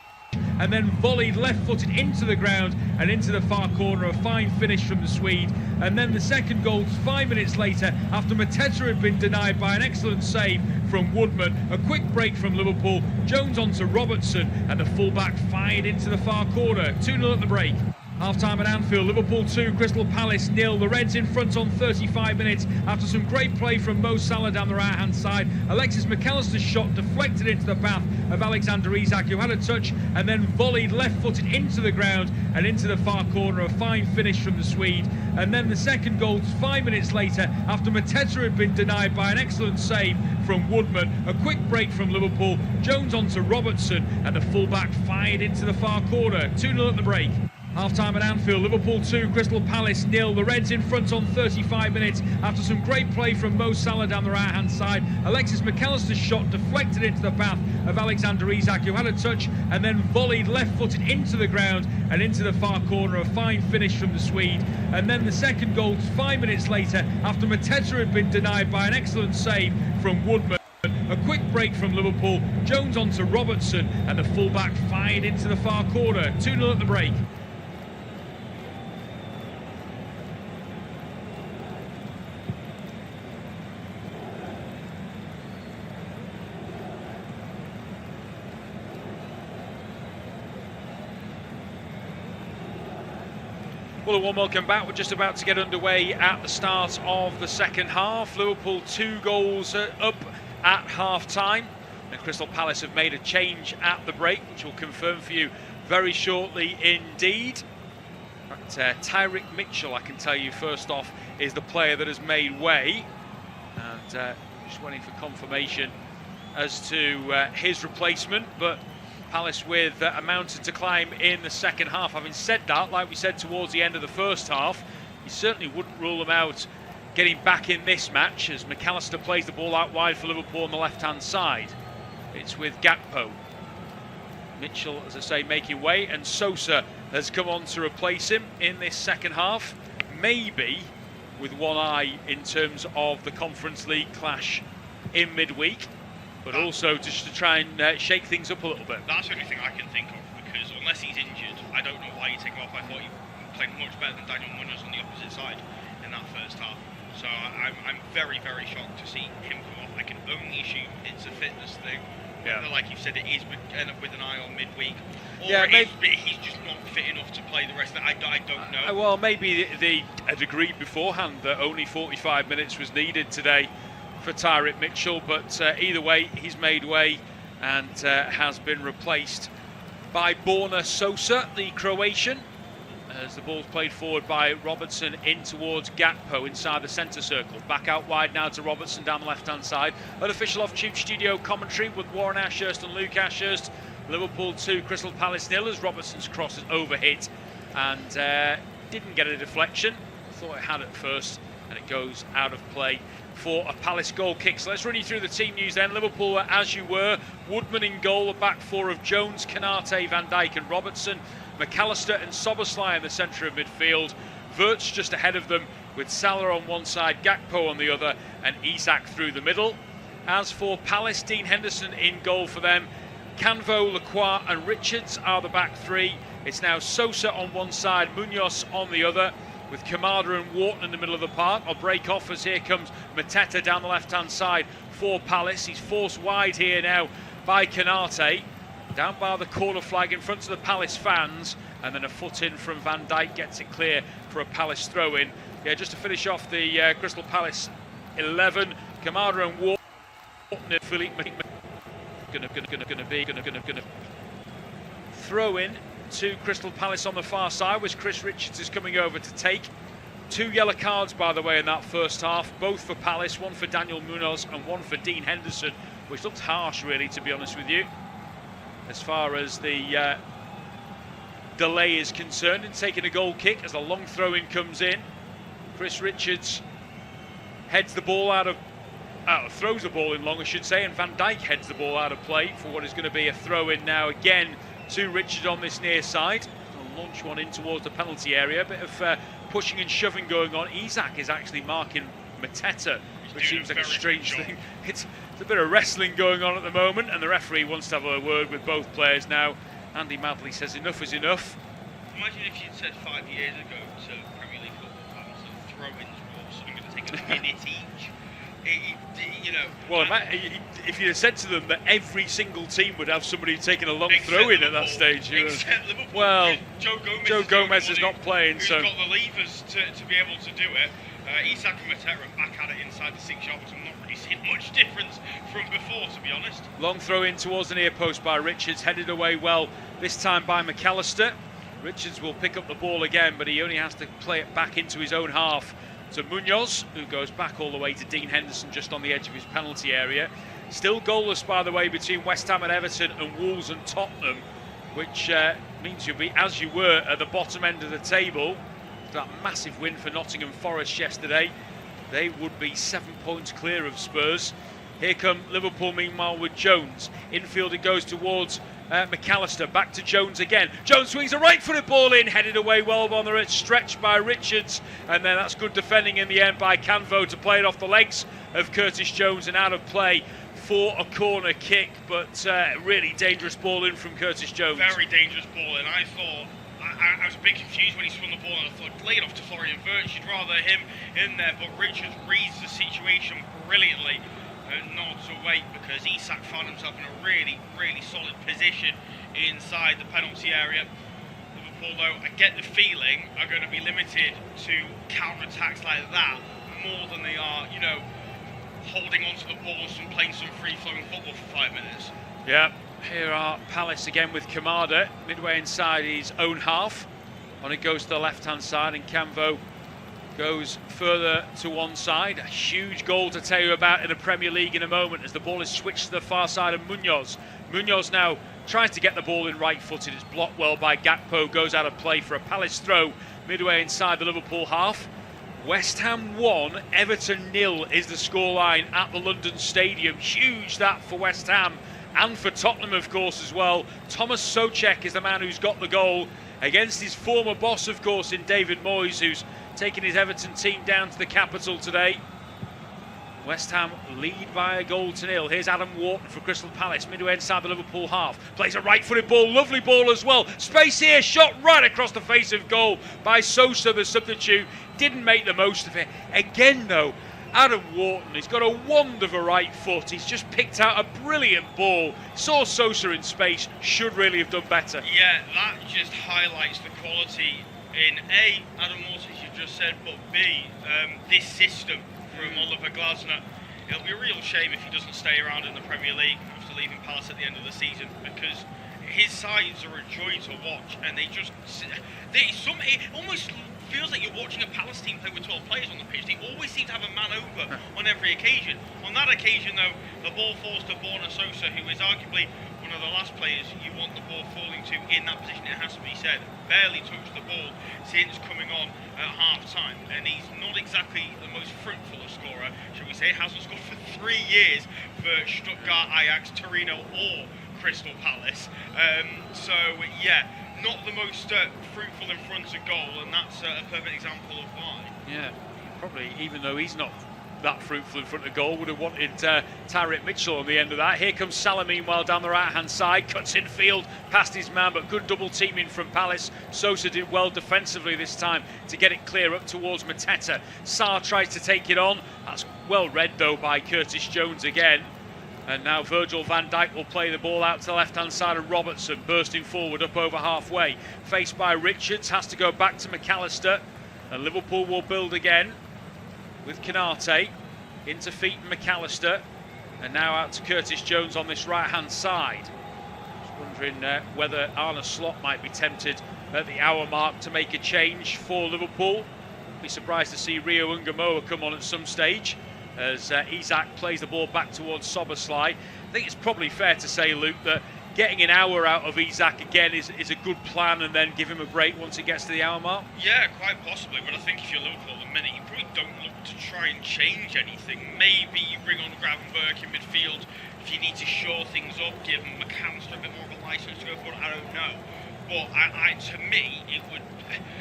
and then volleyed left-footed into the ground and into the far corner. A fine finish from the Swede. And then the second goal 5 minutes later after Mateta had been denied by an excellent save from Woodman. A quick break from Liverpool. Jones onto Robertson and the fullback fired into the far corner. 2-0 at the break. Half-time at Anfield, Liverpool 2, Crystal Palace 0. The Reds in front on 35 minutes after some great play from Mo Salah down the right-hand side. Alexis McAllister's shot deflected into the path of Alexander Isak, who had a touch and then volleyed left-footed into the ground and into the far corner. A fine finish from the Swede. And then the second goal 5 minutes later after Mateta had been denied by an excellent save from Woodman. A quick break from Liverpool. Jones onto Robertson and the fullback fired into the far corner. 2-0 at the break. Half-time at Anfield, Liverpool 2, Crystal Palace 0. The Reds in front on 35 minutes after some great play from Mo Salah down the right-hand side. Alexis McAllister's shot deflected into the path of Alexander Isak, who had a touch and then volleyed left-footed into the ground and into the far corner. A fine finish from the Swede. And then the second goal 5 minutes later after Mateta had been denied by an excellent save from Woodman. A quick break from Liverpool. Jones onto Robertson and the fullback fired into the far corner. 2-0 at the break. Well, a warm welcome back. We're just about to get underway at the start of the second half. Liverpool 2 goals up at half-time. And Crystal Palace have made a change at the break, which we'll confirm for you very shortly indeed. But Tyrick Mitchell, I can tell you first off, is the player that has made way. And just waiting for confirmation as to his replacement. But Palace with a mountain to climb in the second half. Having said that, like we said towards the end of the first half, you certainly wouldn't rule them out getting back in this match as McAllister plays the ball out wide for Liverpool on the left-hand side. It's with Gakpo. Mitchell, as I say, making way, and Sosa has come on to replace him in this second half. Maybe with one eye in terms of the Conference League clash in midweek, but also just to try and shake things up a little bit. That's the only thing I can think of, because unless he's injured, I don't know why you take him off. I thought he played much better than Daniel Munoz on the opposite side in that first half. So I'm very, very shocked to see him come off. I can only assume it's a fitness thing. Yeah. Like you've said, it is with an eye on midweek. Or yeah, he's just not fit enough to play the rest of it. I don't know. Well, maybe they had agreed beforehand that only 45 minutes was needed today for Tyrick Mitchell, but either way, he's made way and has been replaced by Borna Sosa, the Croatian, as the ball's played forward by Robertson in towards Gakpo inside the centre circle. Back out wide now to Robertson down the left-hand side. Unofficial off-tube studio commentary with Warren Ashurst and Luke Ashurst. Liverpool 2, Crystal Palace 0 as Robertson's cross is overhit and didn't get a deflection. Thought it had at first, and it goes out of play for a Palace goal kick. So let's run you through the team news then. Liverpool, as you were, Woodman in goal, a back four of Jones, Canate, Van Dijk and Robertson. McAllister and Szoboszlai in the centre of midfield. Wirtz just ahead of them with Salah on one side, Gakpo on the other and Isak through the middle. As for Palace, Dean Henderson in goal for them. Canvo, Lacroix and Richards are the back three. It's now Sosa on one side, Munoz on the other, with Kamada and Wharton in the middle of the park. I'll break off as here comes Mateta down the left-hand side for Palace. He's forced wide here now by Canate. Down by the corner flag in front of the Palace fans. And then a foot in from Van Dijk gets it clear for a Palace throw-in. Yeah, just to finish off the Crystal Palace 11. Kamada and Wharton. Philippe gonna throw in to Crystal Palace on the far side, which Chris Richards is coming over to take. 2 yellow cards, by the way, in that first half, both for Palace, one for Daniel Munoz and one for Dean Henderson, which looked harsh, really, to be honest with you, as far as the delay is concerned in taking a goal kick as a long throw-in comes in. Chris Richards heads the ball throws the ball in long, I should say, and Van Dijk heads the ball out of play for what is going to be a throw-in now again to Richards on this near side. He'll launch one in towards the penalty area. A bit of pushing and shoving going on. Isak is actually marking Mateta, which seems like a strange thing. It's a bit of wrestling going on at the moment, and the referee wants to have a word with both players now. Andy Madley says enough is enough. Imagine if you'd said 5 years ago to Premier League football fans that throw-ins were also going to take a minute each. Well, if you had said to them that every single team would have somebody taking a long throw-in at that stage, except Liverpool. Well, Joe Gomez is not playing, who's so got the levers to be able to do it. Isak and Mateta are back at it inside the 6 yards. I'm not really seeing much difference from before, to be honest. long throw-in towards the near post by Richards, headed away well this time by McAllister. Richards will pick up the ball again, but he only has to play it back into his own half to Munoz, who goes back all the way to Dean Henderson just on the edge of his penalty area. Still goalless, by the way, between West Ham and Everton and Wolves and Tottenham, which means you'll be, as you were, at the bottom end of the table. That massive win for Nottingham Forest yesterday. They would be 7 points clear of Spurs. Here come Liverpool, meanwhile, with Jones. Infield it goes towards McAllister, back to Jones again. Jones swings a right-footed ball in, headed away well on the stretch by Richards, and then that's good defending in the end by Canvo to play it off the legs of Curtis Jones and out of play for a corner kick, but really dangerous ball in from Curtis Jones. Very dangerous ball, and I thought, I was a bit confused when he spun the ball, and I thought, lay it off to Florian Wirtz, you'd rather him in there, but Richards reads the situation brilliantly. Nods away because Isak found himself in a really, really solid position inside the penalty area. Liverpool, though, I get the feeling, are going to be limited to counter-attacks like that more than they are, holding onto the balls and playing some free-flowing football for 5 minutes. Yeah, here are Palace again with Kamada, midway inside his own half. On it goes to the left-hand side, and Canvo goes further to one side. A huge goal to tell you about in the Premier League in a moment as the ball is switched to the far side of Munoz. Munoz now tries to get the ball in right-footed. It's blocked well by Gakpo, goes out of play for a Palace throw midway inside the Liverpool half. West Ham 1, Everton 0 is the scoreline at the London Stadium. Huge that for West Ham and for Tottenham, of course, as well. Thomas Souček is the man who's got the goal against his former boss, of course, in David Moyes, who's taking his Everton team down to the capital today. West Ham lead by a goal to 0. Here's Adam Wharton for Crystal Palace, midway inside the Liverpool half. Plays a right-footed ball, lovely ball as well. Space here, shot right across the face of goal by Sosa, the substitute. Didn't make the most of it. Again, though, Adam Wharton, he's got a wand of a right foot. He's just picked out a brilliant ball. Saw Sosa in space, should really have done better. Yeah, that just highlights the quality in A, Adam Wharton, as you just said, but B, this system from Oliver Glasner. It'll be a real shame if he doesn't stay around in the Premier League after leaving Palace at the end of the season, because his sides are a joy to watch, and it almost feels like you're watching a Palace team play with 12 players on the pitch. They always seem to have a man over on every occasion. On that occasion, though, the ball falls to Borna Sosa, who is arguably one of the last players you want the ball falling to in that position, it has to be said. Barely touched the ball since coming on at half-time, and he's not exactly the most fruitful of scorer, shall we say. Hasn't scored for 3 years for Stuttgart, Ajax, Torino or Crystal Palace. Not the most fruitful in front of goal, and that's a perfect example of why. Yeah, probably, even though he's not that fruitful in front of goal, would have wanted Tyrick Mitchell on the end of that. Here comes Salah, meanwhile, down the right-hand side, cuts in field past his man, but good double teaming from Palace. Sosa did well defensively this time to get it clear up towards Mateta. Sarr tries to take it on. That's well read, though, by Curtis Jones again. And now Virgil van Dijk will play the ball out to the left-hand side of Robertson, bursting forward up over halfway. Faced by Richards, has to go back to McAllister. And Liverpool will build again with Canate into Feet and McAllister. And now out to Curtis Jones on this right-hand side. wondering whether Arne Slot might be tempted at the hour mark to make a change for Liverpool. Be surprised to see Rio Ungamoa come on at some stage as Isak plays the ball back towards Soboslai. I think it's probably fair to say, Luke, that getting an hour out of Isak again is a good plan, and then give him a break once it gets to the hour mark? Yeah, quite possibly, but I think if you're Liverpool at the minute, you probably don't look to try and change anything. Maybe you bring on Gravenberg in midfield if you need to shore things up, give McAllister a bit more of a licence to go forward, I don't know. But to me, it would,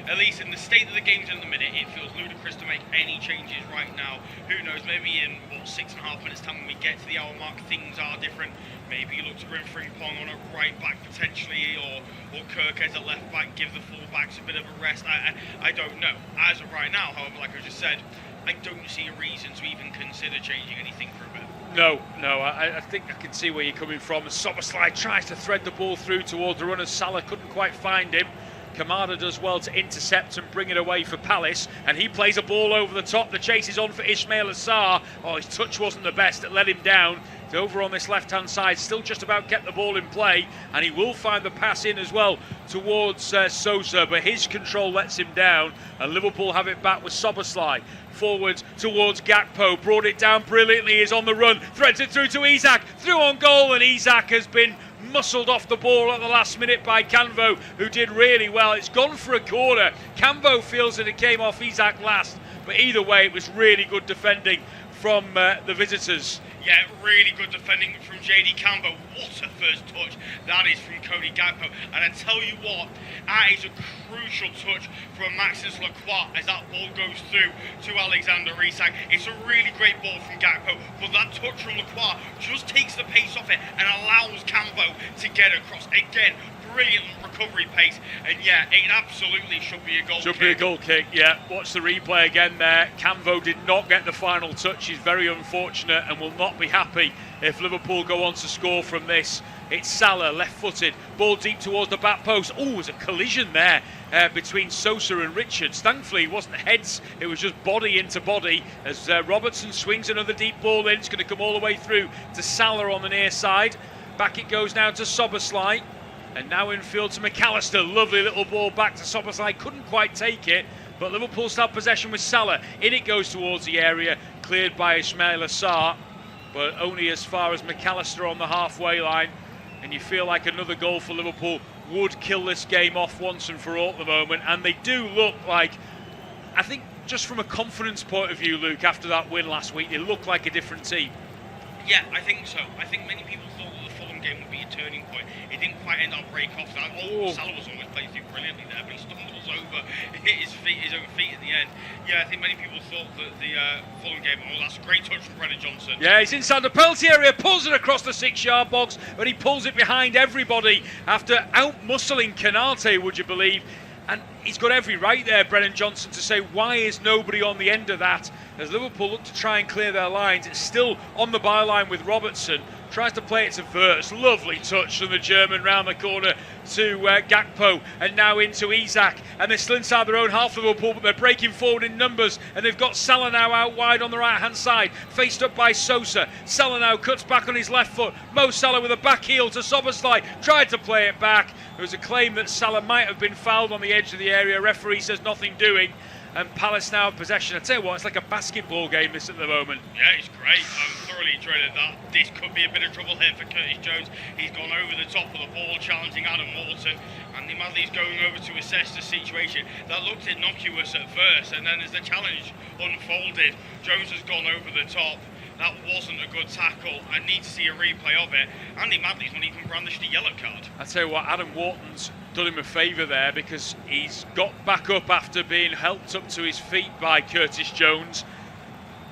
at least in the state that the game's in at the minute, it feels ludicrous to make any changes right now. Who knows, maybe in 6.5 minutes time when we get to the hour mark, things are different. Maybe you look to bring Frimpong on a right back potentially, or Kirk as a left back, give the full backs a bit of a rest. I don't know. As of right now, however, like I just said, I don't see a reason to even consider changing anything for a bit. No, I think I can see where you're coming from. Soboslai tries to thread the ball through towards the runners. Salah couldn't quite find him. Kamada does well to intercept and bring it away for Palace, and he plays a ball over the top. The chase is on for Ismail Assar. Oh, his touch wasn't the best. It let him down. He's over on this left-hand side, still just about get the ball in play, and he will find the pass in as well towards Sosa, but his control lets him down, and Liverpool have it back with Soboslai. Forward towards Gakpo, brought it down brilliantly, is on the run, threads it through to Isak, through on goal, and Isak has been muscled off the ball at the last minute by Canvo, who did really well. It's gone for a corner. Canvo feels that it came off Isak last, but either way, it was really good defending from the visitors. Yeah, really good defending from JD Campbell. What a first touch that is from Cody Gakpo. And I tell you what, that is a crucial touch from Maxence Lacroix as that ball goes through to Alexander Isak. It's a really great ball from Gakpo, but that touch from Lacroix just takes the pace off it and allows Campbell to get across. Again, brilliant recovery pace, and yeah, it absolutely should be a goal kick. Should be a goal kick, yeah. Watch the replay again there. Camvo did not get the final touch. He's very unfortunate and will not be happy if Liverpool go on to score from this. It's Salah, left-footed, ball deep towards the back post. Oh, there's a collision there between Sosa and Richards. Thankfully, it wasn't heads, it was just body into body as Robertson swings another deep ball in. It's going to come all the way through to Salah on the near side. Back it goes now to Soboslai. And now infield to McAllister. Lovely little ball back to Soboslai. Couldn't quite take it, but Liverpool still have possession with Salah. In it goes towards the area, cleared by Ismail Assar, but only as far as McAllister on the halfway line. And you feel like another goal for Liverpool would kill this game off once and for all at the moment. And they do look like, I think just from a confidence point of view, Luke, after that win last week, they look like a different team. Yeah, I think so. I think many people thought that the Fulham game would be a turning point. It didn't quite end up break off that. Salah was almost played through brilliantly there, but he stumbles over, hit his own feet at the end. Yeah, I think many people thought that the Fulham game, that's a great touch from Brennan Johnson. Yeah, he's inside the penalty area, pulls it across the 6-yard box, but he pulls it behind everybody after out-muscling Canate, would you believe? And he's got every right there, Brennan Johnson, to say, why is nobody on the end of that? As Liverpool look to try and clear their lines, it's still on the byline with Robertson. Tries to play it to Wirtz. Lovely touch from the German round the corner to Gakpo, and now into Isak. And they're still inside their own half of Liverpool, but they're breaking forward in numbers. And they've got Salah now out wide on the right-hand side, faced up by Sosa. Salah now cuts back on his left foot. Mo Salah with a back heel to Soboslai. Tried to play it back. There was a claim that Salah might have been fouled on the edge of the area. Referee says nothing doing. And Palace now in possession. I tell you what, it's like a basketball game this at the moment. Yeah, it's great. I'm thoroughly enjoying that. This could be a bit of trouble here for Curtis Jones. He's gone over the top of the ball, challenging Adam Walton. Andy Madley's going over to assess the situation. That looked innocuous at first, and then as the challenge unfolded, Jones has gone over the top. That wasn't a good tackle. I need to see a replay of it. Andy Madley's not even brandished a yellow card. I tell you what, Adam Wharton's done him a favour there, because he's got back up after being helped up to his feet by Curtis Jones.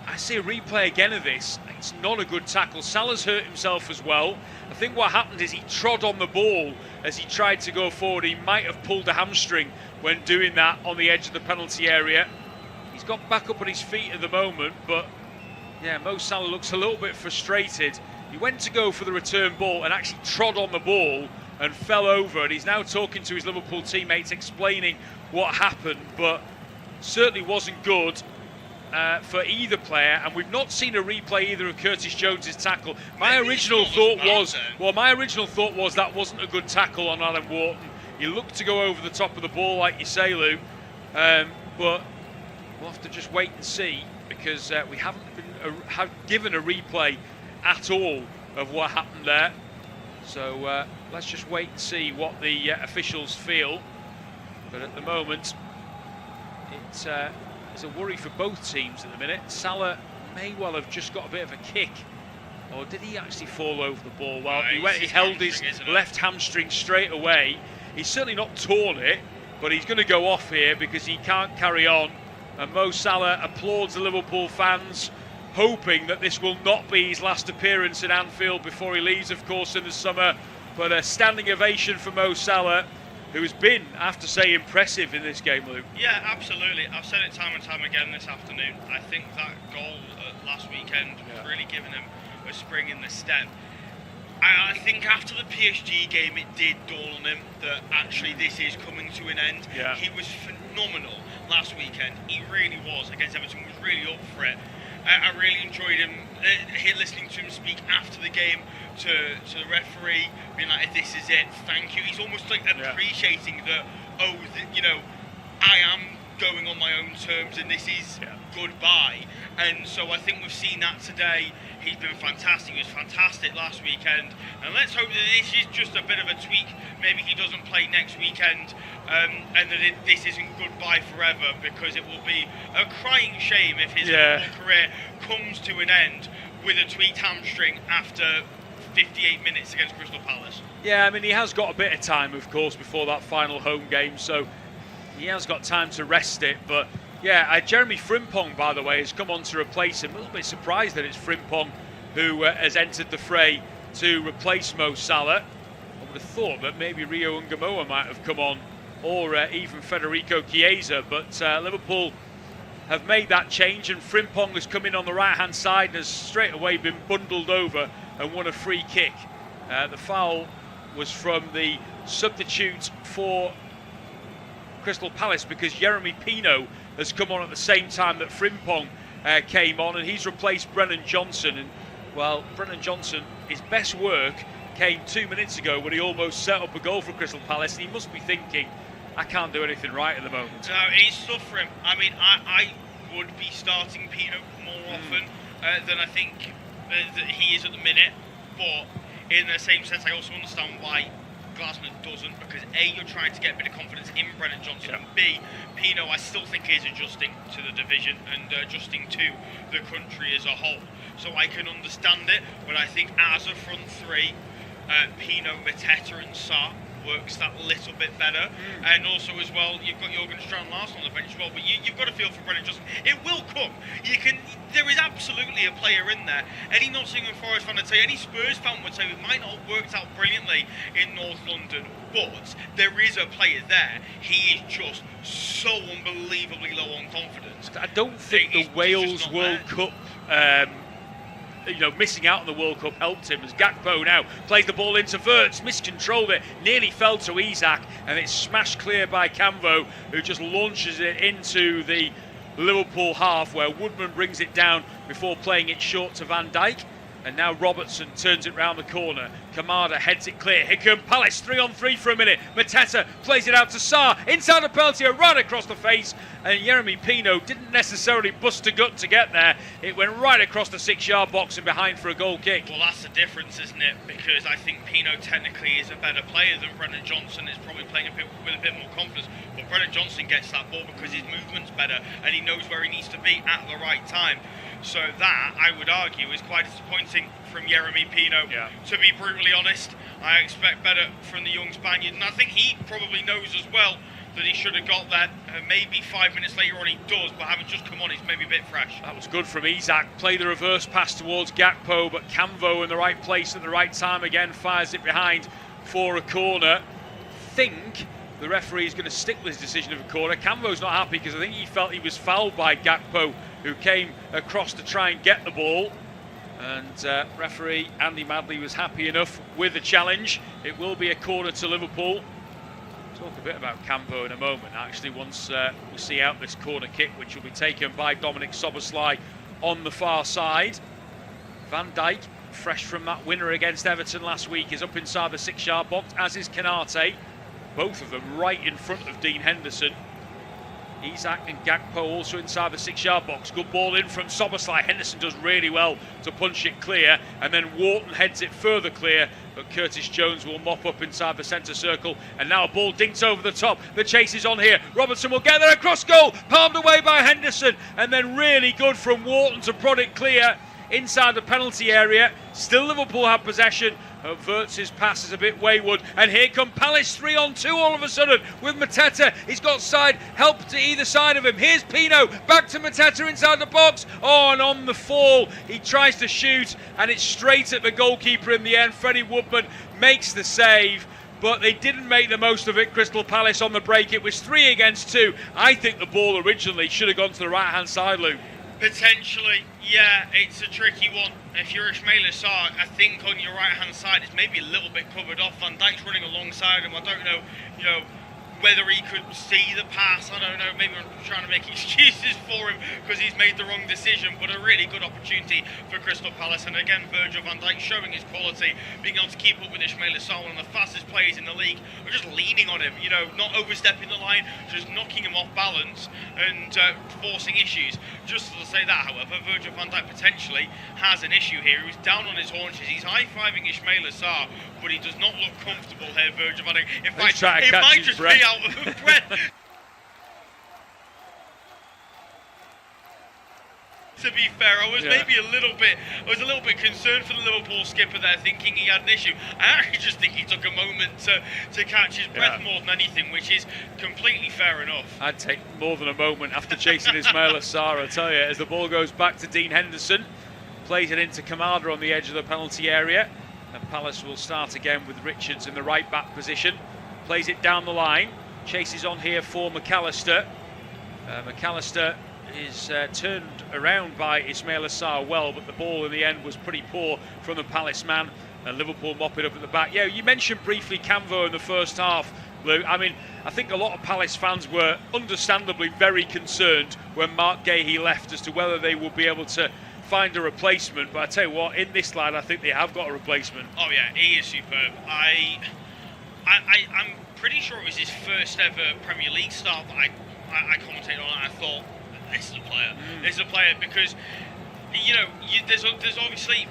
I see a replay again of this. It's not a good tackle. Salah's hurt himself as well. I think what happened is he trod on the ball as he tried to go forward. He might have pulled a hamstring when doing that on the edge of the penalty area. He's got back up on his feet at the moment, but yeah, Mo Salah looks a little bit frustrated. He went to go for the return ball and actually trod on the ball and fell over, and he's now talking to his Liverpool teammates, explaining what happened, but certainly wasn't good. for either player, and we've not seen a replay either of Curtis Jones's tackle. My original thought was that wasn't a good tackle on Alan Wharton. He looked to go over the top of the ball, like you say, Lou, but we'll have to just wait and see, because we haven't been given a replay at all of what happened there. So let's just wait and see what the officials feel. But at the moment, it's a worry for both teams at the minute. Salah may well have just got a bit of a kick. Or did he actually fall over the ball? Well, he held his left hamstring straight away. He's certainly not torn it, but he's going to go off here because he can't carry on. And Mo Salah applauds the Liverpool fans, hoping that this will not be his last appearance at Anfield before he leaves, of course, in the summer. But a standing ovation for Mo Salah, who has been, I have to say, impressive in this game, Luke. Yeah, absolutely. I've said it time and time again this afternoon. I think that goal last weekend was really giving him a spring in the step. I think after the PSG game, it did dawn on him that actually this is coming to an end. Yeah. He was phenomenal last weekend. He really was. Against Everton, was really up for it. I really enjoyed him, listening to him speak after the game to the referee, being like, "This is it, thank you." He's almost like appreciating that, I am going on my own terms and this is goodbye. And so I think we've seen that today. He's been fantastic. He was fantastic last weekend. And let's hope that this is just a bit of a tweak. Maybe he doesn't play next weekend, and that this isn't goodbye forever, because it will be a crying shame if his football career comes to an end with a tweaked hamstring after 58 minutes against Crystal Palace. Yeah, I mean, he has got a bit of time, of course, before that final home game, so he has got time to rest it. But yeah, Jeremy Frimpong, by the way, has come on to replace him. A little bit surprised that it's Frimpong who has entered the fray to replace Mo Salah. I would have thought that maybe Rio Ngamoa might have come on, or even Federico Chiesa, but Liverpool have made that change, and Frimpong has come in on the right-hand side and has straight away been bundled over and won a free kick. The foul was from the substitute for Crystal Palace, because Jeremy Pino has come on at the same time that Frimpong came on, and he's replaced Brennan Johnson. And well, Brennan Johnson, his best work came 2 minutes ago when he almost set up a goal for Crystal Palace, and he must be thinking, I can't do anything right at the moment. No, it's tough for him. I mean, I would be starting Pino more often than I think that he is at the minute, but in the same sense, I also understand why Glasner doesn't, because A, you're trying to get a bit of confidence in Brennan Johnson, and B, Pino, I still think is adjusting to the division and adjusting to the country as a whole. So I can understand it, but I think as a front three, Pino, Mateta and Sarr works that little bit better. And also as well, you've got Jurgen Strand-Larsen on the bench as well, but you've got to feel for Brennan Johnson. It will come. There is absolutely a player in there. Any Nottingham Forest fan would say, any Spurs fan would say it might not have worked out brilliantly in North London, but there is a player there. He is just so unbelievably low on confidence. I don't think the Wales World Cup missing out on the World Cup helped him, as Gakpo now plays the ball into Wirtz, miscontrolled it, nearly fell to Isak, and it's smashed clear by Camvo, who just launches it into the Liverpool half, where Woodman brings it down before playing it short to Van Dijk. And now Robertson turns it round the corner. Kamada heads it clear. Here come Palace, 3-on-3 for a minute. Mateta plays it out to Sarr, inside of Peltier, right across the face. And Jeremy Pino didn't necessarily bust a gut to get there. It went right across the 6-yard box and behind for a goal kick. Well, that's the difference, isn't it? Because I think Pino technically is a better player than Brennan Johnson. Is probably playing with a bit more confidence. But Brennan Johnson gets that ball because his movement's better and he knows where he needs to be at the right time. So that, I would argue, is quite disappointing from Jeremy Pino. To be brutally honest, I expect better from the young Spaniard, and I think he probably knows as well that he should have got that. Maybe 5 minutes later on he does, but having just come on, he's maybe a bit fresh. That was good from Isak. Play the reverse pass towards Gakpo, but Camvo in the right place at the right time again, fires it behind for a corner. Think the referee is going to stick with his decision of a corner. Camvo's not happy because I think he felt he was fouled by Gakpo, who came across to try and get the ball. And referee Andy Madley was happy enough with the challenge. It will be a corner to Liverpool. Talk a bit about Campo in a moment, actually, once we see out this corner kick, which will be taken by Dominic Szoboszlai on the far side. Van Dijk, fresh from that winner against Everton last week, is up inside the 6-yard box, as is Konate. Both of them right in front of Dean Henderson. Isak and Gakpo also inside the 6-yard box. Good ball in from Szoboszlai. Henderson does really well to punch it clear, and then Wharton heads it further clear, but Curtis Jones will mop up inside the centre circle, and now a ball dinks over the top. The chase is on here. Robertson will get there, across goal, palmed away by Henderson, and then really good from Wharton to prod it clear inside the penalty area. Still Liverpool have possession. Wirtz's pass is a bit wayward, and here come Palace 3-on-2 all of a sudden with Mateta. He's got side help to either side of him. Here's Pino, back to Mateta inside the box. Oh, and on the fall, he tries to shoot, and it's straight at the goalkeeper in the end. Freddie Woodman makes the save, but they didn't make the most of it, Crystal Palace, on the break. It was 3 against 2. I think the ball originally should have gone to the right-hand side, Luke. Potentially, yeah, it's a tricky one. If you're Ismaila Sarr, I think on your right-hand side it's maybe a little bit covered off. Van Dijk's running alongside him. I don't know, whether he could see the pass. I don't know. Maybe I'm trying to make excuses for him because he's made the wrong decision. But a really good opportunity for Crystal Palace. And again, Virgil van Dijk showing his quality, being able to keep up with Ismaila Sarr, one of the fastest players in the league. Or just leaning on him, not overstepping the line, just knocking him off balance and forcing issues. Just to say that, however, Virgil van Dijk potentially has an issue here. He's down on his haunches. He's high-fiving Ismaila Sarr, but he does not look comfortable here, Virgil van Dijk. In fact, it might just be out of breath. To be fair, I was a little bit concerned for the Liverpool skipper there, thinking he had an issue. I actually just think he took a moment to catch his breath more than anything, which is completely fair enough. I'd take more than a moment after chasing Ismaila Sarr, I tell you, as the ball goes back to Dean Henderson. Plays it into Kamada on the edge of the penalty area. And Palace will start again with Richards in the right back position. Plays it down the line. Chases on here for McAllister. McAllister is turned around by Ismaila Sarr well, but the ball in the end was pretty poor from the Palace man, and Liverpool mop it up at the back. Yeah, you mentioned briefly Camvo in the first half, Lou. I mean, I think a lot of Palace fans were understandably very concerned when Mark Gahey left as to whether they would be able to find a replacement, but I tell you what, in this line I think they have got a replacement. Oh yeah, he is superb. I'm pretty sure it was his first ever Premier League start that I commentated on, and I thought, this is a player. This is a player because, there's obviously,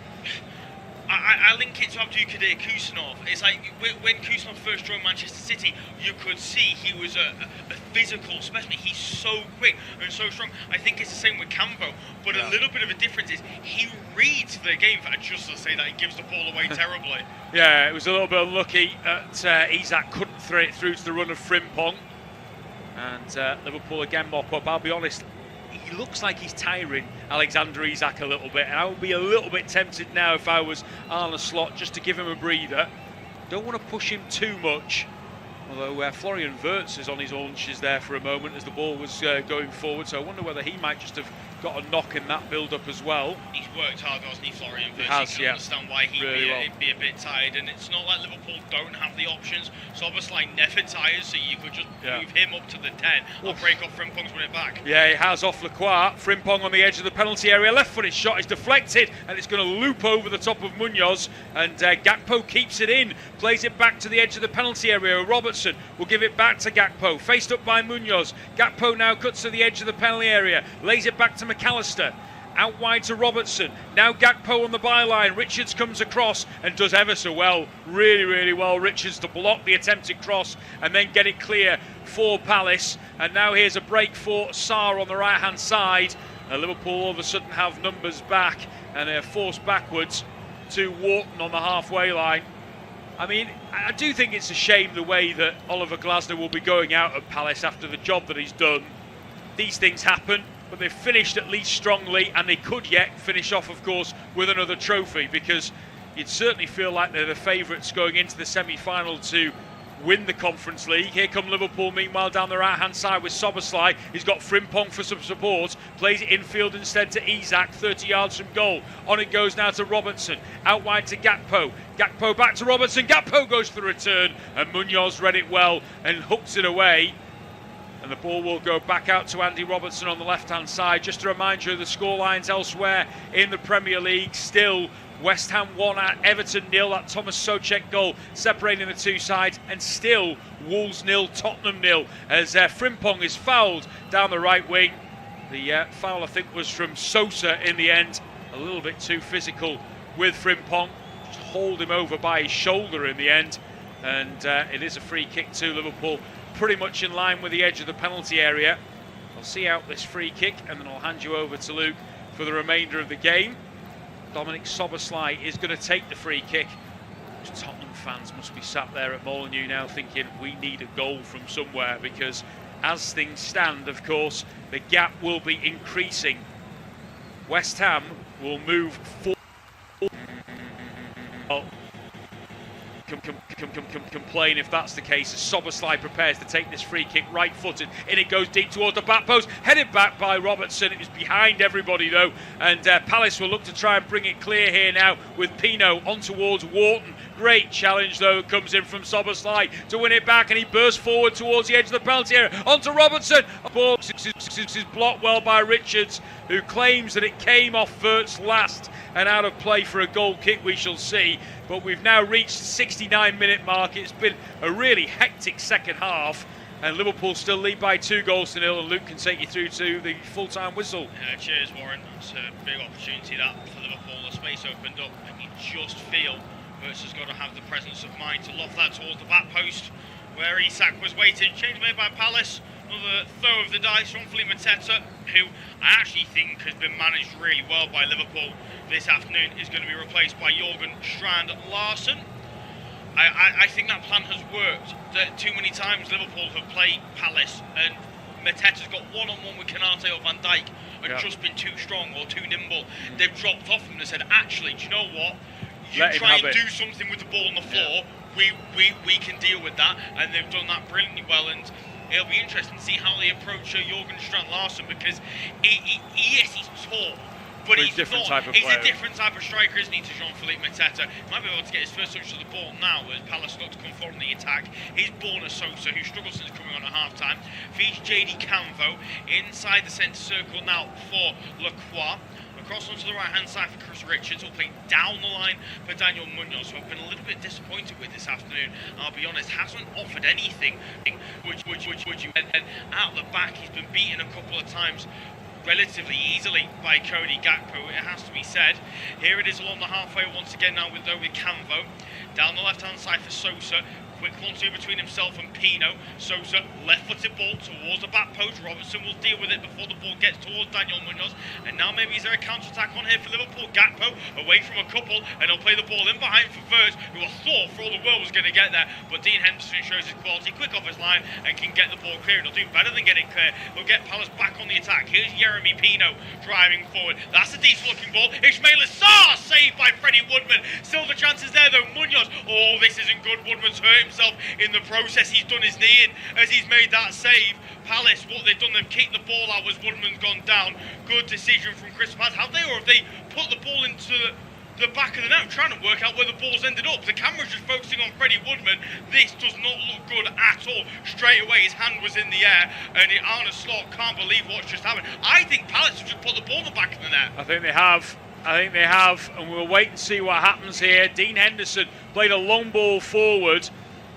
I link it to Abdulkadir Kusanov. It's like when Kusanov first joined Manchester City, you could see he was a physical specimen. He's so quick and so strong. I think it's the same with Campo, but a little bit of a difference is he reads the game. Just to say that, he gives the ball away terribly. Yeah, it was a little bit unlucky that Isak couldn't throw it through to the run of Frimpong. And Liverpool again mop up. I'll be honest, he looks like he's tiring Alexander Isak a little bit, and I would be a little bit tempted now if I was Arne Slot just to give him a breather. Don't want to push him too much, although Florian Wirtz is on his haunches there for a moment as the ball was going forward, so I wonder whether he might just have got a knock in that build-up as well. He's worked hard, hasn't he, Florian Wirtz? Has, you can understand why he'd be a bit tired, and it's not like Liverpool don't have the options. So obviously never tires, so you could just move him up to the 10 or break off Frimpong's win it back. Yeah, he has off Lacroix. Frimpong on the edge of the penalty area. Left-footed shot is deflected, and it's going to loop over the top of Munoz, and Gakpo keeps it in, plays it back to the edge of the penalty area. Robertson will give it back to Gakpo, faced up by Munoz. Gakpo now cuts to the edge of the penalty area, lays it back to McAllister. Out wide to Robertson. Now Gakpo on the byline. Richards comes across and does ever so well. Really, really well. Richards to block the attempted cross and then get it clear for Palace. And now here's a break for Sarr on the right-hand side. Liverpool all of a sudden have numbers back and they're forced backwards to Wharton on the halfway line. I mean, I do think it's a shame the way that Oliver Glasner will be going out at Palace after the job that he's done. These things happen, but they've finished at least strongly, and they could yet finish off, of course, with another trophy, because you'd certainly feel like they're the favourites going into the semi-final to win the Conference League. Here come Liverpool, meanwhile, down the right-hand side with Szoboszlai. He's got Frimpong for some support. Plays it infield instead to Isak, 30 yards from goal. On it goes now to Robertson. Out wide to Gakpo. Gakpo back to Robertson. Gakpo goes for the return, and Munoz read it well and hooks it away. And the ball will go back out to Andy Robertson on the left-hand side. Just a reminder of the scorelines elsewhere in the Premier League. Still West Ham 1 at Everton 0. That Thomas Souček goal separating the two sides. And still Wolves 0, Tottenham 0. As Frimpong is fouled down the right wing. The foul, I think, was from Sosa in the end. A little bit too physical with Frimpong. Just hauled him over by his shoulder in the end. And it is a free kick to Liverpool. Pretty much in line with the edge of the penalty area. I'll see out this free kick and then I'll hand you over to Luke for the remainder of the game. Dominic Szoboszlai is going to take the free kick. Tottenham fans must be sat there at Molineux now thinking we need a goal from somewhere, because as things stand, of course, the gap will be increasing. West Ham will move forward. Complain if that's the case, as Szoboszlai prepares to take this free kick right-footed. In it goes deep towards the back post, headed back by Robertson. It was behind everybody though, and Palace will look to try and bring it clear here now with Pino on towards Wharton. Great challenge though comes in from Szoboszlai to win it back, and he bursts forward towards the edge of the penalty area onto Robertson. Ball is blocked well by Richards, who claims that it came off Wirtz last and out of play for a goal kick. We shall see. But we've now reached the 69-minute mark. It's been a really hectic second half, and Liverpool still lead by 2-0, and Luke can take you through to the full-time whistle. Cheers, Warren. It's a big opportunity that for Liverpool. The space opened up, and you just feel Wirtz has got to have the presence of mind to loft that towards the back post, where Isak was waiting. Change made by Palace. Another throw of the dice from Philippe Mateta, who I actually think has been managed really well by Liverpool this afternoon, is going to be replaced by Jørgen Strand Larsen. I think that plan has worked. That too many times Liverpool have played Palace and Mateta's got one-on-one with Canate or Van Dijk and just been too strong or too nimble. They've dropped off him and said, actually, do you know what? You try and do something with the ball on the floor, we can deal with that, and they've done that brilliantly well. And it'll be interesting to see how they approach Jørgen Strand Larsen, because yes, he's tall, but he's a different type of striker, isn't he, to Jean-Philippe Mateta. He might be able to get his first touch to the ball now as Palace look to come forward in the attack. He's Borna Sosa, who struggled since coming on at half-time. Feeds JD Canvo inside the centre circle now for Lacroix. Across onto the right-hand side for Chris Richards, will play down the line for Daniel Munoz, who I've been a little bit disappointed with this afternoon. I'll be honest, hasn't offered anything. And out the back, he's been beaten a couple of times relatively easily by Cody Gakpo, it has to be said. Here it is along the halfway once again now with Canvo. Down the left-hand side for Sosa. Quick 1-2 between himself and Pino. Sosa, left-footed ball towards the back post. Robertson will deal with it before the ball gets towards Daniel Munoz. And now maybe is there a counter-attack on here for Liverpool? Gakpo away from a couple, and he'll play the ball in behind for Wirtz, who I thought for all the world was going to get there. But Dean Henderson shows his quality, quick off his line, and can get the ball clear. And he'll do better than get it clear. He'll get Palace back on the attack. Here's Yeremy Pino driving forward. That's a decent-looking ball. Ismail Assar saved by Freddie Woodman. Still the chances there, though. Munoz. Oh, this isn't good. Woodman's hurt himself in the process. He's done his knee in as he's made that save. Palace, what they've done, they've kicked the ball out as Woodman's gone down. Good decision from Chris Paz. Have they, or have they put the ball into the back of the net? I'm trying to work out where the ball's ended up. The camera's just focusing on Freddie Woodman. This does not look good at all. Straight away, his hand was in the air, and Arne Slot can't believe what's just happened. I think Palace have just put the ball in the back of the net. I think they have, and we'll wait and see what happens here. Dean Henderson played a long ball forward.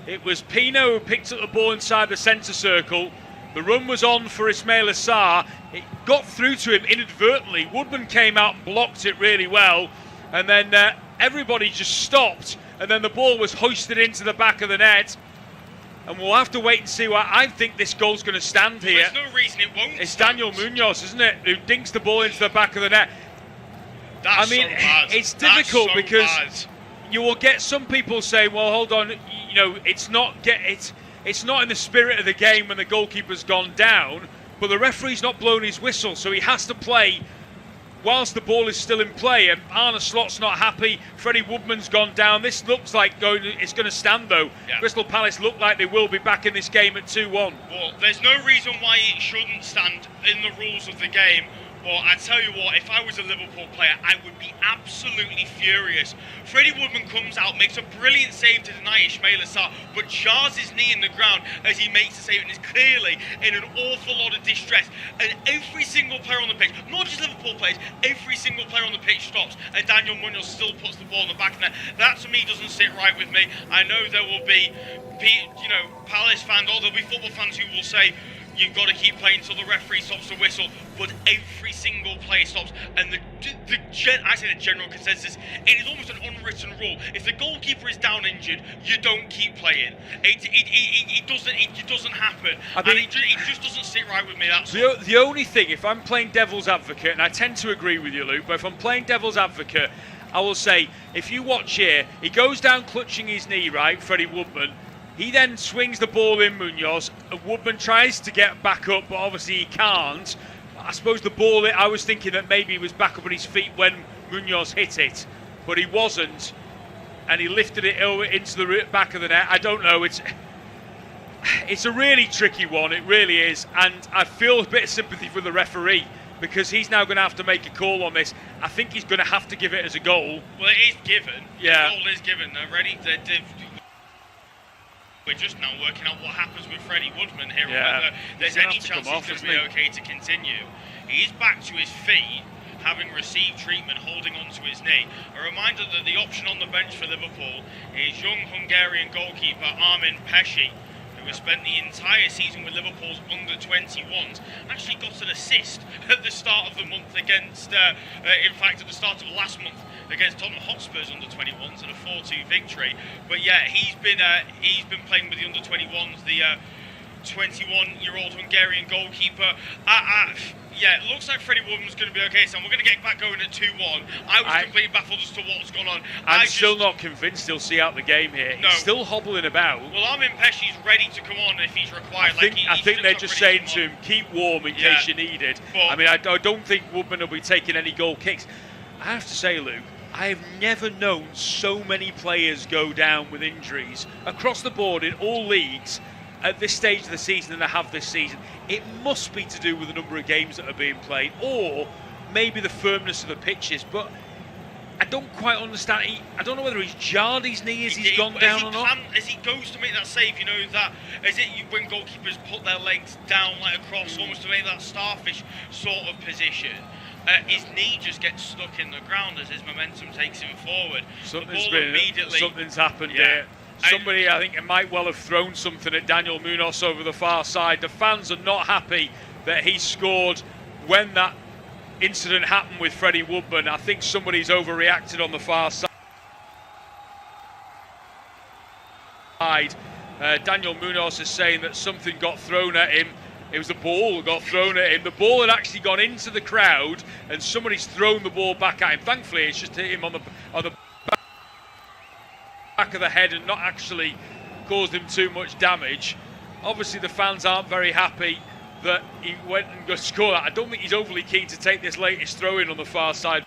It was Pino who picked up the ball inside the centre circle. The run was on for Ismail Assar. It got through to him inadvertently. Woodman came out and blocked it really well. And then everybody just stopped. And then the ball was hoisted into the back of the net. And we'll have to wait and see what I think this goal's going to stand here. There's no reason it won't. It's Daniel Munoz, isn't it, who dinks the ball into the back of the net. That's so bad. It's difficult because bad. You will get some people say, well, hold on, you know, it's not in the spirit of the game when the goalkeeper's gone down, but the referee's not blown his whistle, so he has to play whilst the ball is still in play, and Arne Slot's not happy, Freddie Woodman's gone down. This looks like it's going to stand, though. Yeah. Crystal Palace look like they will be back in this game at 2-1. Well, there's no reason why it shouldn't stand in the rules of the game. But I tell you what, if I was a Liverpool player, I would be absolutely furious. Freddie Woodman comes out, makes a brilliant save to deny Ismaila Sarr, but jars his knee in the ground as he makes the save and is clearly in an awful lot of distress. And every single player on the pitch, not just Liverpool players, every single player on the pitch stops, and Daniel Munoz still puts the ball in the back of the net. That to me doesn't sit right with me. I know there will be Palace fans, or there'll be football fans who will say, you've got to keep playing until the referee stops the whistle, but every single player stops. And the general consensus, it is almost an unwritten rule. If the goalkeeper is down injured, you don't keep playing. It doesn't happen. I mean, it just doesn't sit right with me. That's the only thing, if I'm playing devil's advocate, and I tend to agree with you, Luke, but if I'm playing devil's advocate, I will say, if you watch here, he goes down clutching his knee, right, Freddie Woodman. He then swings the ball in Munoz, and Woodman tries to get back up, but obviously he can't. I suppose the ball, I was thinking that maybe he was back up on his feet when Munoz hit it, but he wasn't, and he lifted it into the back of the net. I don't know, it's a really tricky one, it really is, and I feel a bit of sympathy for the referee, because he's now going to have to make a call on this. I think he's going to have to give it as a goal. Well, it is given. Yeah. The goal is given. They're ready. We're just now working out what happens with Freddie Woodman here, and whether there's any chance he's going to be okay to continue. He is back to his feet, having received treatment, holding on to his knee. A reminder that the option on the bench for Liverpool is young Hungarian goalkeeper Armin Pesci, who has spent the entire season with Liverpool's under-21s, actually got an assist at the start of the month against, in fact, at the start of last month against Tottenham Hotspur's under-21s in a 4-2 victory. But yeah, he's been playing with the under-21s, the 21-year-old Hungarian goalkeeper. Yeah, it looks like Freddie Woodman's going to be okay, so we're going to get back going at 2-1. I was completely baffled as to what's gone on. I'm still not convinced he'll see out the game here. No. He's still hobbling about. Well, Armin Pesci's ready to come on if he's required. I think they're just saying to him, keep warm in case you need it. I mean, I don't think Woodman will be taking any goal kicks. I have to say, Luke, I have never known so many players go down with injuries across the board in all leagues at this stage of the season than I have this season. It must be to do with the number of games that are being played, or maybe the firmness of the pitches, but I don't quite understand. I don't know whether he's jarred his knee as he's gone down or not. As he goes to make that save, you know, that is it when goalkeepers put their legs down like across, almost to make that starfish sort of position. His knee just gets stuck in the ground as his momentum takes him forward. Something's happened here. Somebody, I think, might well have thrown something at Daniel Munoz over the far side. The fans are not happy that he scored when that incident happened with Freddie Woodman. I think somebody's overreacted on the far side. Daniel Munoz is saying that something got thrown at him. It was the ball that got thrown at him. The ball had actually gone into the crowd, and somebody's thrown the ball back at him. Thankfully, it's just hit him on the back of the head and not actually caused him too much damage. Obviously, the fans aren't very happy that he went and got scored. I don't think he's overly keen to take this latest throw-in on the far side.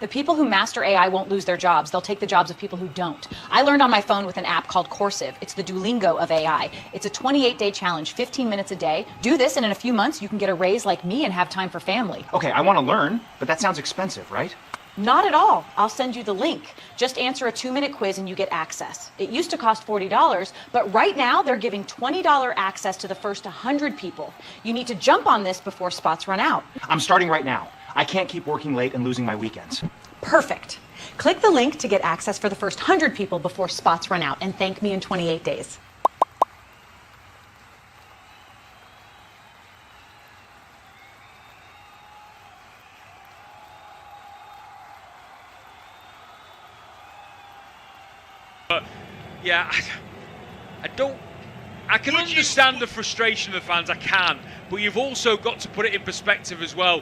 The people who master AI won't lose their jobs. They'll take the jobs of people who don't. I learned on my phone with an app called Coursive. It's the Duolingo of AI. It's a 28-day challenge, 15 minutes a day. Do this, and in a few months, you can get a raise like me and have time for family. Okay, I want to learn, but that sounds expensive, right? Not at all. I'll send you the link. Just answer a 2-minute quiz and you get access. It used to cost $40, but right now they're giving $20 access to the first 100 people. You need to jump on this before spots run out. I'm starting right now. I can't keep working late and losing my weekends. Perfect. Click the link to get access for the first 100 people before spots run out, and thank me in 28 days. Yeah, I can understand the frustration of the fans, I can, but you've also got to put it in perspective as well,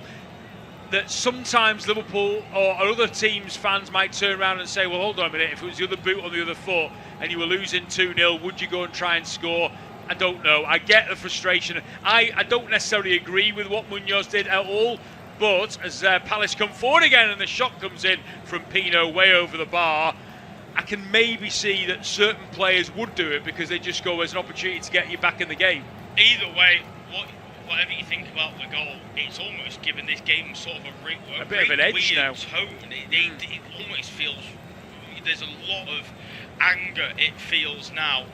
that sometimes Liverpool or other teams' fans might turn around and say, well, hold on a minute, if it was the other boot on the other foot and you were losing 2-0, would you go and try and score? I don't know. I get the frustration. I don't necessarily agree with what Munoz did at all, but as Palace come forward again and the shot comes in from Pino way over the bar, I can maybe see that certain players would do it because they just go as an opportunity to get you back in the game. Either way, whatever you think about the goal, it's almost given this game sort of a bit of an edge weird now. tone. It almost feels there's a lot of anger, it feels now,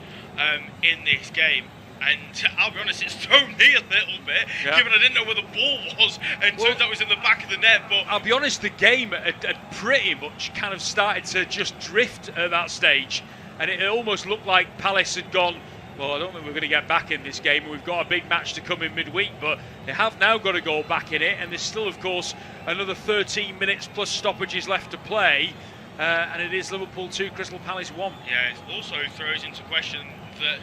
in this game. And I'll be honest, it's thrown me a little bit, given I didn't know where the ball was, and turns out it was in the back of the net. But I'll be honest, the game had pretty much kind of started to just drift at that stage, and it almost looked like Palace had gone, well, I don't think we're going to get back in this game, and we've got a big match to come in midweek, but they have now got to go back in it, and there's still, of course, another 13 minutes plus stoppages left to play, and it is Liverpool 2, Crystal Palace 1. yeah, it also throws into question that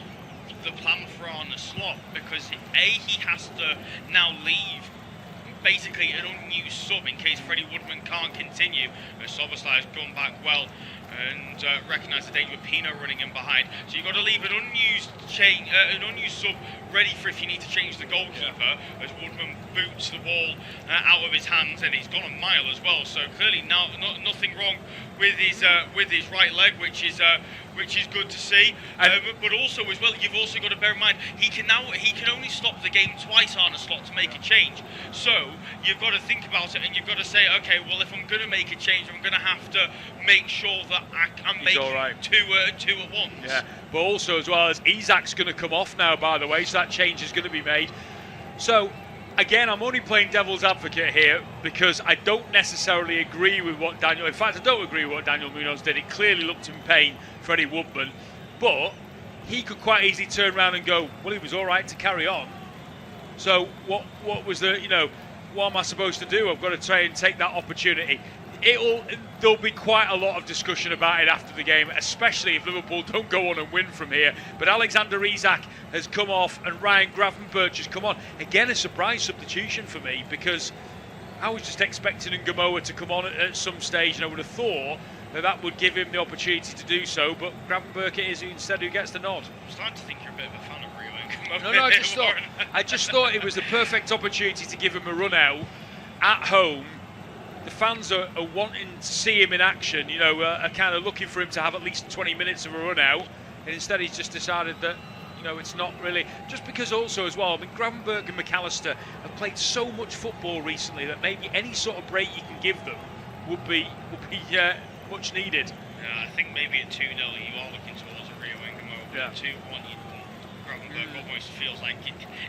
the plan for Arne Slot, because he has to now leave basically an unused sub in case Freddie Woodman can't continue. Soboslai has gone back well and recognised the danger of Pino running in behind. So you've got to leave an unused sub ready for if you need to change the goalkeeper, as Woodman boots the ball out of his hands, and he's gone a mile as well. So clearly now nothing wrong with his right leg, which is good to see. But also as well, you've also got to bear in mind he can only stop the game twice, Arne Slot, to make a change. So you've got to think about it, and you've got to say, okay, well, if I'm going to make a change, I'm going to have to make sure that I'm making two at once. Yeah, but also as well as Isak's going to come off now, by the way, so that change is going to be made. So again, I'm only playing devil's advocate here because I don't necessarily agree with what Daniel... In fact, I don't agree with what Daniel Munoz did. It clearly looked in pain, Freddie Woodman. But he could quite easily turn around and go, well, he was all right to carry on. So what was the... what am I supposed to do? I've got to try and take that opportunity. There'll be quite a lot of discussion about it after the game, especially if Liverpool don't go on and win from here. But Alexander Isak has come off and Ryan Gravenberch has come on. Again, a surprise substitution for me because I was just expecting Ngamoa to come on at some stage, and I would have thought that would give him the opportunity to do so. But Gravenberch it is instead who gets the nod. I'm starting to think you're a bit of a fan of Rio Ngamoa. No, I just thought it was the perfect opportunity to give him a run out at home. The fans are wanting to see him in action, are kind of looking for him to have at least 20 minutes of a run out, and instead he's just decided that, it's not really, just because also as well, I mean, Gravenberch and McAllister have played so much football recently that maybe any sort of break you can give them would be much needed. Yeah, I think maybe at 2-0 you are looking towards a Rio Ngamoa, but 2-1 Gravenberch almost feels like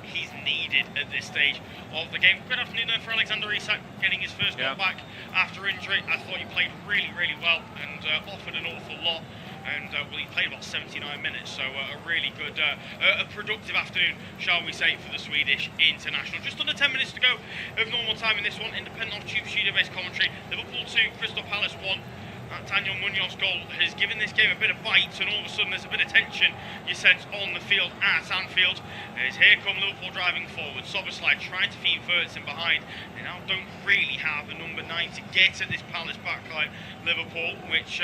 he's needed at this stage of the game. Good afternoon there for Alexander Isak, getting his first goal back after injury. I thought he played really, really well and offered an awful lot. And he played about 79 minutes, so a really good, a productive afternoon, shall we say, for the Swedish international. Just under 10 minutes to go of normal time in this one. Independent off-tube studio-based commentary. Liverpool 2, Crystal Palace 1. That Daniel Munoz goal has given this game a bit of bite, and all of a sudden there's a bit of tension you sense on the field at Anfield. As here come Liverpool driving forward, Soboslai trying to feed Wirtz in behind. They now don't really have a number 9 to get at this Palace backline, Liverpool, which,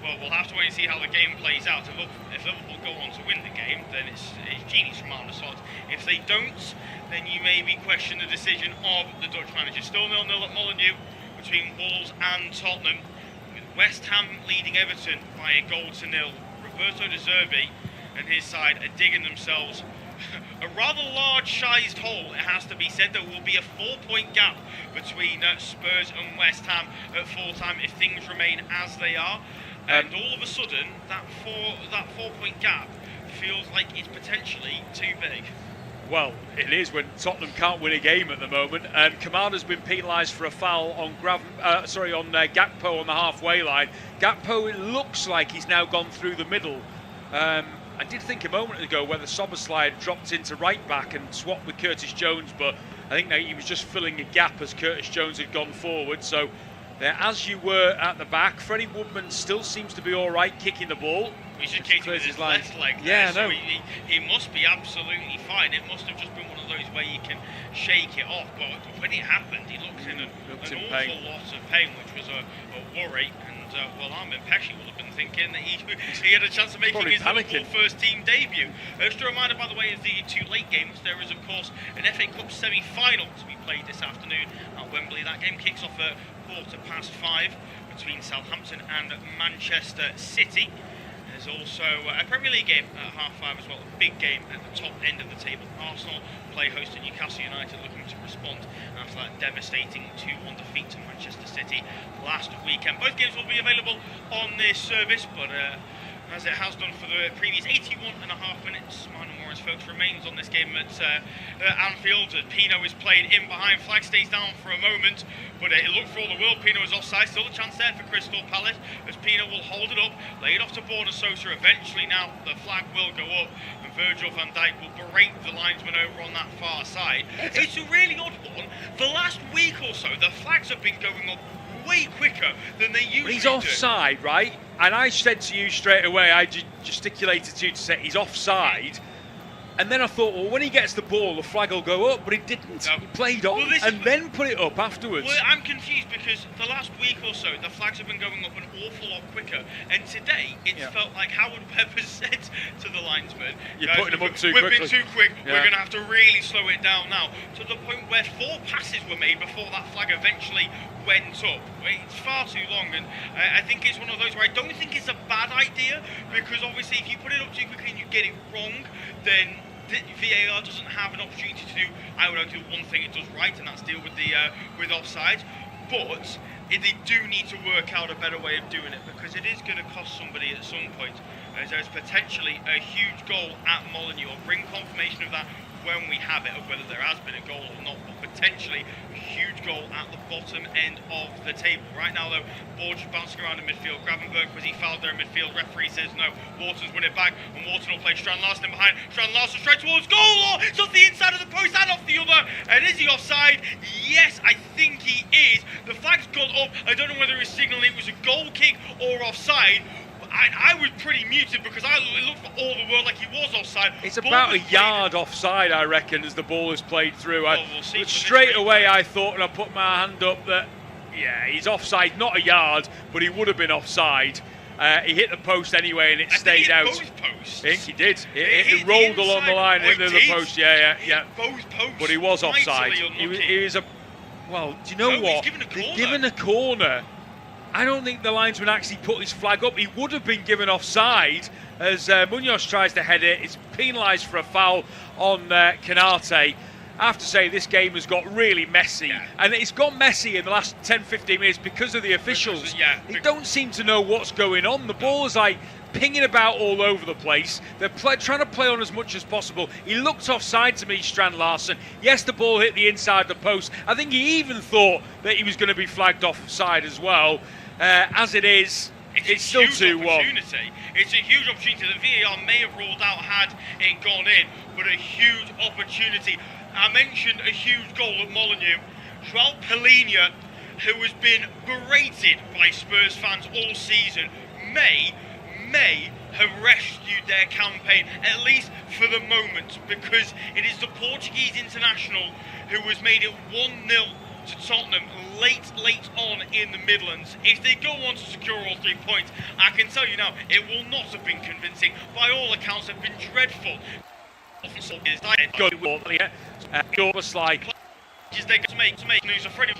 we'll have to wait and see how the game plays out. If Liverpool go on to win the game, then it's genius from Arne Slot. If they don't, then you maybe question the decision of the Dutch manager. Still 0-0 at Molineux between Wolves and Tottenham. West Ham leading Everton by 1-0. Roberto De Zerbi and his side are digging themselves a rather large-sized hole, it has to be said. There will be a 4-point gap between Spurs and West Ham at full-time if things remain as they are. And all of a sudden, that 4-point gap feels like it's potentially too big. Well, it is when Tottenham can't win a game at the moment. And Kamada's been penalised for a foul on Gakpo on the halfway line. Gakpo, it looks like he's now gone through the middle. I did think a moment ago whether Soberslide dropped into right back and swapped with Curtis Jones, but I think he was just filling a gap as Curtis Jones had gone forward. So as you were at the back, Freddie Woodman still seems to be all right kicking the ball. He's just kicking with his left leg there, so he must be absolutely fine. It must have just been one of those where you can shake it off, but when it happened, he looked in an awful lot of pain, which was a worry. And well, Armin Pesci would have been thinking that he had a chance of making his Liverpool first team debut. Just a reminder, by the way, of the two late games. There is, of course, an FA Cup semi-final to be played this afternoon at Wembley. That game kicks off at 5:15 between Southampton and Manchester City. There's also a Premier League game at 5:30 as well, a big game at the top end of the table. Arsenal play host to Newcastle United, looking to respond after that devastating 2-1 defeat to Manchester City last weekend. Both games will be available on this service, but as it has done for the previous 81.5 minutes, Martin Morris folks remains on this game at Anfield. Pino is played in behind, flag stays down for a moment, but it looked for all the world Pino was offside. Still a chance there for Crystal Palace, as Pino will hold it up, lay it off to Borna Sosa. Eventually now the flag will go up, and Virgil van Dijk will berate the linesman over on that far side. It's a really odd one. The last week or so, the flags have been going up way quicker than they usually do. He's offside, right? And I said to you straight away, I gesticulated to you to say he's offside. And then I thought, well, when he gets the ball, the flag will go up, but he didn't. No. He played on then put it up afterwards. Well, I'm confused because the last week or so, the flags have been going up an awful lot quicker. And today, it's felt like Howard Webber said to the linesman, "You're putting them up too quickly. We've been too quick. Yeah. We're going to have to really slow it down now." To the point where 4 passes were made before that flag eventually went up. It's far too long, and I think it's one of those where I don't think it's a bad idea, because obviously if you put it up too quickly and you get it wrong, then VAR doesn't have an opportunity to do, I would argue, one thing it does right, and that's deal with the with offside. But they do need to work out a better way of doing it, because it is going to cost somebody at some point, as there's potentially a huge goal at Molineux. I'll bring confirmation of that when we have it, of whether there has been a goal or not, but potentially a huge goal at the bottom end of the table. Right now, though, ball just bouncing around in midfield. Gravenberg, was he fouled there in midfield? Referee says no. Wharton's win it back, and Wharton will play Strand Larsen in behind. Strand Larsen straight towards goal. Oh, it's off the inside of the post and off the other. And is he offside? Yes, I think he is. The flag's gone up. I don't know whether it's signaling it was a goal kick or offside. I was pretty muted because it looked for all the world like he was offside. It's about a yard offside, I reckon, as the ball is played through. We'll straight away I thought, and I put my hand up, that he's offside, not a yard, but he would have been offside. He hit the post anyway, and it stayed out. Both posts. I think he did. It rolled along the line into the post. Yeah. Both posts. But he was offside. He was a. Well, do you know what? Given a corner. I don't think the linesman actually put his flag up. He would have been given offside as Munoz tries to head it. It's penalised for a foul on Canate. I have to say, this game has got really messy. Yeah. And it's got messy in the last 10-15 minutes because of the officials. They don't seem to know what's going on. The ball is like pinging about all over the place. They're trying to play on as much as possible. He looked offside to me, Strand Larsen. Yes, the ball hit the inside of the post. I think he even thought that he was going to be flagged offside as well. As it is, it's still 2-1. It's a huge opportunity that VAR may have ruled out had it gone in, but a huge opportunity. I mentioned a huge goal at Molineux. João Palhinha, who has been berated by Spurs fans all season, may have rescued their campaign, at least for the moment, because it is the Portuguese international who has made it 1-0 to Tottenham late on in the Midlands. If they go on to secure all 3 points, I can tell you now, it will not have been convincing. By all accounts, have been dreadful. Freddie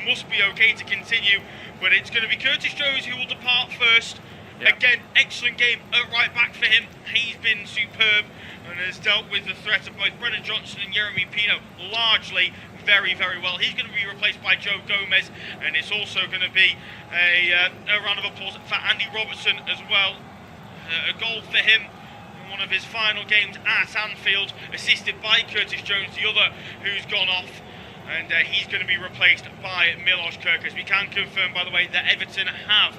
must be okay to continue, but it's going to be Curtis Jones who will depart first. Again, excellent game at right back for him. He's been superb and has dealt with the threat of both Brennan Johnson and Yeremy Pino largely very, very well. He's going to be replaced by Joe Gomez, and it's also going to be a round of applause for Andy Robertson as well. A goal for him. in one of his final games at Anfield, assisted by Curtis Jones, the other who's gone off. And he's going to be replaced by Milos Kerkez. We can confirm, by the way, that Everton have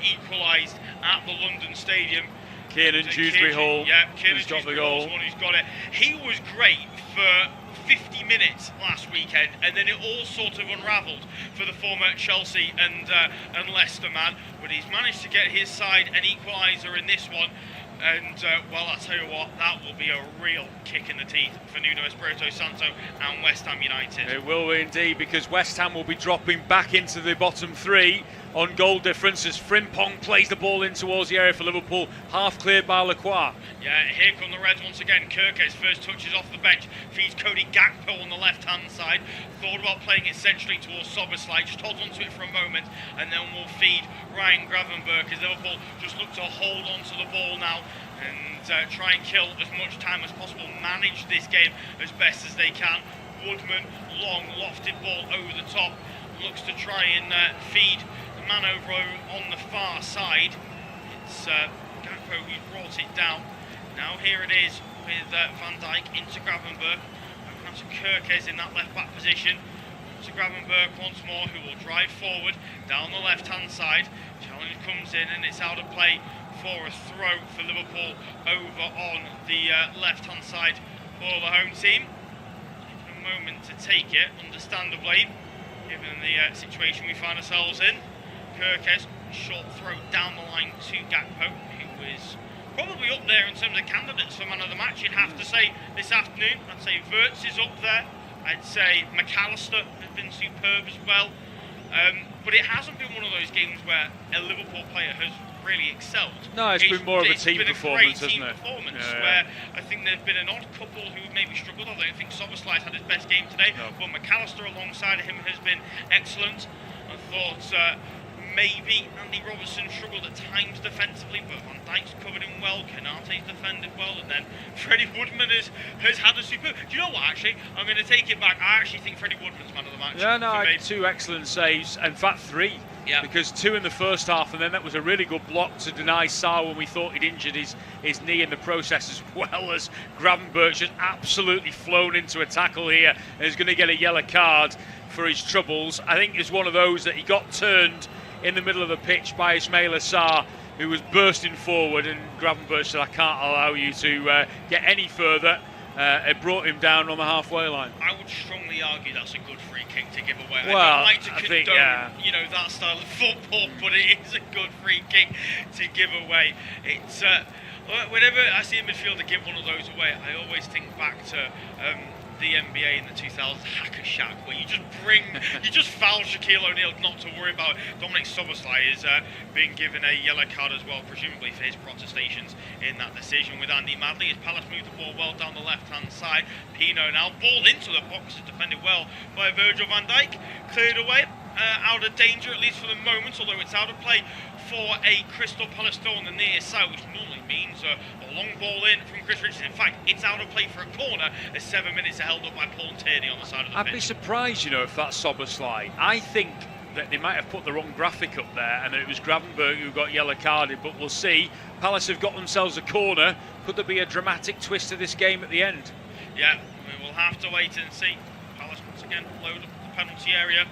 equalised at the London Stadium. Kieran Dewsbury Hall, Kieran got the goal. The one who's got it. He was great for 50 minutes last weekend, and then it all sort of unravelled for the former Chelsea and Leicester man. But he's managed to get his side an equaliser in this one. And, well, I'll tell you what, that will be a real kick in the teeth for Nuno Espirito Santo and West Ham United. It will indeed, because West Ham will be dropping back into the bottom three on goal difference as Frimpong plays the ball in towards the area for Liverpool, half cleared by Lacroix. Yeah, here come the Reds once again. Kerkez first touches off the bench, feeds Cody Gakpo on the left-hand side. Thought about playing it centrally towards Soboslai, just holds onto it for a moment, and then will feed Ryan Gravenberch as Liverpool just look to hold onto the ball now and try and kill as much time as possible, manage this game as best as they can. Woodman, long lofted ball over the top, looks to try and feed the man over on the far side. It's Gakpo who's brought it down. Now here it is with Van Dijk into Gravenberch. That's Kerkez in that left back position. To Gravenberch once more, who will drive forward down the left hand side. Challenge comes in and it's out of play for a throw for Liverpool over on the left hand side for the home team. Taking a moment to take it, understandably, given the situation we find ourselves in. Kerkez, short throw down the line to Gakpo, who is probably up there in terms of candidates for man of the match, you'd have to say, this afternoon. I'd say Wirtz is up there. I'd say McAllister has been superb as well. But it hasn't been one of those games where a Liverpool player has really excelled. No, it's been more of a team performance, hasn't it? Where I think there's been an odd couple who maybe struggled. I don't think Soboslai's had his best game today, but McAllister alongside him has been excellent. I thought maybe Andy Robertson struggled at times defensively, but Van Dijk's covered him well, Konate's defended well, and then Freddie Woodman has had a superb. Do you know what, actually? I'm going to take it back. I actually think Freddie Woodman's man of the match. Yeah, no, two excellent saves. In fact, three. Yeah. Because two in the first half, and then that was a really good block to deny Sarr when we thought he'd injured his knee in the process, as well as Gravenberch has absolutely flown into a tackle here and is going to get a yellow card for his troubles. I think it's one of those that he got turned in the middle of the pitch by Ismaila Sarr, who was bursting forward, and Gravenberch said, I can't allow you to get any further. It brought him down on the halfway line. I would strongly argue that's a good free kick to give away. Well, I don't like to condone, that style of football, but it is a good free kick to give away. It's whenever I see a midfielder give one of those away, I always think back to the NBA in the 2000s Hacker Shack, where you just foul Shaquille O'Neal, not to worry about. Dominic Soboslai is being given a yellow card as well, presumably for his protestations in that decision with Andy Madley. As Palace moved the ball well down the left-hand side, Pino now ball into the box, is defended well by Virgil van Dijk, cleared away, out of danger at least for the moment, although it's out of play for a Crystal Palace goal on the near side, which normally means a long ball in from Chris Richardson. In fact, it's out of play for a corner as 7 minutes are held up by Paul Tierney on the side of the pitch. I'd be surprised, if that's Soboslai. I think that they might have put the wrong graphic up there and that it was Gravenberch who got yellow carded, but we'll see. Palace have got themselves a corner. Could there be a dramatic twist to this game at the end? Yeah, we will have to wait and see. Palace once again load up the penalty area.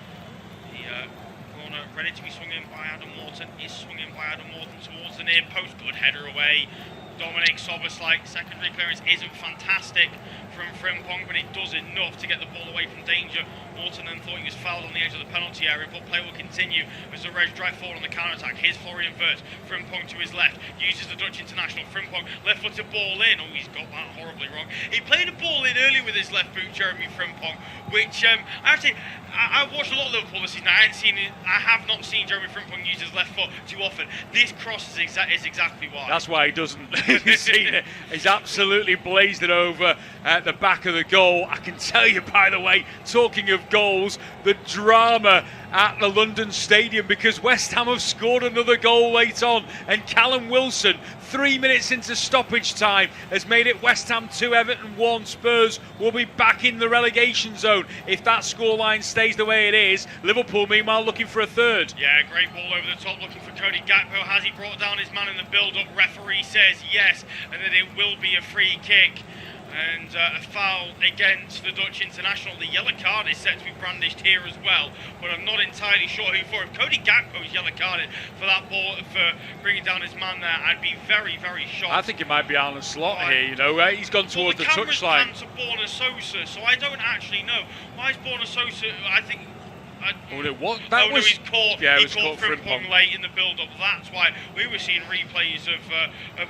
Corner ready to be swung in by Adam Morton. Is swung in by Adam Morton towards the near post. Good header away. Dominic Soboslai, secondary clearance isn't fantastic from Frimpong, but it does enough to get the ball away from danger. Morton then thought he was fouled on the edge of the penalty area, but play will continue as the Reds drive forward on the counter-attack. Here's Florian Wirtz, Frimpong to his left, uses the Dutch international. Frimpong, left-footed ball in. Oh, he's got that horribly wrong. He played a ball in early with his left boot, Jeremy Frimpong, which I've watched a lot of Liverpool this season. I have not seen Jeremy Frimpong use his left foot too often. This cross is exactly why. That's why he doesn't. You've seen it. He's absolutely blazed it over at the back of the goal. I can tell you, by the way, talking of goals, the drama at the London Stadium, because West Ham have scored another goal late on, and Callum Wilson, 3 minutes into stoppage time, has made it West Ham 2, Everton 1. Spurs will be back in the relegation zone if that scoreline stays the way it is. Liverpool, meanwhile, looking for a third. Yeah, great ball over the top, looking for Cody Gakpo. Has he brought down his man in the build-up? Referee says yes, and that it will be a free kick. And a foul against the Dutch international. The yellow card is set to be brandished here as well, but I'm not entirely sure who for. If Cody Gakpo is yellow carded for that ball, for bringing down his man there, I'd be very, very shocked. I think it might be Alan Slaughter here, you know. He's gone towards the touchline. The camera's panned to Borna Sosa, so I don't actually know. Why is Borna Sosa, I think... That was he's caught. Yeah, he was caught caught Frimpong late in the build-up. That's why we were seeing replays of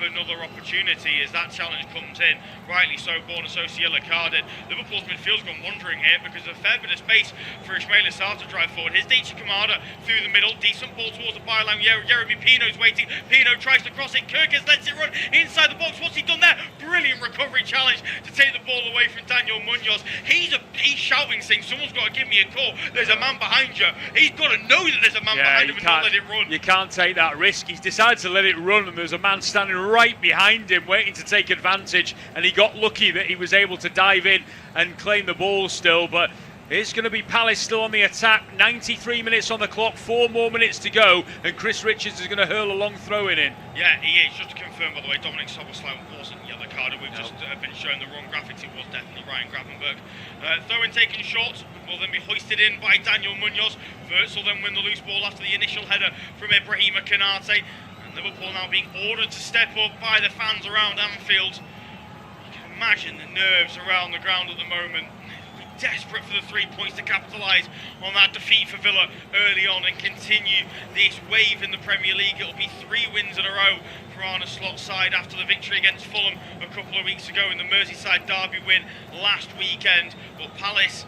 another opportunity as that challenge comes in. Rightly so, Borna Sosa yellow carded. Liverpool's midfield's gone wandering here because there's a fair bit of space for Ismail Assar to drive forward. Here's Deichi Kamada through the middle. Decent ball towards the byline. Jeremy Pino's waiting. Pino tries to cross it. Kirkes lets it run inside the box. What's he done there? Brilliant recovery challenge to take the ball away from Daniel Munoz. He's shouting, saying, someone's got to give me a call. There's a man behind you. He's got to know that there's a man behind him and not let it run. You can't take that risk. He's decided to let it run, and there's a man standing right behind him waiting to take advantage, and he got lucky that he was able to dive in and claim the ball still. But it's going to be Palace still on the attack. 93 minutes on the clock, 4 more minutes to go, and Chris Richards is going to hurl a long throw in. Yeah, he is. Just to confirm, by the way, Dominic Soboslai wasn't yellow carded. We've just been shown the wrong graphics. It was definitely Ryan Gravenberg. Throw-in taken short will then be hoisted in by Daniel Munoz. Wirtz will then win the loose ball after the initial header from Ibrahima Konate. And Liverpool now being ordered to step up by the fans around Anfield. You can imagine the nerves around the ground at the moment. Desperate for the 3 points to capitalise on that defeat for Villa early on and continue this wave in the Premier League. It'll be 3 wins in a row for Arne Slot's side after the victory against Fulham a couple of weeks ago in the Merseyside derby win last weekend. But Palace,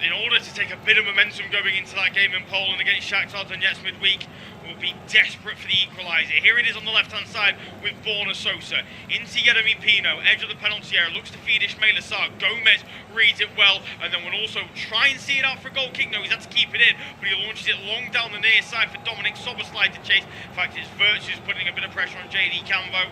in order to take a bit of momentum going into that game in Poland against Shakhtar Donetsk midweek, will be desperate for the equaliser. Here it is on the left-hand side with Borna Sosa. Into Jeremy Pino, edge of the penalty area, looks to feed Ismail Assar. Gomez reads it well, and then will also try and see it out for a goal kick. No, he's had to keep it in, but he launches it long down the near side for Dominic Soboslai to chase. In fact, it's Wirtz who's putting a bit of pressure on JD Cambo.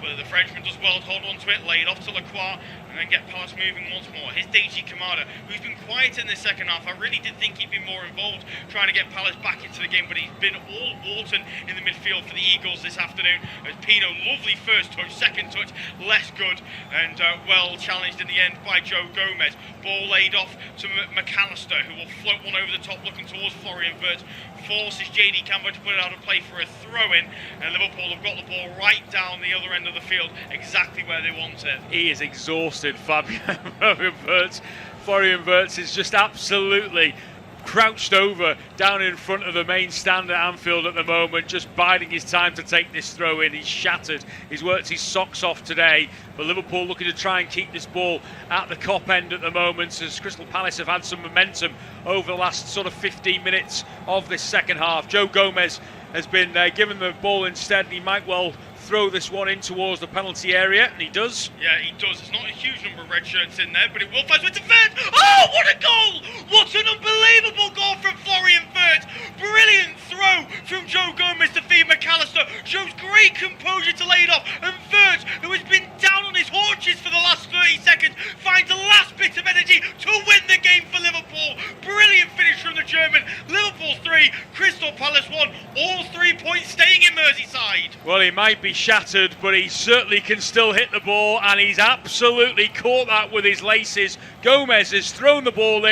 But the Frenchman does well to hold on to it, lay it off to Lacroix, and then get Palace moving once more. Here's Deichi Kamada, who's been quiet in the second half. I really did think he'd be more involved trying to get Palace back into the game, but he's been all Wharton in the midfield for the Eagles this afternoon. As Pino, lovely first touch, second touch, less good, and well challenged in the end by Joe Gomez. Ball laid off to McAllister, who will float one over the top looking towards Florian Wirtz. Forces JD Cambo to put it out of play for a throw-in, and Liverpool have got the ball right down the other end of the field, exactly where they want it. He is exhausted, Florian Wirtz. Florian Wirtz is just absolutely crouched over down in front of the main stand at Anfield at the moment, just biding his time to take this throw in. He's shattered. He's worked his socks off today, but Liverpool looking to try and keep this ball at the Kop end at the moment, as Crystal Palace have had some momentum over the last sort of 15 minutes of this second half. Joe Gomez has been given the ball instead, and he might well throw this one in towards the penalty area, and he does. Yeah, he does. It's not a huge number of red shirts in there, but it will find its defence. Oh, what a goal! What an unbelievable goal from Florian Wirtz. Brilliant throw from Joe Gomez to feed McAllister. Shows great composure to lay it off, and Wirtz, who has been down on his haunches for the last 30 seconds, finds the last bit of energy to win the game for Liverpool. Brilliant finish from the German. Liverpool 3, Crystal Palace 1. All 3 points staying in Merseyside. Well, he might be shattered, but he certainly can still hit the ball, and he's absolutely caught that with his laces. Gomez has thrown the ball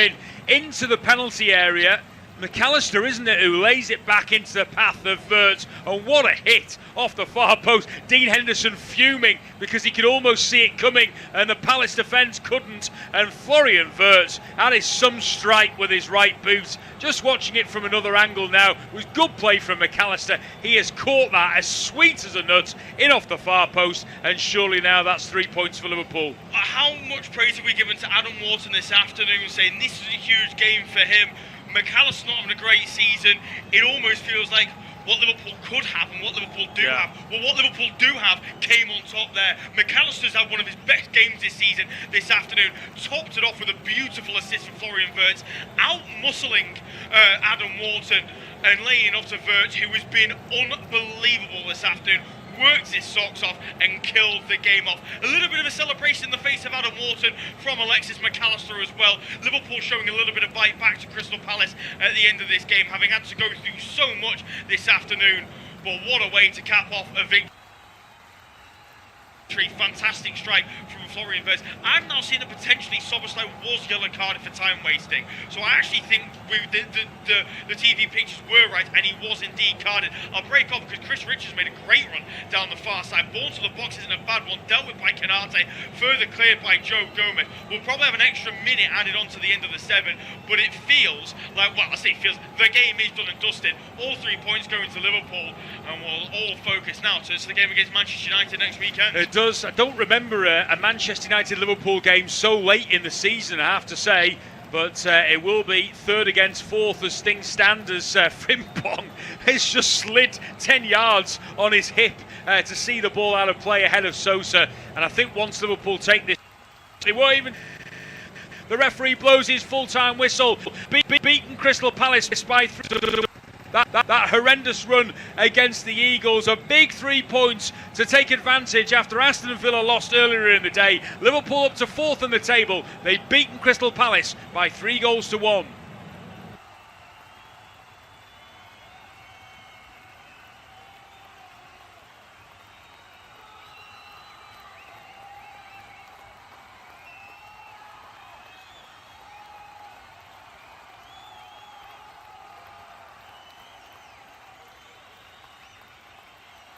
into the penalty area. McAllister, isn't it, who lays it back into the path of Wirtz, and what a hit off the far post. Dean Henderson fuming because he could almost see it coming and the Palace defence couldn't, and Florian Wirtz had his some strike with his right boot. Just watching it from another angle now, it was good play from McAllister. He has caught that as sweet as a nut in off the far post, and surely now that's 3 points for Liverpool. How much praise have we given to Adam Wharton this afternoon, saying this is a huge game for him? McAllister's not having a great season. It almost feels like what Liverpool could have and what Liverpool do have. Well, what Liverpool do have came on top there. McAllister's had one of his best games this season, this afternoon. Topped it off with a beautiful assist from Florian Wirtz, out-muscling Adam Wharton and laying off to Wirtz, who has been unbelievable this afternoon. Worked his socks off and killed the game off. A little bit of a celebration in the face of Adam Wharton from Alexis McAllister as well. Liverpool showing a little bit of bite back to Crystal Palace at the end of this game, having had to go through so much this afternoon. But what a way to cap off a victory. Fantastic strike from Florian Wirtz. I've now seen that potentially Szoboszlai was yellow carded for time wasting. So I actually think the TV pictures were right and he was indeed carded. I'll break off because Chris Richards made a great run down the far side. Ball to the box isn't a bad one. Dealt with by Canate. Further cleared by Joe Gomez. We'll probably have an extra minute added on to the end of the 7. But it feels like, well, I say it feels, the game is done and dusted. All 3 points going to Liverpool. And we'll all focus now to the game against Manchester United next weekend. It does. I don't remember a Manchester United-Liverpool game so late in the season, I have to say. But it will be 3rd against 4th as things stand, as Frimpong has just slid 10 yards on his hip to see the ball out of play ahead of Sosa. And I think once Liverpool take this, they won't even... The referee blows his full-time whistle. Beaten Crystal Palace by 3. That horrendous run against the Eagles, a big 3 points to take advantage after Aston Villa lost earlier in the day. Liverpool up to 4th in the table. They've beaten Crystal Palace by 3 goals to 1.